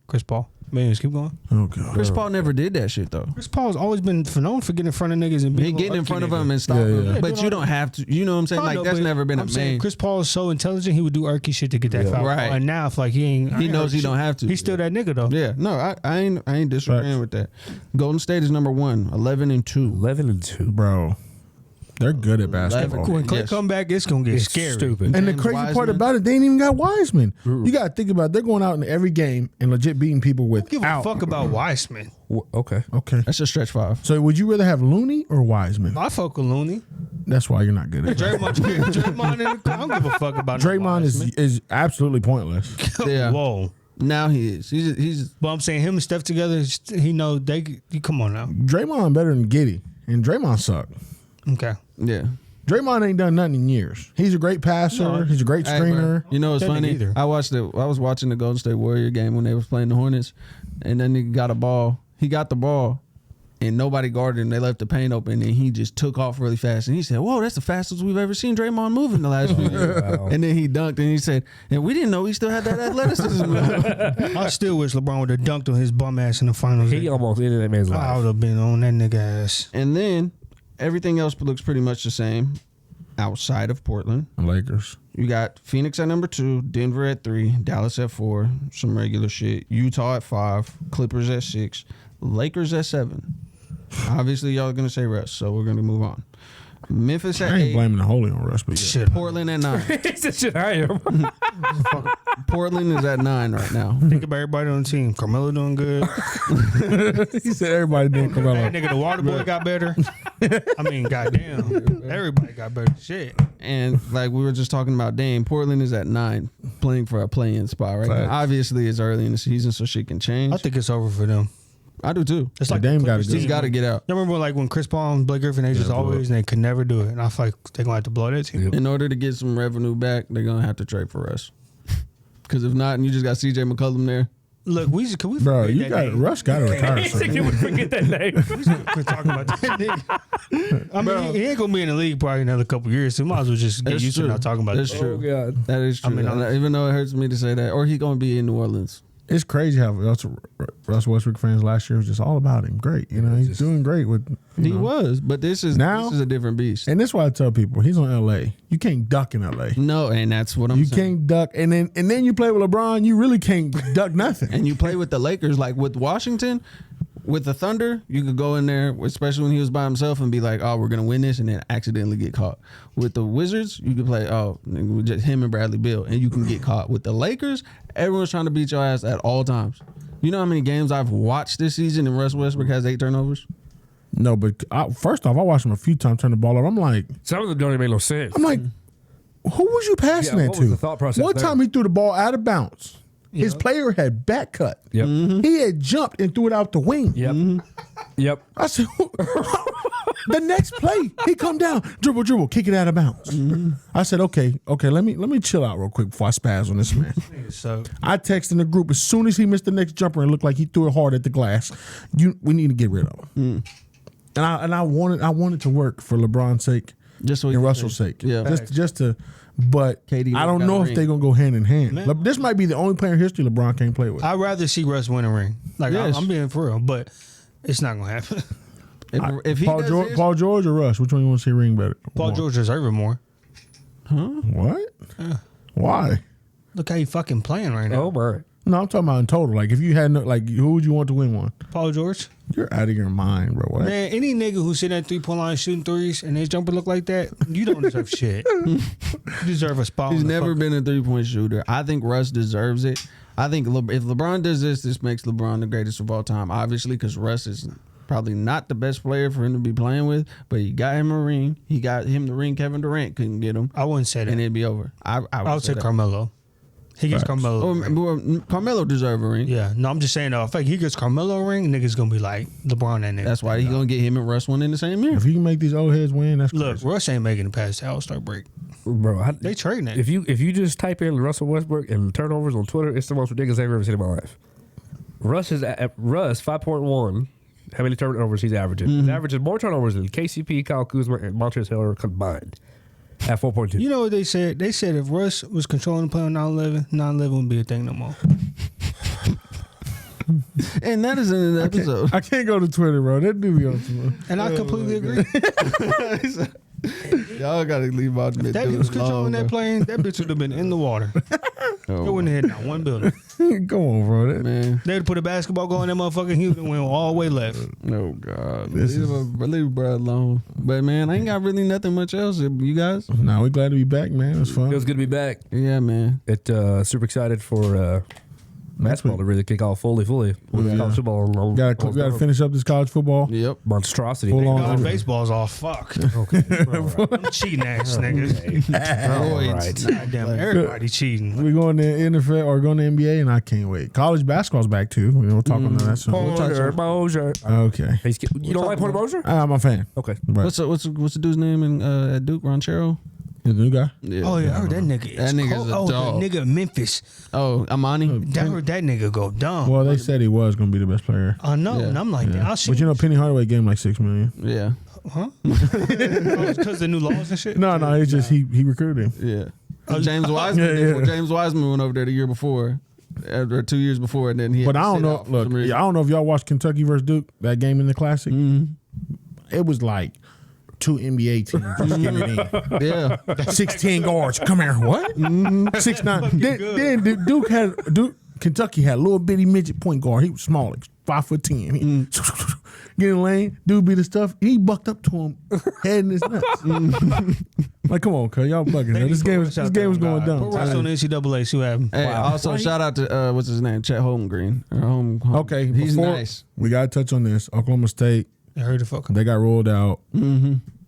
Chris Paul. Man, just keep going. Oh god. Chris Paul never did that shit though. Chris Paul's always been known for getting in front of niggas and He being getting in front of them and Yeah, stopping yeah. them, but you don't have to. You know what I'm saying? Like that's never been a I'm saying main. Chris Paul is so intelligent, he would do irky shit to get that foul. Right. And now if like he knows he don't have to. He's still that nigga though. Yeah, no, I ain't disagreeing Facts. with that. Golden State is number 1, 11-2. 11-2. Bro, they're good at basketball. When Clay Yes. come back, it's gonna get It's scary. stupid. And the James crazy part Wiseman. about it, they ain't even got Wiseman. You got to think about it. They're going out in every game and legit beating people Don't give a without. fuck about Wiseman. Okay. Okay. That's a stretch 5. So would you rather have Looney or Wiseman? I fuck with Looney. That's why you're not good at it. Draymond in the, I don't give a fuck about no Draymond Wiseman. is absolutely pointless. Yeah. Whoa. Now he is. He's But I'm saying him and Steph together, he know they. Come on now. Draymond better than Giddey, and Draymond suck. Okay. yeah. Draymond ain't done nothing in years. He's a great passer. No. He's a great Hey, bro, screener. you know what's Doesn't funny? either. I was watching the Golden State Warrior game when they was playing the Hornets, and then he got a ball. He got the ball, and nobody guarded him. They left the paint open, and he just took off really fast. And he said, "Whoa, that's the fastest we've ever seen Draymond move in the last few years." Wow. And then he dunked, and he said, "And we didn't know he still had that athleticism." I still wish LeBron would have dunked on his bum ass in the finals. He almost ended that man's I life. would have been on that nigga ass. And then everything else looks pretty much the same outside of Portland. Lakers. You got Phoenix at number 2, Denver at 3, Dallas at 4, some regular shit. Utah at 5, Clippers at 6, Lakers at 7. Obviously, y'all are going to say Russ, so we're going to move on. Memphis at I ain't 8, blaming the Holy on Russ, but yeah. Shit. Portland at 9. He said, "Shit, I am." Portland is at 9 right now. Think about everybody on the team. Carmelo doing good. He said everybody didn't come That out. nigga, the water boy got better. I mean, goddamn. Everybody got better. Shit. And like we were just talking about Dame, Portland is at 9, playing for a play-in spot right Facts. now. Obviously, it's early in the season, so shit can change. I think it's over for them. I do too. It's like Dame the gotta Clippers go. He's team. got to get out. Y'all remember like when Chris Paul and Blake Griffin, they just blow always, and they could never do it. And I feel like they're going to have to blow that team. In order to get some revenue back, they're going to have to trade for us. Because if not, and you just got CJ McCollum there. Look, can we Bro, forget you that got name? Russ got to retire. He said, soon. "Can we forget that name?" Quit talking about that nigga. I mean, he ain't going to be in the league probably another couple years, so we might as well just get That's used true. to not talking about That's it. true. Oh God. That is true. I mean, And even though it hurts me to say that, or he going to be in New Orleans. It's crazy how Russ Westbrook fans last year was just all about him. Great, you know, he's doing great with. He You know. was, but this is a different beast. And that's why I tell people he's on LA. You can't duck in LA. No, and that's what I'm You saying. can't duck, and then you play with LeBron. You really can't duck nothing. And you play with the Lakers, like with Washington, with the Thunder, you could go in there, especially when he was by himself, and be like, "Oh, we're gonna win this," and then accidentally get caught. With the Wizards, you could play, "Oh, just him and Bradley Beal," and you can get caught. With the Lakers, everyone's trying to beat your ass at all times. You know how many games I've watched this season and Russ Westbrook has 8 turnovers? No, but first off, I watched him a few times turn the ball over. I'm like, Some of them don't even make no sense. who was you passing Yeah, that what to? was the thought process One there? time he threw the ball out of bounds. His player had back cut. Yep. He had jumped and threw it out the wing. Yep. Yep. I said, the next play, he come down, dribble, kick it out of bounds. I said, okay, let me chill out real quick before I spaz on this man. So I texted in the group as soon as he missed the next jumper and looked like he threw it hard at the glass. We need to get rid of him. And I wanted to work for LeBron's sake, Just so he and can Russell's say- sake, Yeah. just to. But KD I don't got know a if ring. they're gonna go hand in hand. Man. This might be the only player in history LeBron can't play with. I'd rather see Russ win a ring. Like Yes. I'm being for real, but it's not gonna happen. If he does this, Paul George or Russ? Which one you want to see ring better? Paul more? George deserves it more. What? Why? Look how he fucking playing right now. Oh my. No, I'm talking about in total. Like if you had who would you want to win one? Paul George. You're out of your mind, bro. What? Man, any nigga who's sitting at 3-point line shooting threes and his jumper look like that, you don't deserve shit. You deserve a spot. he's on the never fuck- been a 3-point shooter. I think Russ deserves it. I think if LeBron does this makes LeBron the greatest of all time. Obviously, because Russ is probably not the best player for him to be playing with, but he got him a ring. He got him the ring Kevin Durant couldn't get him, I wouldn't say that. and it'd be over. I I would say that. Carmelo. He gets Facts. Carmelo. a ring. Well, Carmelo deserve a ring. Yeah, no, I'm just saying though. If like he gets Carmelo a ring, niggas gonna be like LeBron that nigga. That's why he gonna get him and Russ one in the same year. If he can make these old heads win, that's Look, crazy. Russ ain't making it past the All-Star break. Bro, They trading it. if you just type in Russell Westbrook and turnovers on Twitter, it's the most ridiculous thing I've ever seen in my life. Russ 5.1. How many turnovers he's averaging? He's averaging more turnovers than KCP, Kyle Kuzma, and Montrezl Harrell combined at 4.2. You know what they said? They said if Russ was controlling the play on 9/11, 9/11 wouldn't be a thing no more. And that is in the episode. I can't go to Twitter, bro. That do be on some. And I completely agree. Y'all gotta leave out If that dude was controlling that plane, that bitch would have been in the water. It wouldn't have hit not one building. Go on, bro. That, Man, They'd put a basketball goal in that motherfucker. He would have went all the way left. oh God, This leave bro alone. But man, I ain't got really nothing much else. You guys? Nah, we glad to be back, man. It was fun. Feels good to be back. Yeah, man. Super excited for basketball to really kick off fully. With college football Got to finish up this college football. Yep. monstrosity. Full on. God, baseball's all fuck. Okay, bro, I'm cheating ass niggas. all right. Goddamn, everybody cheating. We're going to NFL or going to NBA, and I can't wait. College basketball's back too. We'll talk on that soon. Porter Moser. Okay, You don't like Porter Moser? I'm a fan. Okay. Right. What's the dude's name in at Duke? Ronchero? The new guy. Yeah. Oh yeah, I heard that nigga. That nigga's a cold. dog. The nigga in Memphis. Oh, Amani. I heard that nigga go dumb. Well, they said he was going to be the best player. I know, Yeah. and I'm like, I'll shoot. But you know, Penny Hardaway gave him like $6 million. Yeah. Huh? Because the new laws and shit. No, it's just he recruited him. Yeah. James Wiseman. Yeah. James Wiseman went over there the year before, or 2 years before, and then he. But had I to don't sit know. out for Look, some reason. I don't know if y'all watched Kentucky versus Duke, that game in the Classic. It was like 2 NBA teams just getting it in. Yeah. 16 guards. Come here. What? 6'9". Then Kentucky had a little bitty midget point guard. He was small, like 5'10". He get in the lane, dude beat the stuff. He bucked up to him, head in his nuts. Like, come on, cuz y'all bugging. This game was going Put dumb. Russ on the NCAA. See what happens. Hey, also shout out to what's his name, Chet Holmgren. Okay, he's before- nice. We got to touch on this. Oklahoma State, I heard the fuck. they got ruled out,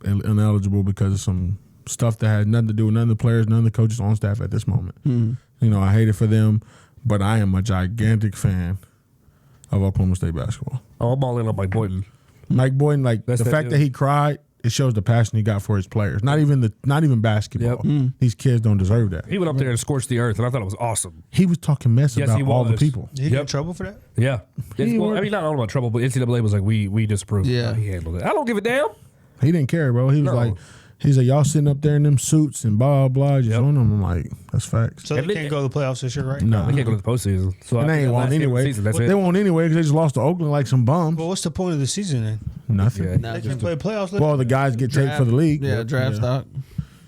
ineligible because of some stuff that had nothing to do with none of the players, none of the coaches on staff at this moment. You know, I hate it for them, but I am a gigantic fan of Oklahoma State basketball. Oh, I'm all in on Mike Boynton. Mike Boynton, like That's the that fact dude. that he cried, it shows the passion he got for his players. Not even basketball. Yep. These kids don't deserve that. He went up there and scorched the earth, and I thought it was awesome. He was talking mess Yes, about he all the was. people. Did he get in trouble for that? Yeah. Well, I mean, not all about trouble, but NCAA was like, we disapprove. Yeah. He handled it. I don't give a damn. He didn't care, bro. He was No. like, he's like, y'all sitting up there in them suits and blah blah, just on them. I'm like, that's facts. So And they they- can't go to the playoffs this year, right? No, They can't go to the postseason. So and they ain't won anyway. Season, that's They it. won't anyway because they just lost to Oakland like some bums. Well, what's the point of the season then? Nothing. Yeah. They can play playoffs. Well, the guys get taped for the league. Yeah, draft stock.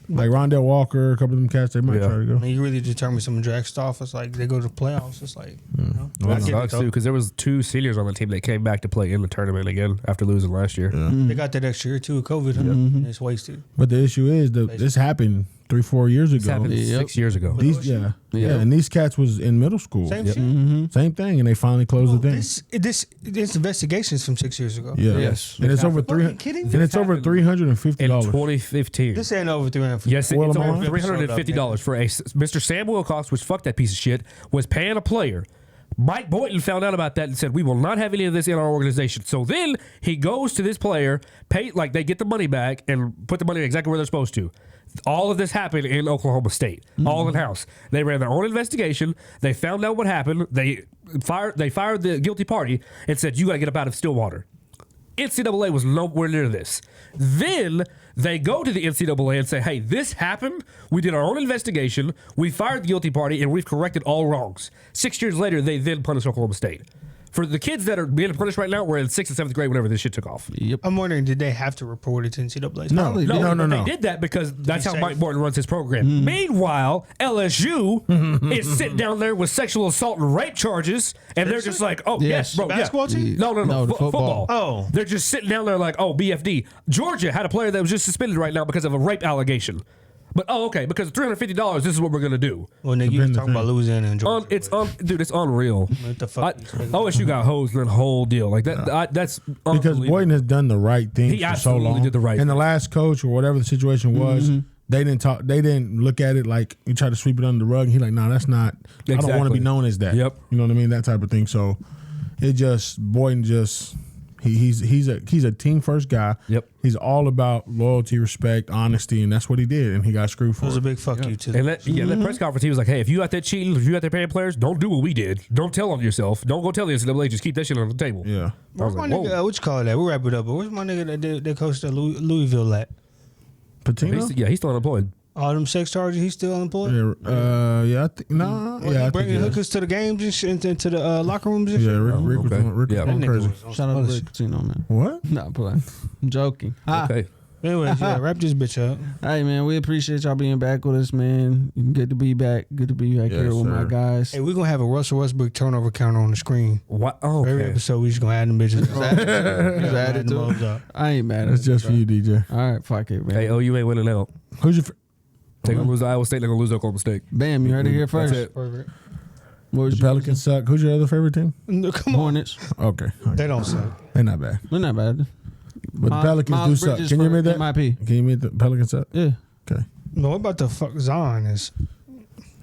Like Rondell Walker, a couple of them cats, they might Yeah. try to go. I mean, you really determine some draft stuff. It's like they go to the playoffs. It's like, you know, Well, I That get it, sucks though. too, because there was 2 seniors on the team that came back to play in the tournament again after losing last year. They got that extra year too with COVID, and it's wasted. But the issue is that this happened 3-4 years This ago. happened Yep. 6 years ago. These, yeah, and these cats was in middle school. Same Yep. shit. Same thing, and they finally closed the thing. This investigation is from 6 years ago. Yeah, Yes. and it's over Fucking kidding me? and it's over In $350. 2015. This ain't over 300. Yes, Well, it's am I over right? $350 for a Mr. Sam Wilcox, which fuck that piece of shit, was paying a player. Mike Boynton found out about that and said, we will not have any of this in our organization. So then he goes to this player, they get the money back and put the money exactly where they're supposed to. All of this happened in Oklahoma State, all in-house. They ran their own investigation. They found out what happened. They fired the guilty party and said, you got to get up out of Stillwater. NCAA was nowhere near this. Then they go to the NCAA and say, hey, this happened. We did our own investigation. We fired the guilty party, and we've corrected all wrongs. 6 years later, they then punished Oklahoma State. For the kids that are being punished right now, we're in 6th and 7th grade whenever this shit took off. Yep. I'm wondering, did they have to report it to NCAA? No, Probably no. They did that because that's how safe. Mike Boynton runs his program. Meanwhile, LSU is sitting down there with sexual assault and rape charges, and they're just like, oh, yes, bro, Basketball team? No, No, the football. Oh. They're just sitting down there like, oh, BFD. Georgia had a player that was just suspended right now because of a rape allegation. But, okay, because of $350, this is what we're going to do. Well, nigga, you was talking about Louisiana and Georgia. Dude, it's unreal. What the fuck? OSU got hosed in the whole deal. Like, that's Because unbelievable. Boynton has done the right thing He for so absolutely long. did the right and the thing. last coach or whatever the situation was They didn't talk. They didn't look at it like you try to sweep it under the rug. And he like, no, that's not. I don't want to be known as that. Yep. You know what I mean? That type of thing. So it just Boynton just he's a team first guy. Yep. He's all about loyalty, respect, honesty, and that's what he did. And he got screwed for It was a it. big fuck you to And that press conference, he was like, hey, if you out there cheating, if you out there paying players, don't do what we did. Don't tell on yourself. Don't go tell the NCAA. Just keep that shit on the table. Yeah. I Where's was my like, whoa. nigga? What you call that? We'll wrap it up. But where's my nigga that coached at Louisville at? Patino. He's still unemployed. All them sex charges, he's still unemployed? Yeah. I think no. Well, Yeah. I he bringing think hookers to the games and shit, into the locker rooms and yeah. shit? Rick was okay. going, Rick was Yeah. going That nigga crazy. was on Shout out some to other Rick Pitino, man. What? Not playing. I'm joking. Okay. shit. Anyways, yeah, wrap this bitch up. Hey, man, we appreciate y'all being back with us, man. Good to be back. Good to be back Yes, here with my sir. guys. Hey, we're going to have a Russell Westbrook turnover counter on the screen. What? Oh, Every okay. episode, we just going to add them bitches. Just add it to it. I ain't mad at That's it. just for you, DJ. All right, fuck it, man. Hey, OU ain't winning out. Who's your? They're going to lose to Iowa State. They're going to lose to Oklahoma State. Bam, you heard it here first. That's it. Perfect. What was The Pelicans suck. Who's your other favorite team? No, come on. Hornets. Okay. They don't suck. They're not bad. They're not bad. But the Pelicans do suck. Can you admit that? MIP. Can you admit the Pelicans suck? Yeah. Okay. No, what about the fuck Zion is?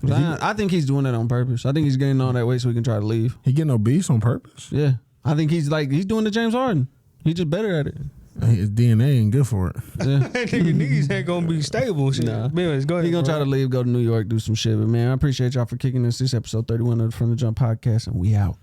I think he's doing that on purpose. I think he's getting all that weight so he can try to leave. He getting obese on purpose? Yeah. I think he's doing the James Harden. He's just better at it. His DNA ain't good for it. Yeah. Nigga, knees ain't going to be stable. Shit. Nah. Anyways, go ahead. He's going to bro. try to leave, go to New York, do some shit. But, man, I appreciate y'all for kicking us. This episode 31 of the From the Jump podcast, and we out.